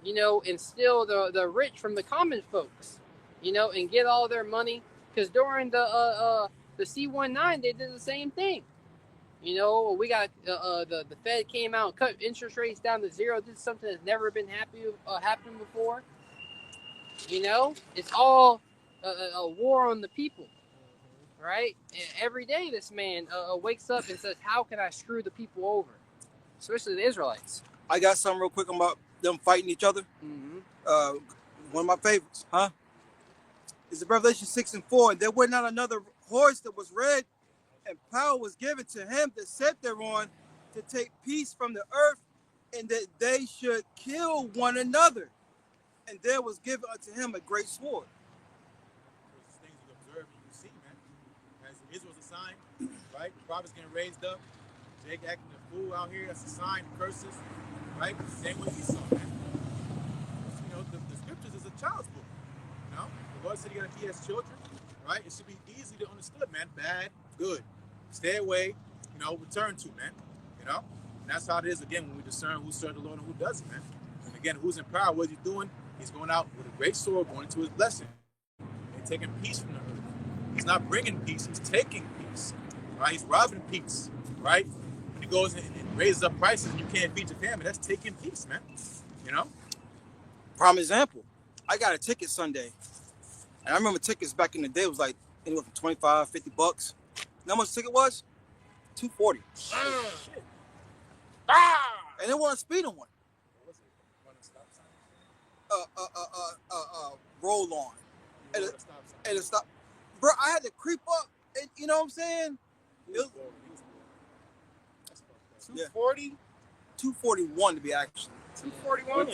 and steal the rich from the common folks, and get all their money. Because during the C-19, they did the same thing. We got the Fed came out and cut interest rates down to zero. This is something that's never been happened before. It's all a war on the people, right? And every day, this man wakes up and says, "How can I screw the people over?" Especially the Israelites. I got something real quick about them fighting each other. Mm-hmm. One of my favorites, is the Revelation 6:4. There went not another horse that was red, and power was given to him that sat thereon to take peace from the earth, and that they should kill one another. And there was given unto him a great sword. Those things you observe and you see, man. As Israel's a sign, right? The prophets getting raised up. Jake acting a fool out here. That's a sign. Curses, right? Same way we saw, man. The scriptures is a child's book. The Lord said you gotta be as children, right? It should be easy to understand, man. Bad, good. Stay away, return to, man. And that's how it is again when we discern who serves the Lord and who doesn't, man. And again, who's in power, what he's doing, he's going out with a great sword, going into his blessing. And taking peace from the earth. He's not bringing peace, he's taking peace. Right? He's robbing peace, right? When he goes and raises up prices and you can't feed your family, that's taking peace, man. Prime example, I got a ticket Sunday. And I remember tickets back in the day was like anywhere from 25, 50 bucks. You know how much the ticket was? $240. Shit. And it wasn't a speeding one. What was it? One of the stop signs? Roll on. And a stop. Bro, I had to creep up. And, you know what I'm saying? He was bored. That's fucked up. 240? 241 to be actually. 241?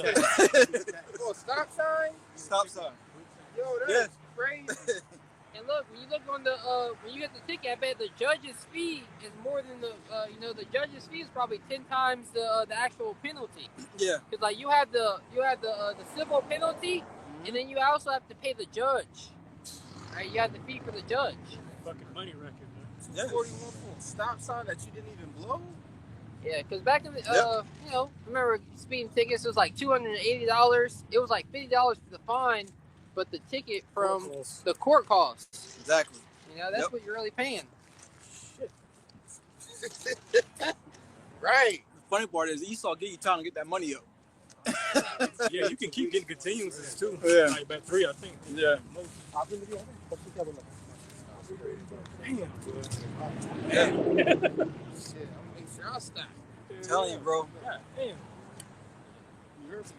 Oh, stop sign? Stop sign. Yo, that's crazy. And look, when you look on the when you get the ticket, I bet the judge's fee is more than the the judge's fee is probably 10 times the actual penalty. Yeah. Because like you have the civil penalty, and then you also have to pay the judge. Right? You have the fee for the judge. Fucking money record, man. Yeah. 41 for a stop sign that you didn't even blow? Yeah, because back in the remember speeding tickets, it was like $280. It was like $50 for the fine, but the ticket from the court costs. Exactly. That's what you're really paying. Shit. Right. The funny part is Esau give you time to get that money up. Yeah, you can keep getting continuances too. Yeah. Like about 3, I think. Yeah. Damn. Shit, I'm gonna make sure I stop. I'm telling you, bro. God damn. You heard some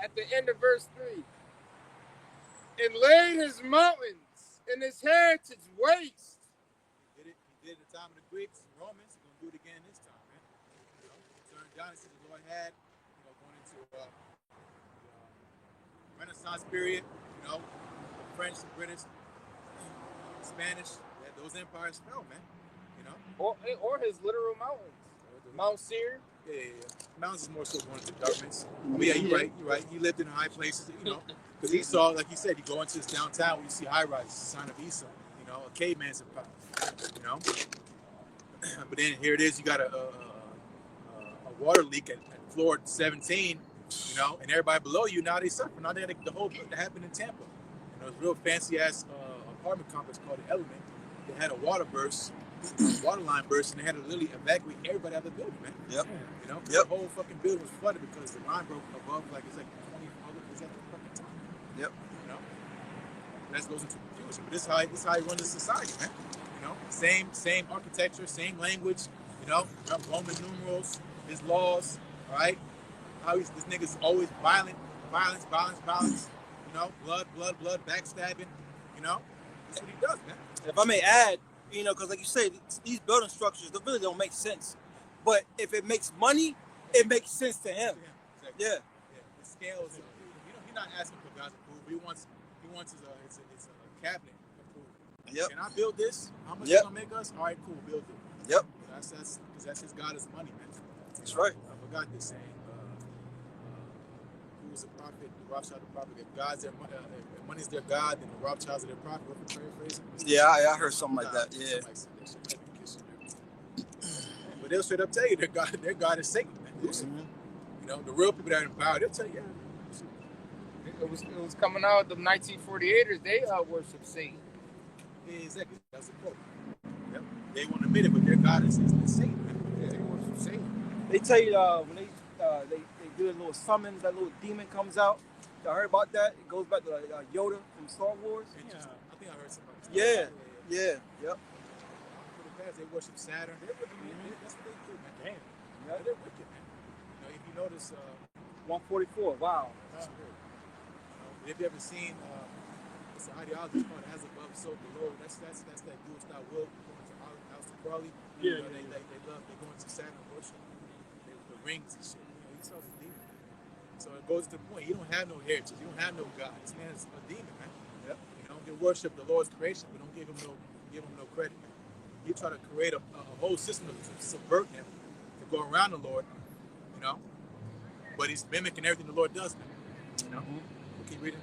at the end of verse 3. And laid his mountains and his heritage waste. He did it at the time of the Greeks and Romans. He's gonna do it again this time, man. Certain dynasties the Lord had, going into Renaissance period, the French, the British, Spanish, those empires fell, man. Or his literal mountains. Mount Seir. Yeah. Mountains is more so one of the governments. But yeah, you're right. He lived in high places, because he saw, like he said, you go into this downtown where you see high rises, it's a sign of Esau, a caveman's empire, But then here it is, you got a water leak at floor 17, you know, and everybody below you now they suffer. Now they had the whole that happened in Tampa. You know, it's a real fancy ass apartment complex called the Element. They had a water burst, water line burst, and they had to literally evacuate everybody out of the building, man. Yep. You know, Yep. the whole fucking building was flooded because the line broke above, like it's like 20 is at the fucking top. Yep. You know, that goes into confusion. But this is how he runs his society, man. You know, same architecture, same language. You know, Roman numerals, his laws, right? How this nigga's always violence. You know, blood, backstabbing. You know, that's what he does, man. If I may add, you know, because like you say, these building structures, they really don't make sense. But if it makes money, it makes sense to him. Exactly. Yeah. The scale is, you know, he's not asking for God's approval. He wants his cabinet approval. Yep. Can I build this? How much Yep. it's gonna make us? All right, cool, build it. Yep. That's his God is money, man. That's right. I forgot this saying. Who was a prophet? The Rothschild the prophet. If God's their money, if money's their God, then the Rothschilds are their prophet. What the paraphrase? Yeah, I heard something like that. Yeah. But they'll straight up tell you their God is Satan, man. Lucifer. You know, the real people that are in power, they'll tell you, It was coming out of the 1948ers. They worship Satan. yeah, exactly. That's the quote. Yep. They won't admit it, but their God is Satan, man. Yeah, they worship Satan. They tell you when they do a little summons, that little demon comes out. I heard about that. It goes back to Yoda from Star Wars. Yeah. I think I heard somebody. Yeah. Yep. For the past, they worship Saturn. They're wicked, man. That's what they do, man. Damn. Yeah, they're wicked, man. You know, if you notice, 144. Wow. that's weird. Have you ever seen it's an ideology called as above, so below? That's that dude style will going to House of Crawley. Yeah. You know, they go into Saturn worship. The rings and shit. You know, he saw this demon. So it goes to the point. You don't have no heritage. You don't have no God. This man is a demon, man. Yep. You know, they worship the Lord's creation, but don't give him no credit. You try to create a whole system to subvert him, to go around the Lord, you know. But he's mimicking everything the Lord does, man. You know. Keep reading.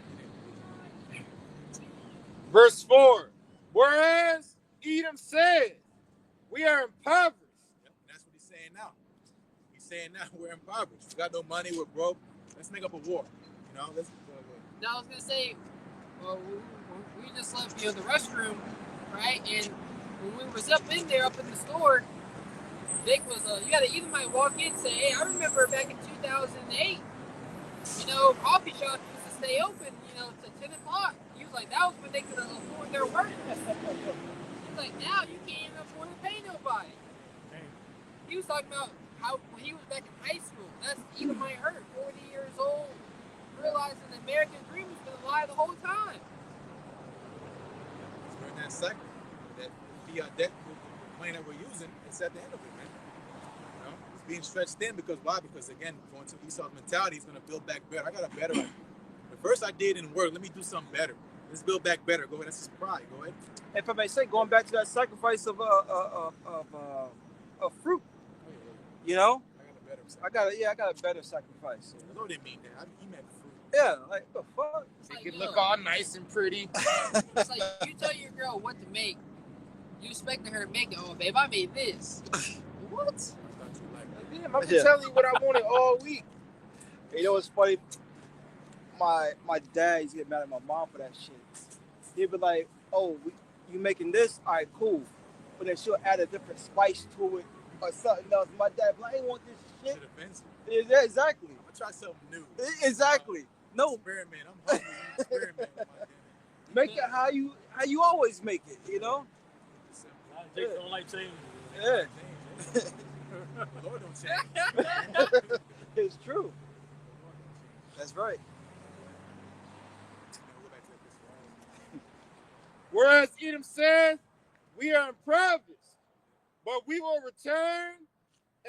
Verse 4. Whereas Edom said, we are impoverished. Yep, that's what he's saying now. He's saying now we're impoverished. We got no money. We're broke. Let's make up a war. You know. Let's. Now I was gonna say, well, we just left the restroom, right? And when we was up in the store, Vic was you got to either might walk in and say, hey, I remember back in 2008, you know, coffee shops used to stay open, you know, to 10 o'clock. He was like, that was when they could afford their work. He's like, now you can't even afford to pay nobody. He was talking about how when he was back in high school, that's even might hurt, 40 years old, realizing the American dream has been a lie the whole time. We're in that cycle. That fiat debt, the money that we're using, it's at the end of it, man. You know, it's being stretched thin because why? Because again, going to Esau's mentality, he's going to build back better. I got a better idea. The first I did didn't work. Let me do something better. Let's build back better. Go ahead. That's his pride. Go ahead. If I may say, going back to that sacrifice of fruit, you know, I got a better. I got a better sacrifice. The Lord didn't mean that. He meant fruit. Yeah, like the fuck. They can look all nice and pretty. It's like you tell your girl what to make, you expecting her to make it. Oh, babe, I made this. What? That's not too like that. Damn, I've been telling you what I wanted all week. You know what's funny? My dad used to get mad at my mom for that shit. He'd be like, "Oh, you making this? All right, cool." But then she'll add a different spice to it or something else. My dad be like, "I ain't want this shit." Shit offensive. Yeah, exactly. I'm gonna try something new. Exactly. No, Experiment. I'm hungry. Experiment. make it how you always make it. You know? Jake don't like change. Yeah, The Lord don't change. it's true. That's right. Whereas Edom said, we are impoverished, but we will return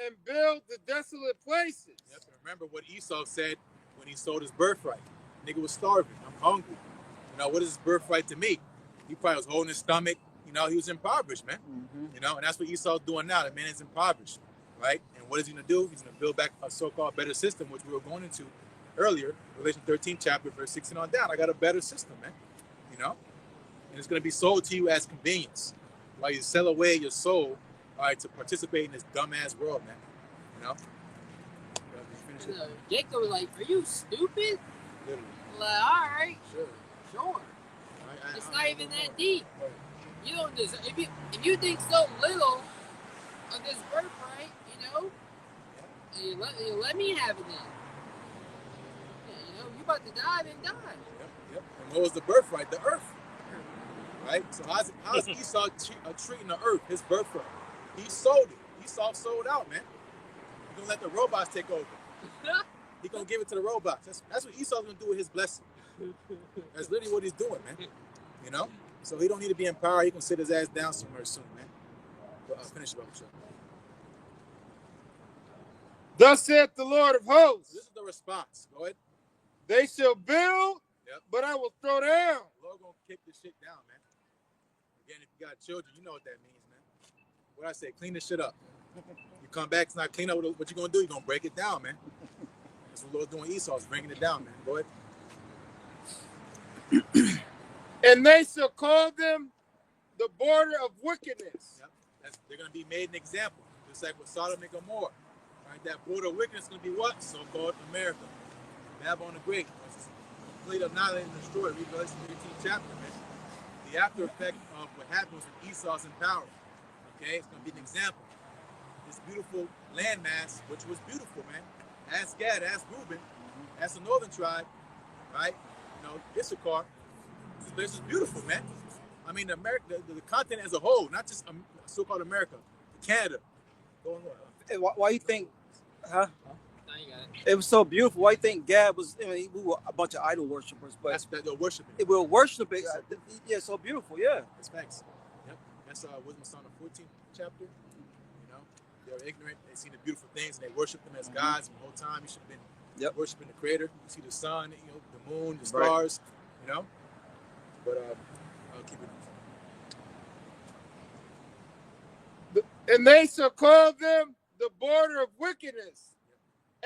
and build the desolate places. Yep. And remember what Esau said when he sold his birthright. Nigga was starving. I'm hungry. You know, what is his birthright to me? He probably was holding his stomach. You know, he was impoverished, man. Mm-hmm. You know, and that's what Esau's doing now. The man is impoverished, right? And what is he going to do? He's going to build back a so-called better system, which we were going into earlier, Revelation 13 chapter, verse 16 on down. I got a better system, man. You know? And it's going to be sold to you as convenience. While you sell away your soul all right, to participate in this dumbass world, man. You know? And, Jacob was like, "Are you stupid?" Literally. Like, all right, Sure. It's not even that deep. You don't deserve. If you think so little of this birthright, you let me have it then. You about to die, then die. Yep. And what was the birthright? The earth. Right? So how's Esau treating the earth, his birthright? He sold it. Esau sold out, man. He's gonna let the robots take over. He's gonna give it to the robots. That's what Esau's gonna do with his blessing. That's literally what he's doing, man. You know? So he don't need to be in power. He can sit his ass down somewhere soon, man. But finish it up, sure. Thus saith the Lord of hosts. This is the response. Go ahead. They shall build, but I will throw down. The Lord gonna kick this shit down, man. Again, if you got children, you know what that means, man. What I say, clean this shit up. You come back, it's not clean up. What you gonna do? You gonna break it down, man. That's what the Lord's doing. Esau's bringing it down, man. Go ahead. And they shall call them the border of wickedness. Yep. They're going to be made an example, just like with Sodom and Gomorrah. Right? That border of wickedness is going to be what? So-called America. Babylon the Great. It's completely annihilated and destroyed. Read Revelation 13th chapter, man. The after effect of what happened was when Esau's in power. Okay? It's going to be an example. This beautiful landmass, which was beautiful, man. Ask Gad, ask Reuben, ask the northern tribe, right? Issachar. This place is beautiful, man. I mean, America, the continent as a whole, not just so-called America, Canada. Why you think, No, you got it. it was so beautiful? Why you think Gad was, we were a bunch of idol worshippers, but That's that they're worshiping. we were worshiping, yeah, so beautiful, yeah. That's facts. Yep. That's Wisdom of Solomon 14th chapter. They're ignorant. They see the beautiful things and they worship them as gods. And the whole time you should have been worshiping the Creator. You see the sun, the moon, the stars, But I'll keep it. And they shall call them the border of wickedness,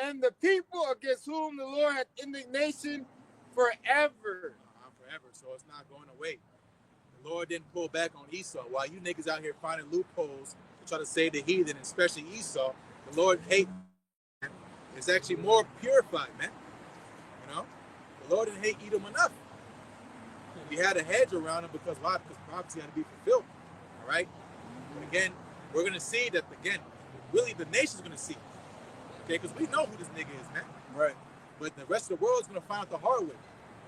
and the people against whom the Lord hath indignation forever. Forever. So it's not going away. The Lord didn't pull back on Esau. While you niggas out here finding loopholes to try to save the heathen, especially Esau, the Lord hates. It's actually more purified, man. The Lord didn't hate Edom enough. He had a hedge around him because why? Because prophecy had to be fulfilled. All right. But again, we're gonna see that again. Really, the nation's gonna see. Okay, because we know who this nigga is, man. Right. But the rest of the world's gonna find out the hard way.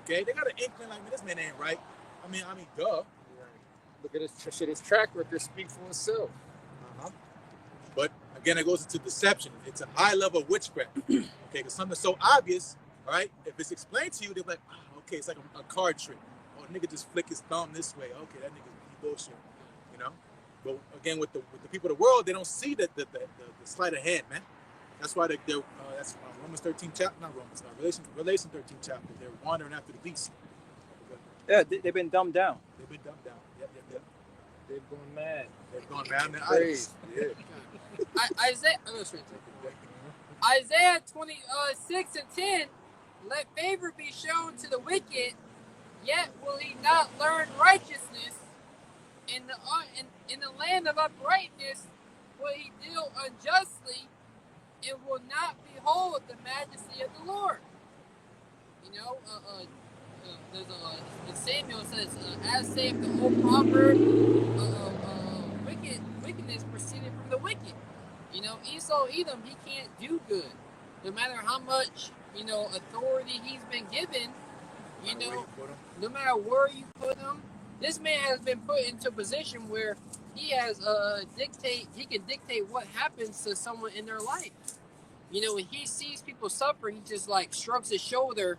Okay, they got an inkling like, man, this man ain't right. I mean, duh. Look at his track record speaks for itself. But again, it goes into deception. It's a high level of witchcraft. Okay, because something so obvious, all right, if it's explained to you, they're like, okay, it's like a card trick. Oh, nigga just flick his thumb this way. Okay, that nigga bullshit. But again, with the people of the world, they don't see the sleight of hand, man. That's why that's Romans 13 chapter, not Romans, Revelation 13 chapter. They're wandering after the beast. Yeah, they've been dumbed down. They've been dumbed down. Yep. They've gone mad. They've gone mad. Crazy. Isaiah 26 and 10. Let favor be shown to the wicked, yet will he not learn righteousness. In the land of uprightness will he deal unjustly, and will not behold the majesty of the Lord. Samuel says, as saith the old proverb, wickedness proceeded from the wicked. Esau, Edom, he can't do good. No matter how much, authority he's been given, no matter where you put him, this man has been put into a position where he has he can dictate what happens to someone in their life. When he sees people suffering, he just like shrugs his shoulder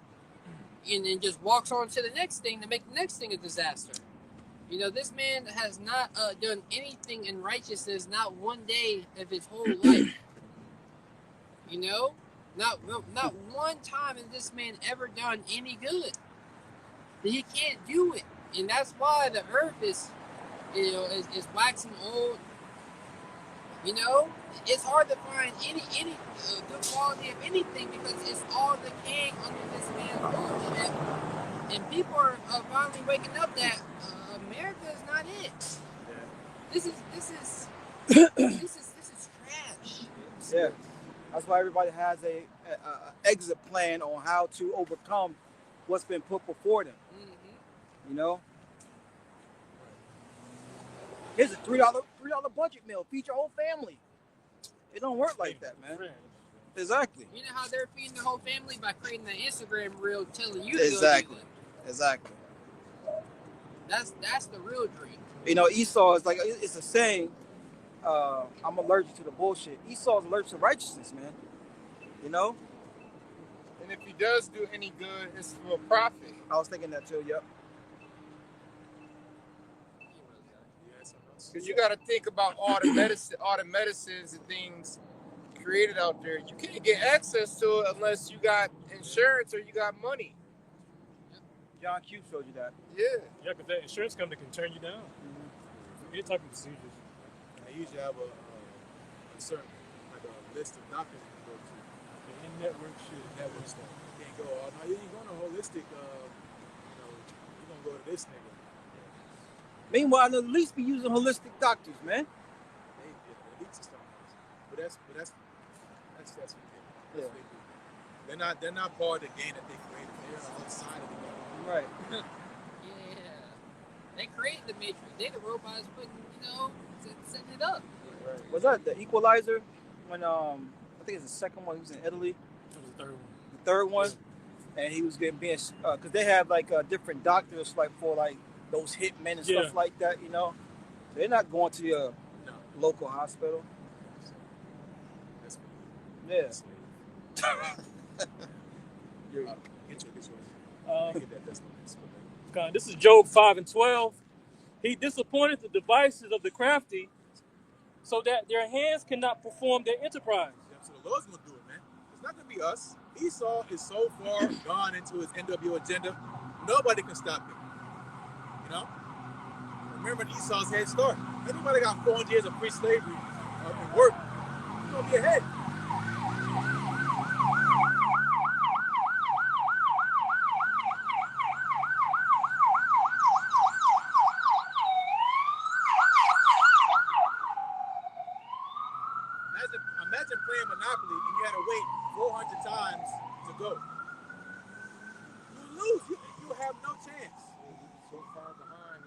and then just walks on to the next thing to make the next thing a disaster. This man has not done anything in righteousness, not one day of his whole life. Not one time has this man ever done any good. He can't do it. And that's why the earth is waxing old. It's hard to find any good quality of anything because it's all decaying under this man's lordship. And people are finally waking up that America is not it. This is This is trash. Yeah. That's why everybody has a exit plan on how to overcome what's been put before them. Mm-hmm. You know, here's a $3 budget meal. Feed your whole family. It don't work like that, man. Exactly. You know how they're feeding their whole family by creating an Instagram reel telling you Exactly. to go do Exactly. that. That's the real dream. You know, Esau is like, it's a saying. I'm allergic to the bullshit. Esau is allergic to righteousness, man. You know. And if he does do any good, it's for profit. I was thinking that too. Yep. Because you got to think about all the medicines and things created out there. You can't get access to it unless you got insurance or you got money. John Q showed you that. Yeah. Yeah, because that insurance company can turn you down. Any type of procedures. They usually have a certain like a list of doctors you can go to. In network shit. Network stuff. You can't go, oh, no, you ain't going to holistic, you're going to go to this nigga. Meanwhile, the elites be using holistic doctors, man. The elites and stuff. But that's what they do. That's Yeah. what they do. They're not part of the game that they created. They're on the other side of the game. Right. Yeah. They created the Matrix. They the robots putting, setting it up. Right. Was that the Equalizer? When I think it's the second one. He was in Italy. It was the third one. The third one, and he was being because they have like different doctors like for like those hitmen and stuff like that. You know, they're not going to your local hospital. That's Yeah. This is Job 5:12. He disappointed the devices of the crafty so that their hands cannot perform their enterprise. Yeah, so the Lord's going to do it, man. It's not going to be us. Esau is so far gone into his NWO agenda, nobody can stop him. You know? Remember Esau's head start. Anybody got 400 years of free slavery and work, he's going to be ahead. Imagine playing Monopoly and you had to wait 400 times to go. You lose. You have no chance. So far behind.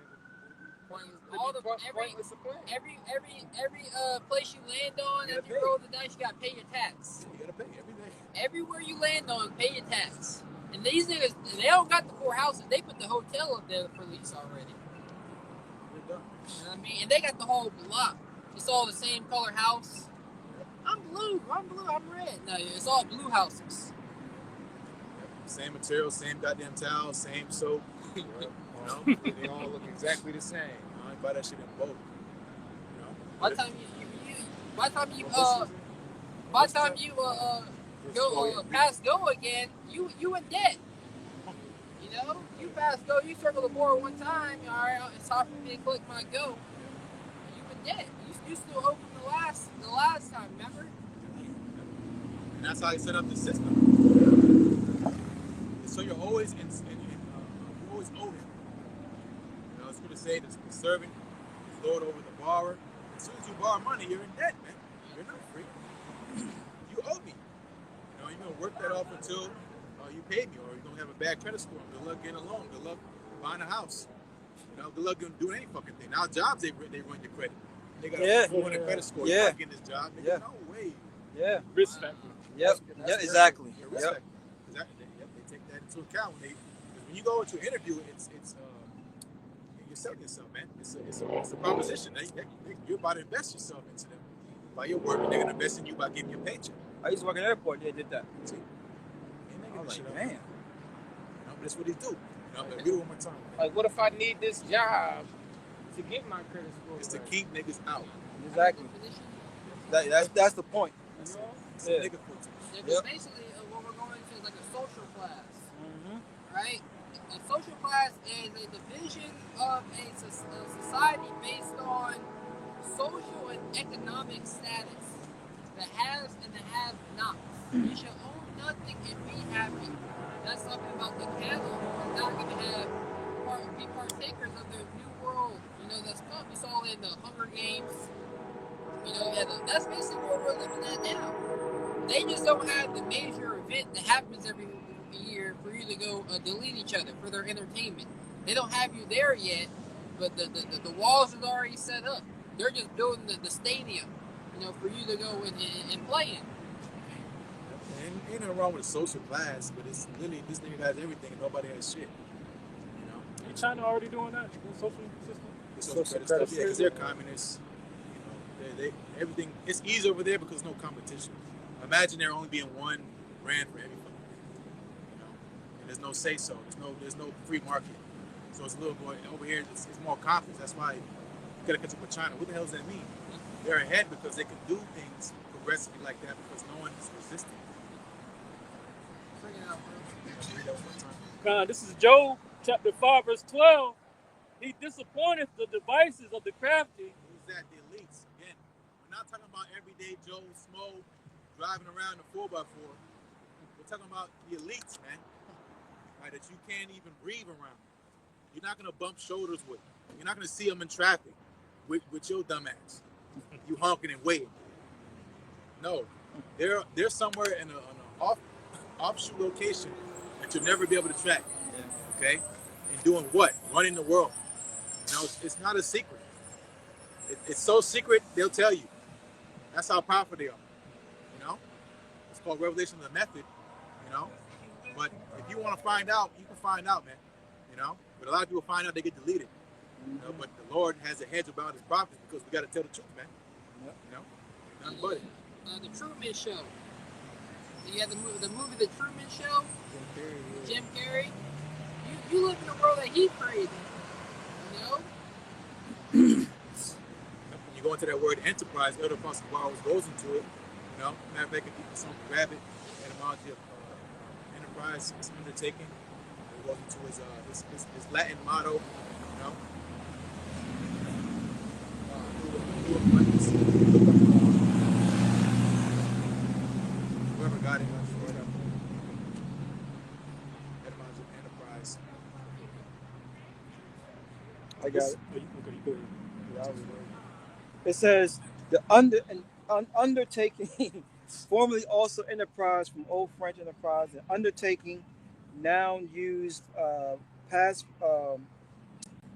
Every place you land on, if you roll the dice, you gotta pay your tax. You gotta pay every day. Everywhere you land on, pay your tax. And these niggas, they don't got the 4 houses. They put the hotel up there for lease already. You're done. You know what I mean? And they got the whole block. It's all the same color house. I'm blue, I'm red. No, it's all blue houses. Same material, same goddamn towel, same soap. You know? They all look exactly the same. I ain't buy that shit in bulk. You know? By the time you go pass go again, you in debt. You know, you pass go, you circle the board one time. All right, it's hard for me to click my go. You in debt. You still open the last time. Remember? And that's how he set up the system. So you're always you always owe him. You know, it's good to say the servant is lord over the borrower. As soon as you borrow money, you're in debt, man. You're not free. You owe me. You know, you're gonna work that off until you pay me, or you're gonna have a bad credit score. Good luck getting a loan. Good luck buying a house. You know, good luck doing any fucking thing. Now jobs they run your credit. They got a 400 credit score. You're not getting this job. Nigga, no way. Yeah. Risk factor. Yep. Yep. Exactly. Yep. Exactly. Yep. They take that into account when you go into an interview. It's you're selling yourself, man. It's a proposition. You're about to invest yourself into them. By your work, they're gonna invest in you by giving you a paycheck. I used to work at an airport. They did that. See? I was like, man. You know, but that's what he do. You know, but read it one more time. Man. Like, what if I need this job to get my credit score? It's to keep niggas out. Exactly. That's the point. That's Yeah. It's a nigga quotation. Because basically, what we're going to is like a social class, right? A social class is a division of a society based on social and economic status. The haves and the have-nots. You shall own nothing and be happy. That's talking about the cattle are not going to be partakers of the new world, that's come. We saw it in the Hunger Games. You know, yeah, that's basically where we're living at now. They just don't have the major event that happens every year for you to go delete each other for their entertainment. They don't have you there yet, but the walls are already set up. They're just building the stadium, you know, for you to go and play in. Ain't nothing wrong with a social class, but it's really this nigga has everything and nobody has shit. You know, Ain't China already doing that? The social system? the social Social credit credit stuff, yeah, because they're communists. You know, they everything. It's easy over there because no competition. Imagine there only being one brand for everything. You know, and there's no say so. There's no free market. So it's a little more over here. It's more confidence. That's why you gotta catch up with China. What the hell does that mean? They're ahead because they can do things progressively like that because no one is resisting. Bring it out, bro. Read that one more time. This is Job chapter 5, verse 12. He disappointeth the devices of the crafty. Who's that? The elites. Again, we're not talking about everyday Joe Smo driving around in a 4x4. We're talking about the elites, man. Right, that you can't even breathe around. You're not gonna bump shoulders with. You're not gonna see them in traffic with your dumb ass. You honking and waiting. No, they're somewhere in an offshoot location that you'll never be able to track. Okay, and doing what? Running the world. You know, it's not a secret. It's so secret they'll tell you. That's how powerful they are. You know, it's called revelation of the method. You know, but if you want to find out, you can find out, man. You know, but a lot of people find out they get deleted. You know, but the Lord has a hedge about His prophets because we got to tell the truth, man. You know, nothing but it. The Truman Show. You had the movie The Truman Show. Jim Carrey. You live in the world that he created. You know. When you go into that word enterprise, Elder Apostle always goes into it. You know, matter of fact, if people some grab it, etymology of enterprise, it's undertaking. It goes into his Latin motto. You know. Whoever got it, I'm sure it up. Etymology of enterprise. I got it. Okay, go ahead. Yeah, I was worried. It says the undertaking, formerly also enterprise from Old French enterprise, and undertaking, noun used past.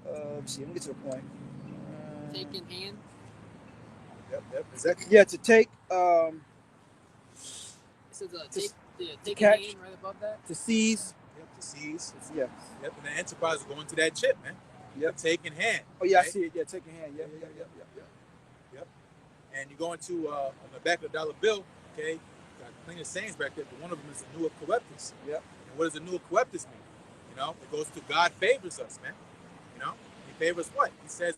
Let's see. Let me get to the point. Take in hand. Yep, exactly. Yeah, to take. It says take in catch. hand right above that. To seize. Yep, to seize. Yeah. Yep, and the enterprise will go into that chip, man. Yep. Take in hand. Oh yeah, okay? I see it. Yeah, take a hand. Yep. And you go into on the back of the dollar bill, okay? Got plenty of sayings back there, but one of them is the Nua Coeptus. Yep. And what does the Nua Coeptus mean? You know, it goes to God favors us, man. You know, He favors what? He says.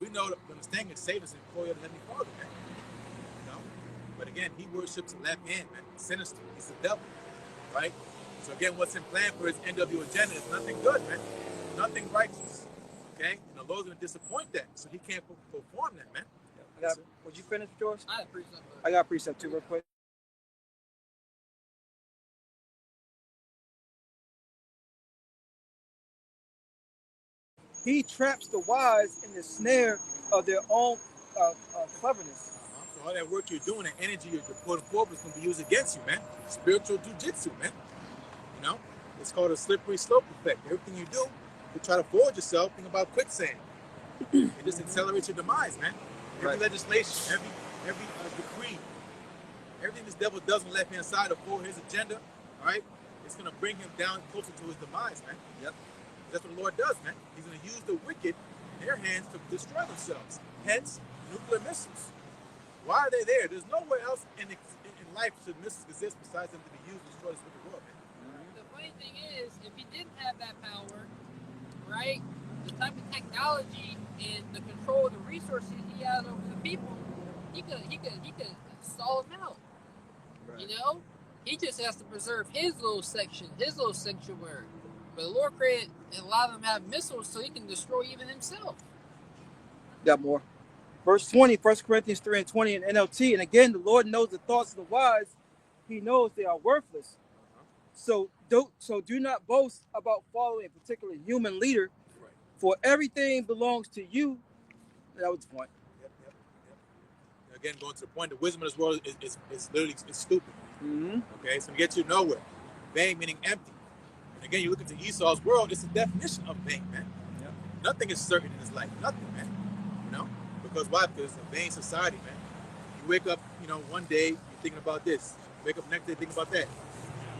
We know that when the thing is saved us and employ of the Heavenly Father, man. You know? But again, he worships the left hand, man. Sinister. He's the devil. Right? So again, what's in plan for his NW agenda is nothing good, man. Nothing righteous. Okay? And the Lord's gonna disappoint that. So he can't perform that, man. Would you finish, George? I had a precept. I got a precept too, real quick. He traps the wise in the snare of their own cleverness. So all that work you're doing, the energy you're putting forward is going to be used against you, man. Spiritual jujitsu, man. You know, it's called a slippery slope effect. Everything you do, you try to forge yourself. Think about quicksand. It just accelerates your demise, man. Every legislation, every decree, everything this devil does on the left hand side to forward his agenda, all right, it's going to bring him down closer to his demise, man. Yep. That's what the Lord does, man. He's going to use the wicked in their hands to destroy themselves. Hence, nuclear missiles. Why are they there? There's nowhere else in life should missiles exist besides them to be used to destroy this wicked world, man. The funny thing is, if he didn't have that power, right, the type of technology and the control of the resources he has over the people, he could stall them out. Right. You know, he just has to preserve his little section, his little sanctuary. But the Lord created and allowed them to have missiles so he can destroy even himself. Got more. Verse 20, 1 Corinthians 3 and 20 in NLT. And again, the Lord knows the thoughts of the wise. He knows they are worthless. So do not boast about following a particular human leader, Right. for everything belongs to you. That was the point. Yep. Again, going to the point, the wisdom of this world is literally it's stupid. Mm-hmm. Okay, it's gonna get you nowhere. Vain meaning empty. And again, you look into Esau's world, it's a definition of vain, man. Yep. Nothing is certain in this life. Nothing, man. You know? Because why? Because it's a vain society, man. You wake up, one day you're thinking about this. You wake up next day thinking about that.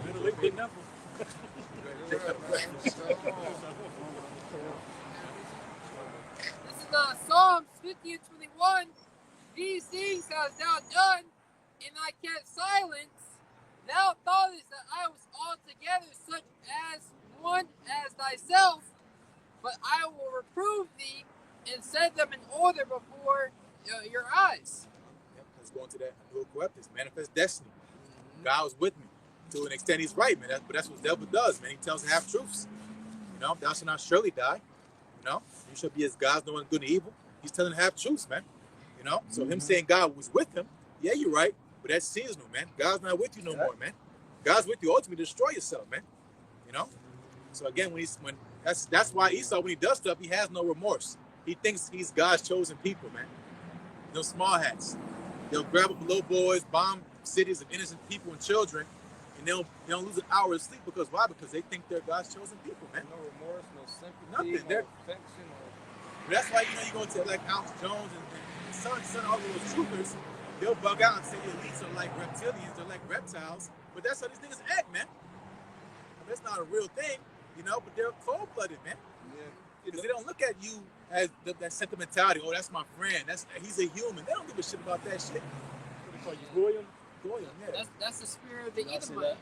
Literally, big number. This is Psalms 50 and 21. These things hast thou done, and I kept silence. Thou thoughtest that I was altogether such as one as thyself, but I will reprove thee and set them in order before your eyes. Yep, let's go into that. I knew it this manifest destiny. God was with me. To an extent, he's right, man. But that's what the devil does, man. He tells half truths. Thou shalt not surely die. You shall be as gods, knowing good and evil. He's telling half truths, man. So him saying God was with him, yeah, you're right. But that's seasonal, man. God's not with you no more, man. God's with you ultimately to destroy yourself, man. So again, that's why Esau, when he does stuff, he has no remorse. He thinks he's God's chosen people, man. No small hats. They'll grab up little boys, bomb cities of innocent people and children, and they don't lose an hour of sleep because why? Because they think they're God's chosen people, man. No remorse, no sympathy, Nothing. no affection. That's why you go to like Alex Jones and son, all those troopers. They'll bug out and say the elites are like reptilians, they're like reptiles, but that's how these niggas act, man. That's not a real thing, but they're cold-blooded, man. Yeah. Because they don't look at you as that sentimentality. Oh, that's my friend. He's a human. They don't give a shit about that shit. What they call you, William? Yeah. That's the spirit of the I see Edomite.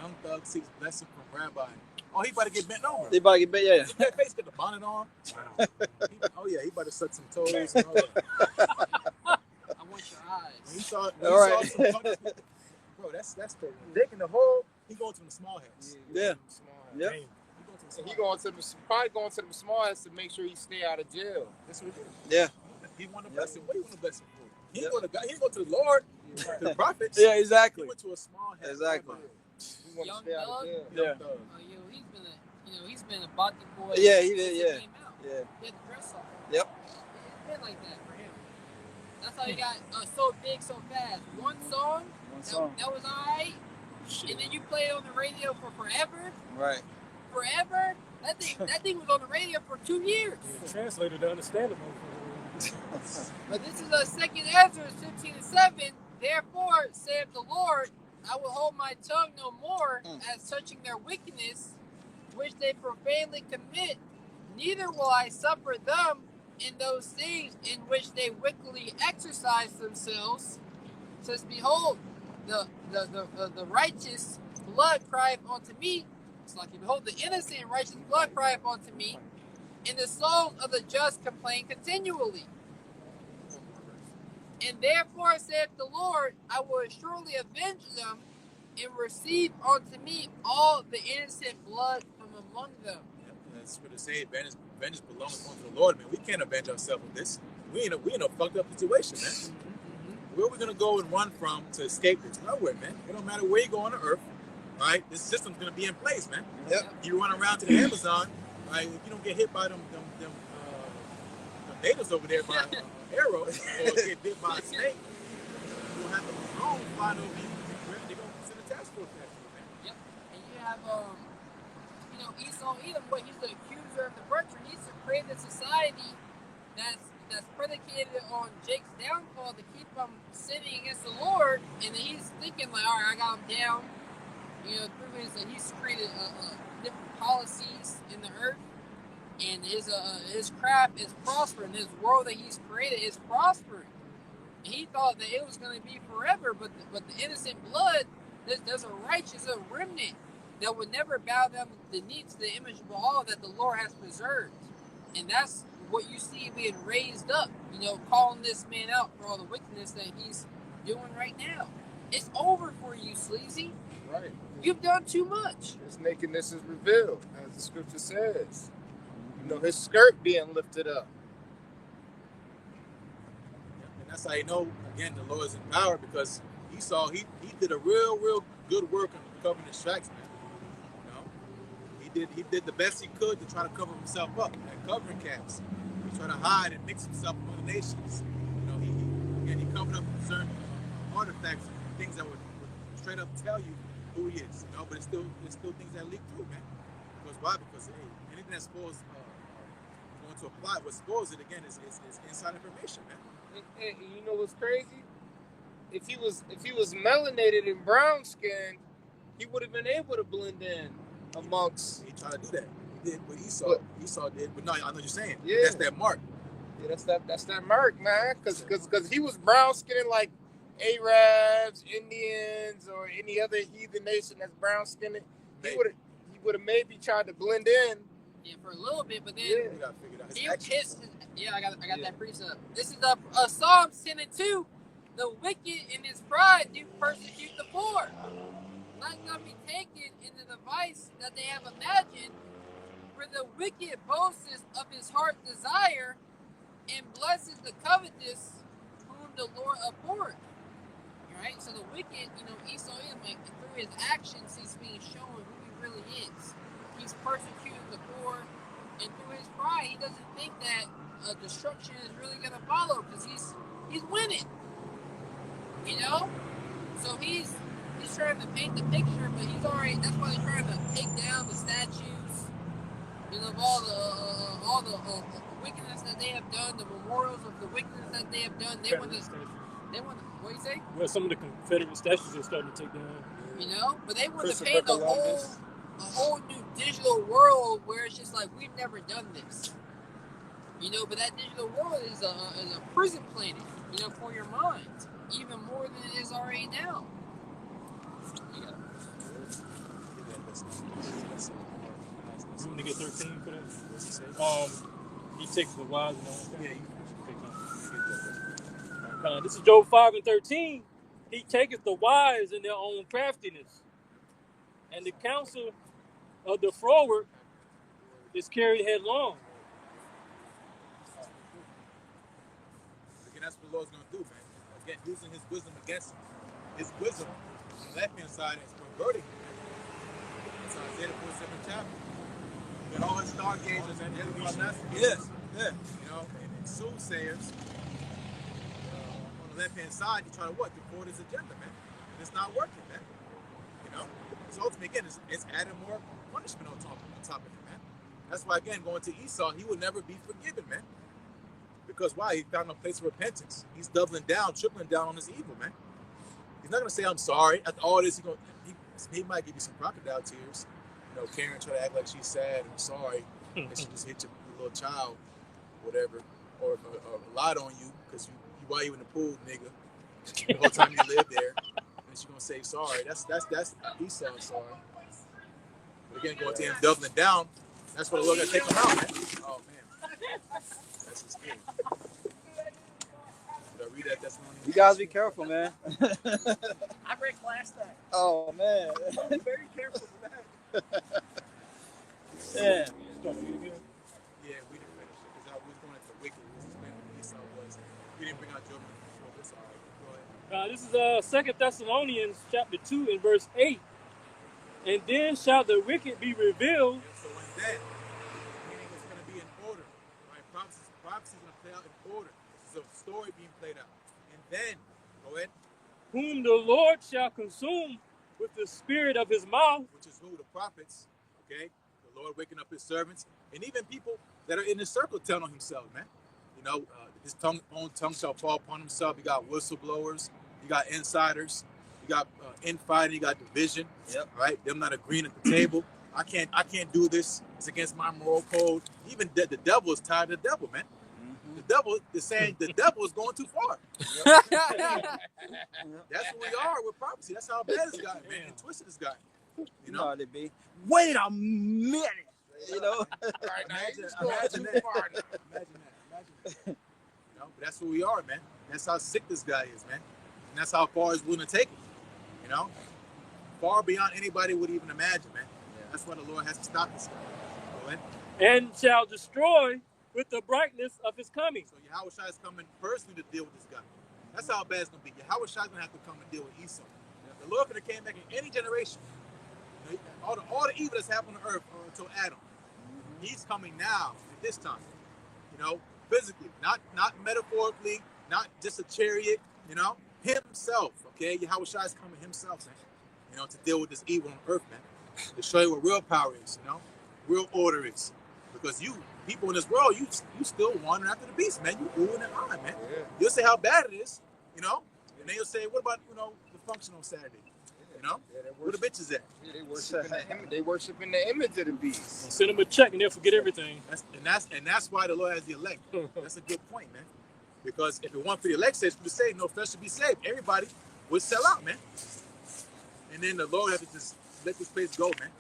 Young thug seeks blessing from Rabbi. Oh, he about to get bent over. They about to get bent, yeah. Look at that face, get the bonnet on. Wow. He about to suck some toes and all that. I want your eyes. When he saw Right. some fucking people, bro, that's crazy. Dick in the hole, he going to the small heads. Yeah. Small Yep. Damn. He going to the And small he probably going to them small heads to make sure he stay out of jail. That's what he did. Yeah. He want a blessing. What do you want a blessing for? He didn't go to God. He didn't go to the Lord, to the prophets. Yeah, He exactly. went to a small head. Exactly. He want to Young stay out of Thug? jail. Yeah. He's been a body boy. Yeah, he did, since yeah. came out. Yeah. He had the dress on. Yep. It's been like that for him. That's how he got so big so fast. One song, One song. that was alright, and then you play it on the radio for forever. Right. Forever. That thing was on the radio for 2 years. Yeah, translator to understand it. But this is a second Ezra 15 and 7. Therefore, saith the Lord, I will hold my tongue no more as touching their wickedness, which they profanely commit. Neither will I suffer them in those things in which they wickedly exercise themselves. Says, behold, the righteous blood crieth unto me. It's like, behold, the innocent and righteous blood crieth unto me, and the souls of the just complain continually. And therefore saith the Lord, I will surely avenge them, and receive unto me all the innocent blood from among them. That's what it says. Vengeance belongs unto the Lord, man. We can't avenge ourselves with this. We in a fucked up situation, man. Where are we gonna go and run from to escape this? Nowhere, man. It don't matter where you go on the earth, right? This system's gonna be in place, man. Yep. You run around to the Amazon, right? If you don't get hit by them natives over there by arrow, or get bit by a snake, you'll have the drone flying over you. They're gonna send a task force after you, man. Yep. And you have, Esau Edom, but he's the accuser of the brethren. He's created a society that's predicated on Jake's downfall to keep him sinning against the Lord, and then he's thinking like, all right, I got him down. Through he's created different policies in the earth, and his craft is prospering. His world that he's created is prospering. And he thought that it was going to be forever, but the innocent blood, there's a remnant that would never bow down the knee to the image of Baal that the Lord has preserved. And that's what you see being raised up, calling this man out for all the wickedness that he's doing right now. It's over for you, sleazy. Right. You've done too much. His nakedness is revealed, as the scripture says. His skirt being lifted up. And that's how you know, again, the Lord is in power, because Esau, he did a real good work on covering his tracks, man. You know, he did the best he could to try to cover himself up at covering camps. He tried to hide and mix himself among the nations. You know, he covered up certain artifacts, things that would straight up tell you who he is. You know, but it's still things that leak through, man. Because why? Because hey, anything that's supposed going to apply, what spoils it again is inside information, man. And you know what's crazy? If he was melanated and brown skinned, he would have been able to blend in amongst. He tried to do that. He did what Esau did, but no, I know what you're saying. Yeah, that's that mark. Yeah, that's that mark, man. Because he was brown skinned like Arabs, Indians, or any other heathen nation that's brown skinned. He would have maybe tried to blend in. Yeah, for a little bit, but then you gotta figure it out. I got that precept. This is Psalm 10:2. The wicked in his pride do persecute the poor. Let them be taken into the vice that they have imagined, for the wicked boasts of his heart desire, and blesses the covetous, whom the Lord abhorred. Right? So the wicked, Esau is like through his actions, he's being shown who he really is. He's persecuting the poor, and through his pride, he doesn't think that destruction is really going to follow because he's winning. So he's trying to paint the picture, but that's why they're trying to take down the statues, of all the wickedness that they have done, the memorials of the wickedness that they have done. They want to, what do you say? Well, some of the Confederate statues are starting to take down. But they want to paint a whole new digital world where it's just like, we've never done this. But that digital world is a prison planet, for your mind, even more than it is already now. Yeah. You want to get 13 for that? He takes the wise and all. Yeah, this is Job 5:13. He taketh the wise in their own craftiness, and the counsel of the froward is carried headlong. Again, that's what the Lord's going to do, man. Again, using his wisdom against him. His wisdom on the left-hand side is perverting him. It's Isaiah 47th chapter. You got all his stargazers and enemies. Yes. Yeah. And soothsayers. On the left-hand side, you try to what? To forward his agenda, man. And it's not working, man. So ultimately, again, it's adding more punishment on top of it, man. That's why, again, going to Esau, he will never be forgiven, man. Because why? He found no place of repentance. He's doubling down, tripling down on his evil, man. He's not going to say, I'm sorry. After all this, he might give you some crocodile tears. Karen try to act like she's sad and sorry. And she just hit your little child, whatever. Or lied on you because while you in the pool, nigga. The whole time you lived there. And she's going to say sorry. That's Esau sorry. But again, going to him doubling down, that's what the Lord got to take him out, man. Oh, man. That's just good. Did I read that Thessalonians? You guys be careful, man. I read class that. Oh, man. Be very careful with that. Yeah. Yeah, we didn't finish it because I was going into wicked. We was explaining what Esau was. We didn't bring out Job before this. All right, go ahead. This is 2 Thessalonians chapter 2 and verse 8. And then shall the wicked be revealed. So when that, meaning it's going to be in order, right? Prophecy is going to play out in order. This is a story being played out. And then, go ahead. Whom the Lord shall consume with the spirit of his mouth. Which is who? The prophets, okay? The Lord waking up his servants. And even people that are in his circle telling on himself, man. His own tongue shall fall upon himself. You got whistleblowers. You got insiders. You got infighting. You got division. Yep. Right? Them not agreeing at the table. I can't do this. It's against my moral code. Even the devil is tired of the devil, man. Mm-hmm. The devil is saying the devil is going too far. Yep. That's what we are with prophecy. That's how bad it's gotten, man. And twisted it's gotten. You know how they be. Wait a minute. Right, imagine that. But that's what we are, man. That's how sick this guy is, man. And that's how far he's willing to take it. Far beyond anybody would even imagine, man. Yeah. That's why the Lord has to stop this guy. Go ahead. And shall destroy with the brightness of his coming. So Yahushua is coming personally to deal with this guy. That's how bad it's going to be. Yahweh Shai's going to have to come and deal with Esau. The Lord could have came back in any generation. You know, all the evil that's happened on earth until Adam. He's coming now at this time. You know, physically, not metaphorically, not just a chariot. You know, himself. Okay, Yahweh Shai is coming himself, man. You know, to deal with this evil on earth, man. To show you what real power is. You know, real order is. Because you people in this world, you still wandering after the beast, man. You oohing and ahhing, man. Yeah. You'll say how bad it is, you know, and then you'll say, what about the function on Saturday? You know, where the bitches at? Yeah, they worshiping the image of the beast. Send them a check and they'll forget everything. That's why the Lord has the elect. That's a good point, man. Because if it weren't for the elect, says to be saved, no flesh should be saved. Everybody would sell out, man. And then the Lord had to just let this place go, man.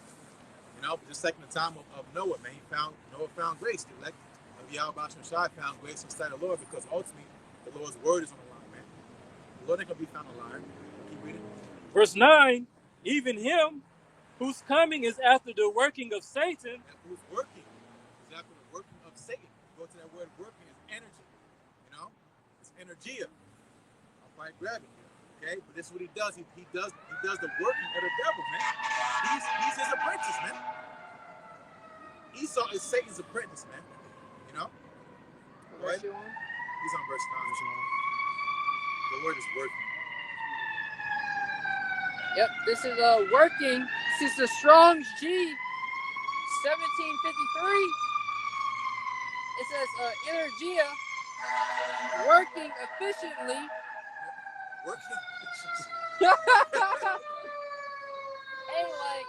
You know, just like in the time of Noah, man, Noah found grace. The elect of Yahweh Shai found grace inside the Lord, because ultimately the Lord's word is on the line, man. The Lord ain't gonna be found a liar. Keep reading. Verse 9, even him whose coming is after the working of Satan. Who's working is after the working of Satan. Go to that word working is energy. You know, it's energia. I'll probably grab it. Okay, but this is what he does. He does the working of the devil, man. He's his apprentice, man. Esau is Satan's apprentice, man. You know? Right? He's on verse 9. The word is working. Yep, this is working. This is the Strong's G 1753. It says energia working efficiently. Working. Hey, like.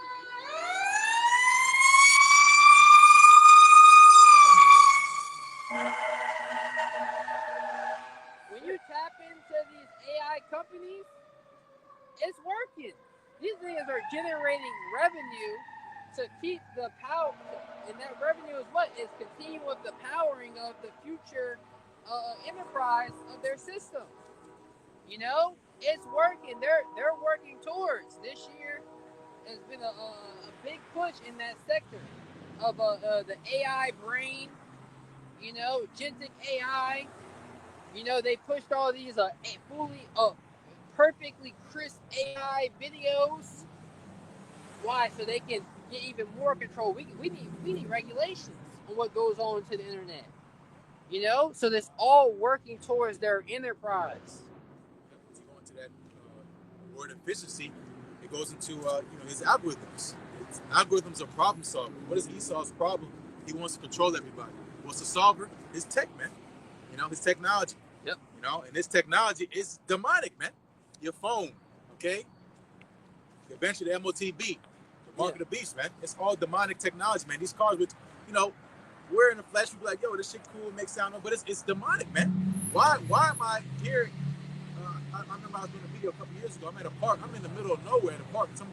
When you tap into these AI companies, it's working. These things are generating revenue to keep the power, and that revenue is what is continuing with the powering of the future enterprise of their system. You know, it's working. They're working towards this year. Has been a big push in that sector of the AI brain. You know, genetic AI. You know, they pushed all these fully perfectly crisp AI videos. Why? So they can get even more control. We need regulations on what goes on to the internet. You know, so that's all working towards their enterprise. Once you go into that word efficiency, it goes into his algorithms. Algorithms are problem solving. What is Esau's problem? He wants to control everybody. What's the solver? His tech, man. You know, his technology. Yep. You know, and this technology is demonic, man. Your phone, okay? Eventually the MOTB, the mark of the beast, man. It's all demonic technology, man. These cars, which, you know, we're in the flesh, we be like, yo, this shit cool, it makes sound, but it's demonic, man. Why am I here? I remember I was doing a video a couple years ago. I'm at a park. I'm in the middle of nowhere at a park, some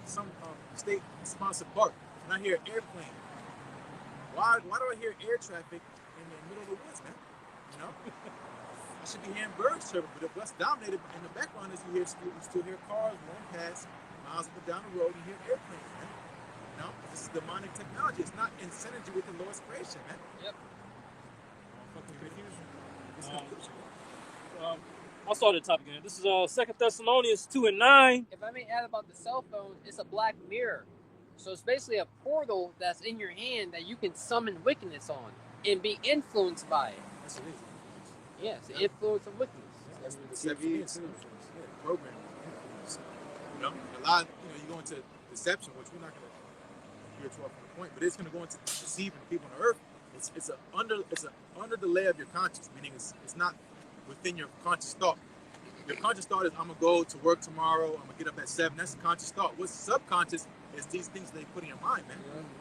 state-sponsored park, and I hear an airplane. Why do I hear air traffic in the middle of the woods, man? You know? I should be hearing birds chirping, but what's dominated in the background is you still hear cars going past, miles up and down the road, and you hear airplanes, man. You know? This is demonic technology. It's not in synergy with the Lord's creation, man. Yep. I'll start at the top again. This is 2 Thessalonians 2:9. If I may add about the cell phone, it's a black mirror. So it's basically a portal that's in your hand that you can summon wickedness on and be influenced by it. That's what it is. Yeah, it's the influence of wickedness. That's what deception is. Programming. You know, a lot. You go into deception, which we're not going to veer too off from the point, but it's going to go into deceiving people on the earth. It's under the layer of your conscience, meaning it's not within your conscious thought. Your conscious thought is, I'm gonna go to work tomorrow. I'm gonna get up at 7. That's the conscious thought. What's subconscious is these things they put in your mind, man.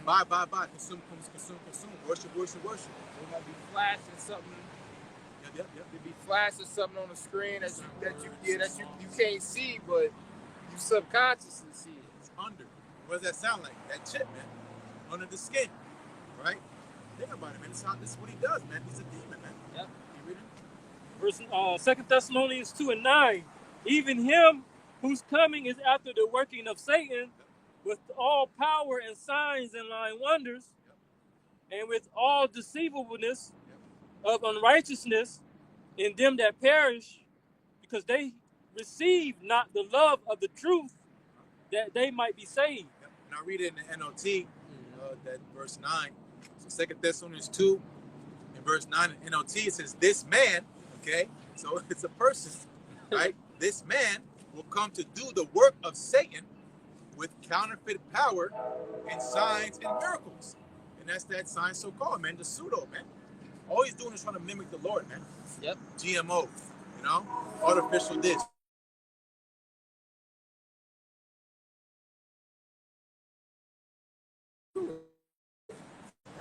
Yeah. Buy, consume, worship. They might be flashing something. Yep. They be flashing something on the screen that you can't see, but you subconsciously see it. It's under. What does that sound like? That chip, man, under the skin, right? Think about it, man. This is what he does, man. He's a demon, man. Yep. Verse 2 Thessalonians 2:9. Even him whose coming is after the working of Satan, with all power and signs and lying wonders, and with all deceivableness of unrighteousness in them that perish, because they received not the love of the truth that they might be saved. Yep. And I read it in the NLT, that verse 9. So 2 Thessalonians 2, in verse 9 in NLT, it says, this man, okay, so it's a person, right? This man will come to do the work of Satan with counterfeit power and signs and miracles. And that's that sign so-called, man, the pseudo, man. All he's doing is trying to mimic the Lord, man. Yep. GMO, artificial this.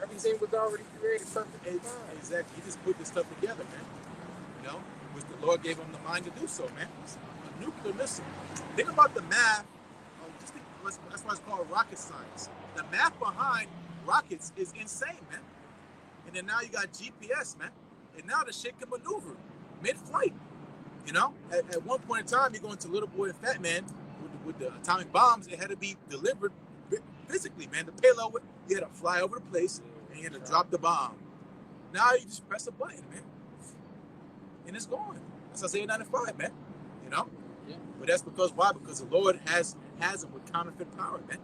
Everything was already created perfect. Exactly. He just put this stuff together, man. Which the Lord gave him the mind to do so, man. It's a nuclear missile. Think about the math. That's why it's called rocket science. The math behind rockets is insane, man. And then now you got GPS, man. And now the shit can maneuver mid-flight. At one point in time, you go into Little Boy and Fat Man with the atomic bombs. It had to be delivered physically, man. The payload, you had to fly over the place and you had to drop the bomb. Now you just press a button, man, and it's gone. That's how I say 95, man. Yeah. But that's because why? Because the Lord has them with counterfeit power, man.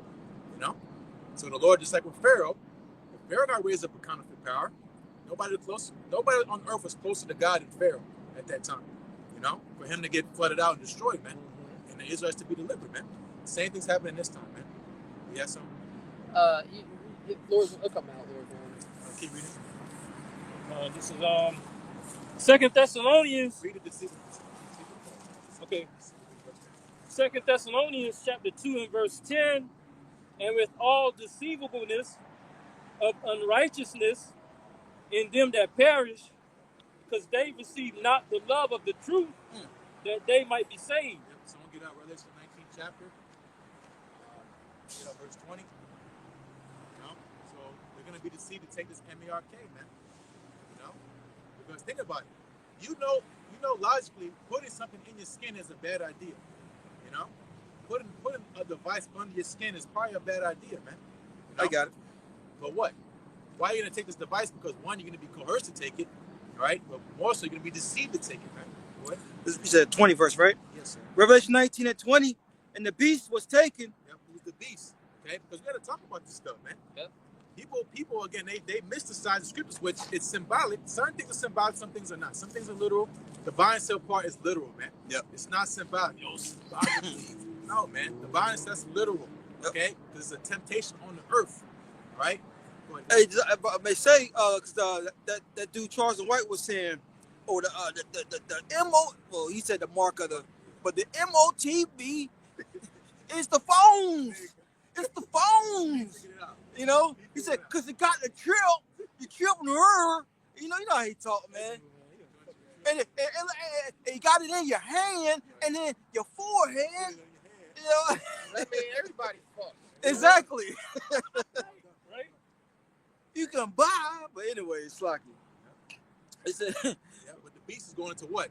So the Lord, just like with Pharaoh, Pharaoh got raised up with counterfeit power. Nobody on earth was closer to God than Pharaoh at that time. For him to get flooded out and destroyed, man, and the Israelites to be delivered, man. Same thing's happening this time, man. Yeah, so. Lord, will come out, Lord. Keep reading. This is 2 Thessalonians. Read it this season. Okay. 2 Thessalonians chapter 2 and verse 10. And with all deceivableness of unrighteousness in them that perish, because they receive not the love of the truth, that they might be saved. Yep. Someone get out Revelation 19th chapter. Get out verse 20. So they're going to be deceived to take this MERK, man. Because think about it. You know logically, putting something in your skin is a bad idea. Putting a device under your skin is probably a bad idea, man. I got it. But what? Why are you going to take this device? Because one, you're going to be coerced to take it, all right? But more so, you're going to be deceived to take it, man. What? This you said 20 verse, right? Yes, sir. Revelation 19 and 20, and the beast was taken. Yep, it was the beast, okay? Because we got to talk about this stuff, man. Yep. People again, they mysticize the scriptures, which it's symbolic. Certain things are symbolic, some things are not. Some things are literal. The buy and sell part is literal, man. Yep. It's not symbolic. No, man. The buy and sell is literal, okay? Because it's a temptation on the earth, right? Hey, I may say, because that dude Charles and White was saying, the MO, well, he said the mark of but the MOTB is the phones. It's the phones. He said, because it got the trip from her. You know how he talk, man. And you got it in your hand and then your forehead. That means everybody's fault. Exactly. Right? You can buy, but anyway, it's like it's a, but the beast is going into what?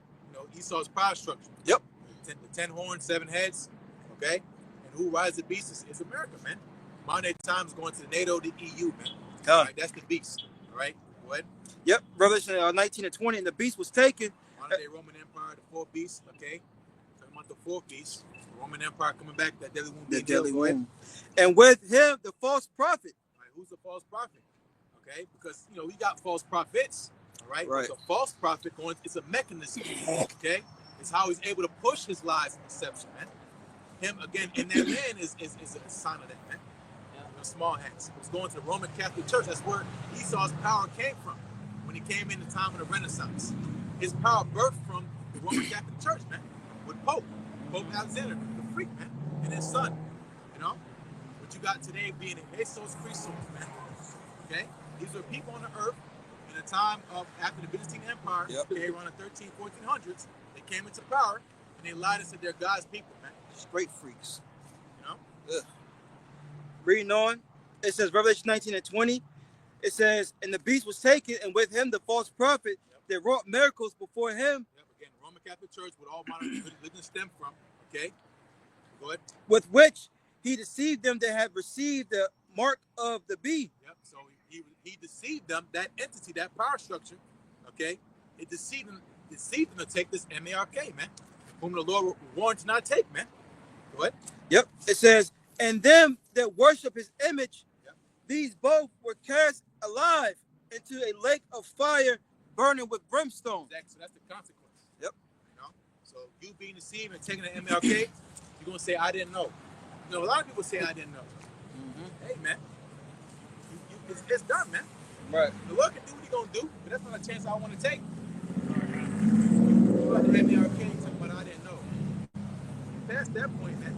Esau's power structure. Yep. The 10 horns, 7 heads. Okay. And who rides the beast is America, man. Modern time is going to the NATO, the EU, man. All right, that's the beast. All right. What? Yep. Revelation 19 and 20, and the beast was taken. Modern day Roman Empire, the 4th beast. Okay. Talking about the 4th beast. The Roman Empire coming back. That deadly wound. The deadly wound. And with him, the false prophet. All right. Who's the false prophet? Okay. Because we got false prophets. All right. Right. The false prophet it's a mechanism. Okay. It's how he's able to push his lies and deception, man. Him again, and that man is a sign of that, man. Small hats. It was going to the Roman Catholic Church. That's where Esau's power came from when he came in the time of the Renaissance. His power birthed from the Roman Catholic Church, man, with Pope Alexander, the freak, man, and his son. What you got today being a Jesus Christ, man. Okay? These are people on the earth in the time of after the Byzantine Empire, okay, around the 1400s. They came into power and they lied and said they're God's people, man. Straight freaks. Ugh. Reading on, it says Revelation 19 and 20. It says, and the beast was taken, and with him the false prophet that wrought miracles before him. Yep, again, Roman Catholic Church, with all modern religions stem from. Okay, go ahead. With which he deceived them that had received the mark of the beast. Yep. So he deceived them, that entity, that power structure. Okay, it deceived them to take this MERK, man. whom the Lord warned to not take, man. What? Yep. It says, and them that worship his image, Yep. these both were cast alive into a lake of fire burning with brimstone. Exactly. So that's the consequence. Yep. You know? So you being deceived and taking the MLK, you're going to say, I didn't know. You know, a lot of people say, I didn't know. Mm-hmm. Hey, man. It's done, man. Right. The Lord can do what he's going to do, but that's not a chance I want to take. Like the MLK, talking about I didn't know. Past that point, man.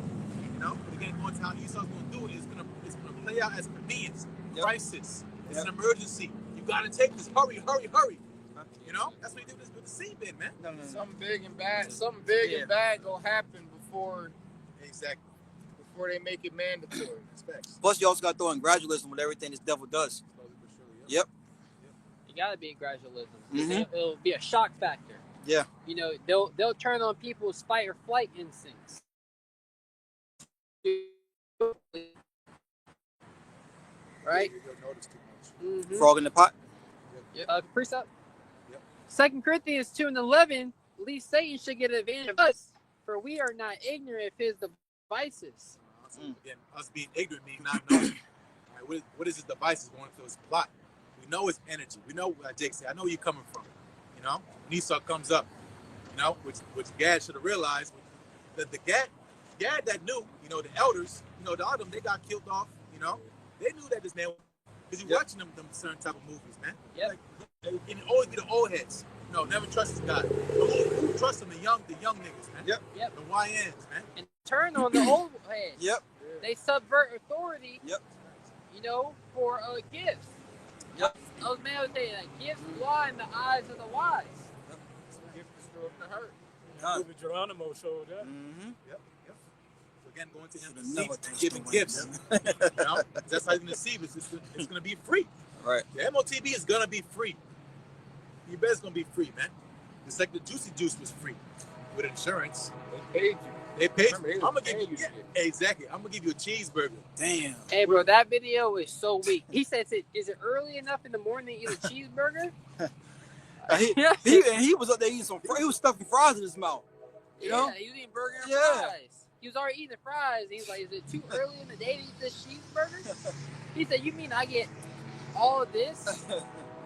You know, but again, going to how Esau's going to do it, it's going to play out as convenience, crisis. It's an emergency. You got to take this. Hurry, hurry, hurry. You know, that's what he did with the seed bin, man. No. Something big and bad. Something big and bad gonna happen before. Exactly. Before they make it mandatory. Facts. Plus, you also got to throw in gradualism with everything this devil does. Yep. You gotta be gradualism. Mm-hmm. It'll be a shock factor. Yeah. You know, they'll turn on people's fight or flight instincts. Right? You'll notice too much. Mm-hmm. Frog in the pot. Precept. Yep. 2 Corinthians 2:11. At least Satan should get advantage of us, for we are not ignorant of his devices. So again, us being ignorant means not knowing. All right, what is his devices going through his plot? We know his energy. We know what Jake said. I know where you're coming from. You know, when Esau comes up, you know, which Gad should have realized that the Gad that knew, you know, the elders, you know, the other they got killed off. You know, they knew that this man, because you're watching them certain type of movies, man. Yep. Like, and it always be the old heads. You know, never trust this guy. Who trust them? The young niggas, man. Yep. The YNs, man. And turn on the old heads. Yep. They subvert authority. Yep. You know, for gifts. Yep. Those men would say that gifts blind the eyes of the wise. Gift is still up to hurt. Movie Geronimo showed that. Mm-hmm. Yep. So again, going to him Never and giving gifts. You know, that's how he's gonna see this. It's gonna be free. Right. The MOTB is gonna be free. You bet it's gonna be free, man. It's like the Juicy Juice was free with insurance. They paid you. They paid. Remember, they I'm was gonna give you. paying Yeah, exactly. I'm gonna give you a cheeseburger. Damn. Hey, bro, that video is so weak. He says, is it early enough in the morning to eat a cheeseburger? He was up there eating he was stuffing fries in his mouth. You know? He was eating burger and Yeah. fries. He was already eating the fries. He was like, is it too early in the day to eat this cheeseburger? He said, you mean I get all of this?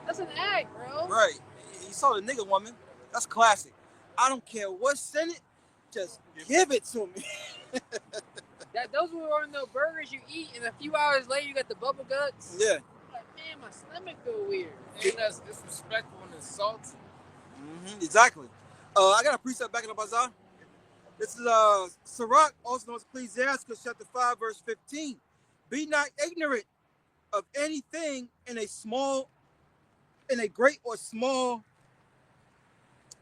That's an act, bro. Right. You saw the nigga woman. That's classic. I don't care what's in it. Just give it to me. Those were one of the burgers you eat, and a few hours later you got the bubble guts. Yeah. Like, man, my stomach feel weird. And that's disrespectful and insulting. Mm-hmm. Exactly. I got a precept back in the bazaar. This is Sirach, also known as Ecclesiastes, chapter 5, verse 15. Be not ignorant of anything in a great or small.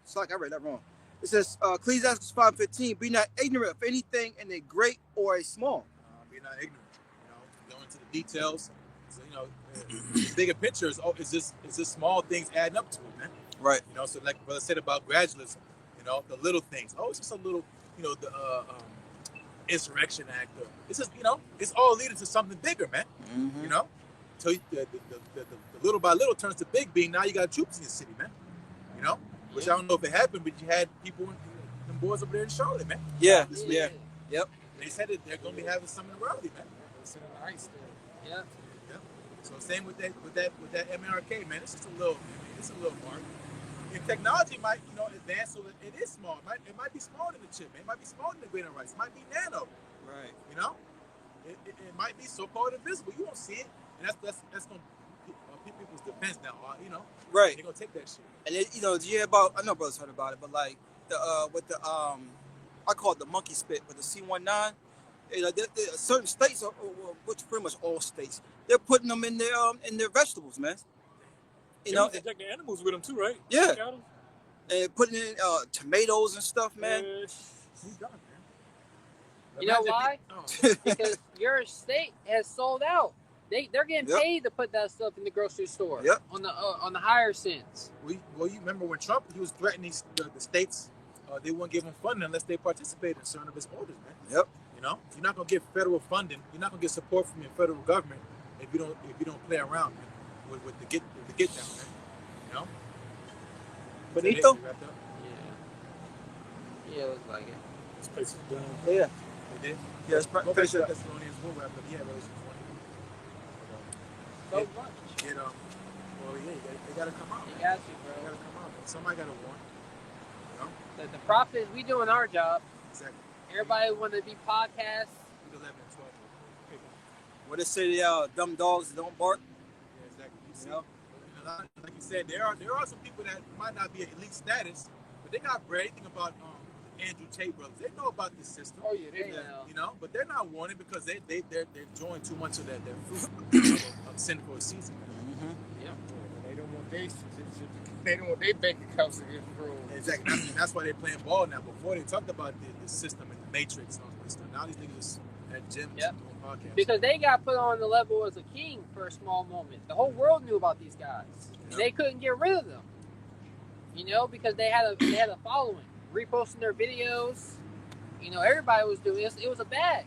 It's like I read that wrong. It says Ecclesiastes 5:15. Be not ignorant of anything in a great or a small. Be not ignorant. You know, go into the details. So, you know, the bigger picture is just small things adding up to it, man. Right. You know, so like brother said about gradualism, you know, the little things. Oh, it's just a little, you know, the insurrection act. It's just, you know, it's all leading to something bigger, man. Mm-hmm. You know, so the little by little turns to big being. Now you got troops in the city, man. You know, which I don't know if it happened, but you had people, them boys over there in Charlotte, man. Yeah. This Yeah. week. Yep. They said that they're going to be having something in Raleigh, man. It's in the ice there. Yeah. Yeah. So same with that MRK, man. It's just a little mark. And technology might, you know, advance so that it is small. It might be smaller than the chip, man. It might be smaller than the grain of rice. It might be nano. Right. You know, it might be so-called invisible. You won't see it, and that's going to pick people's defense now. You know, Right. they're gonna take that shit. And it, you know, do you hear about? I know brothers heard about it, but like the with the I call it the monkey spit with the C19. You know, there certain states, which pretty much all states, they're putting them in their vegetables, man. You know, inject the animals with them too, right? Yeah. Cattle. And putting in tomatoes and stuff, man. Who's done, man? You know Imagine why? Because your state has sold out. They're getting Yep. paid to put that stuff in the grocery store. Yep. On the higher cents. Well, you remember when Trump, he was threatening the states, they wouldn't give him funding unless they participated in certain of his orders, man. Yep. You know, you're not gonna get federal funding. You're not gonna get support from your federal government if you don't play around, man, with the get down, man. You know. Benito? Wrapped up. Yeah, it looks like it. This place is done. Yeah. They did. Yeah, it's Go back pretty to sure. Thessalonians. We'll wrap up. Yeah, Revelation 20. So It- much. Well, yeah, they gotta come out. You Man. got to, They bro. gotta come out. Man. Somebody gotta warn. You know? The prophets, we doing our job. Exactly. Everybody want to be podcasts. Read 11 and 12. Okay. What they say, dumb dogs that don't bark. Yeah, exactly. You see, You know? like you said, there are some people that might not be at elite status, but they not bred anything about Andrew Tate brothers. They know about this system. Oh yeah, They they know. You know, but they're not warning because they're enjoying too much of their fruit of sin for a season. Mm-hmm. Yeah. They don't want their bank accounts to get through. Exactly. That's why they're playing ball now. Before they talked about the system and the matrix and all this stuff. Now these niggas at gyms Yep. doing podcasts. Because they got put on the level as a king for a small moment. The whole world knew about these guys. And Yep. they couldn't get rid of them. You know, because they had a following, reposting their videos. You know, everybody was doing this. It was a bag.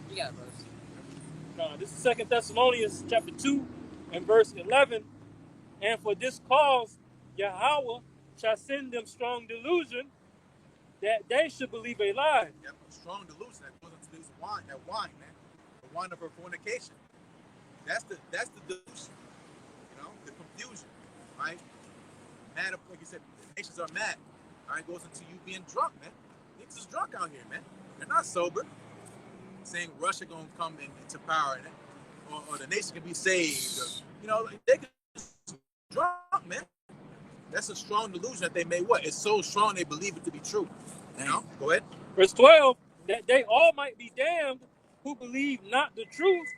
You got it, brothers. This is 2 Thessalonians chapter 2 and verse 11. And for this cause, Yahweh shall send them strong delusion that they should believe a lie. Yep, a strong delusion that goes into this wine, man. The wine of her fornication. That's the delusion. You know, the confusion, right? Mad, like you said, the nations are mad. All right, goes into you being drunk, man. Niggas is drunk out here, man. They're not sober. Saying Russia gonna come into power, or the nation can be saved. Or, you know, like they can drunk, man. That's a strong delusion that they made. What? It's so strong they believe it to be true. You know? Go ahead. Verse 12, that they all might be damned who believe not the truth,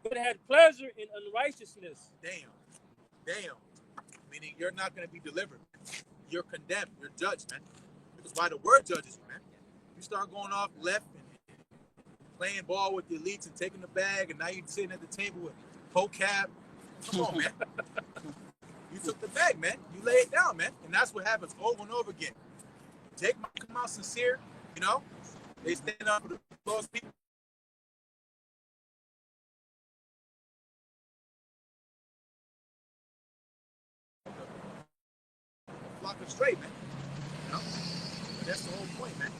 but had pleasure in unrighteousness. Damn. Meaning you're not going to be delivered. You're condemned. You're judged, man. Because why the word judges you, man. You start going off left and playing ball with the elites and taking the bag, and now you're sitting at the table with POCAP. Come on, man. You took the bag, man. You lay it down, man. And that's what happens over and over again. Jake might come out sincere, you know. They stand up for those people. Flock of straight, man. You know? But that's the whole point, man.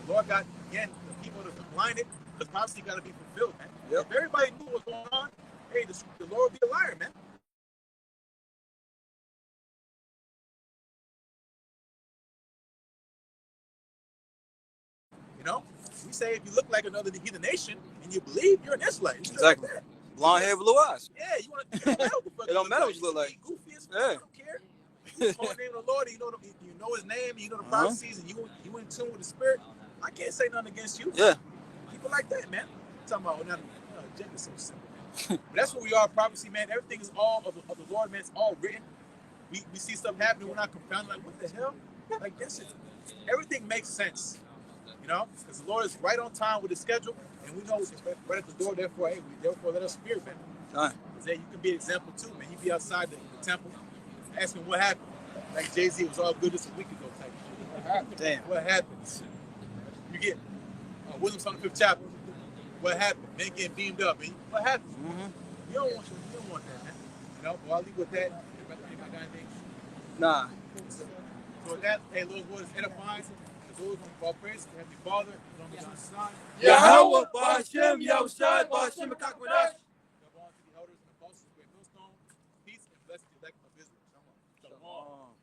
The Lord got, again, the people that are blinded, because prophecy got to be fulfilled, man. Yep. If everybody knew what's going on, hey, the Lord would be a liar, man. You know, we say if you look like another heathen nation and you believe, you're an Israelite. Exactly. Like Blonde hair, blue eyes. yeah, you want to. It don't matter what you look like. Goofy as fuck. Yeah. I don't care. You call the name of the Lord. You know His name. You know the prophecies, and you in tune with the Spirit. I can't say nothing against you. Yeah. People like that, man. I'm talking about Jack is so simple, man. But that's what we are. Prophecy, man. Everything is all of the Lord, man. It's all written. We see stuff happening. We're not confounded. Like what the hell? Like this is everything makes sense. You know, because the Lord is right on time with the schedule, and we know it's right at the door. Therefore, hey, therefore let us spirit, man. Done. You can be an example too, man. You be outside the temple, asking what happened. Like Jay-Z, it was all good just a week ago. Type shit. Damn. What happened? You get Wisdom's on the 5th chapter. What happened? Man getting beamed up, man. What happened? Mm-hmm. You don't want that, man. You know, well, I'll leave with that. Anybody got anything? Nah. So with that, hey, Lord's word is edifying. As always, all praise to Heavenly Father, on the Son. Yahweh, Ba'ashem, Yahushai, Ba'ashem, Akakwadash. Go on to the elders and apostles, great millstone, peace and blessing to the elect of Israel. Shalom. Shalom.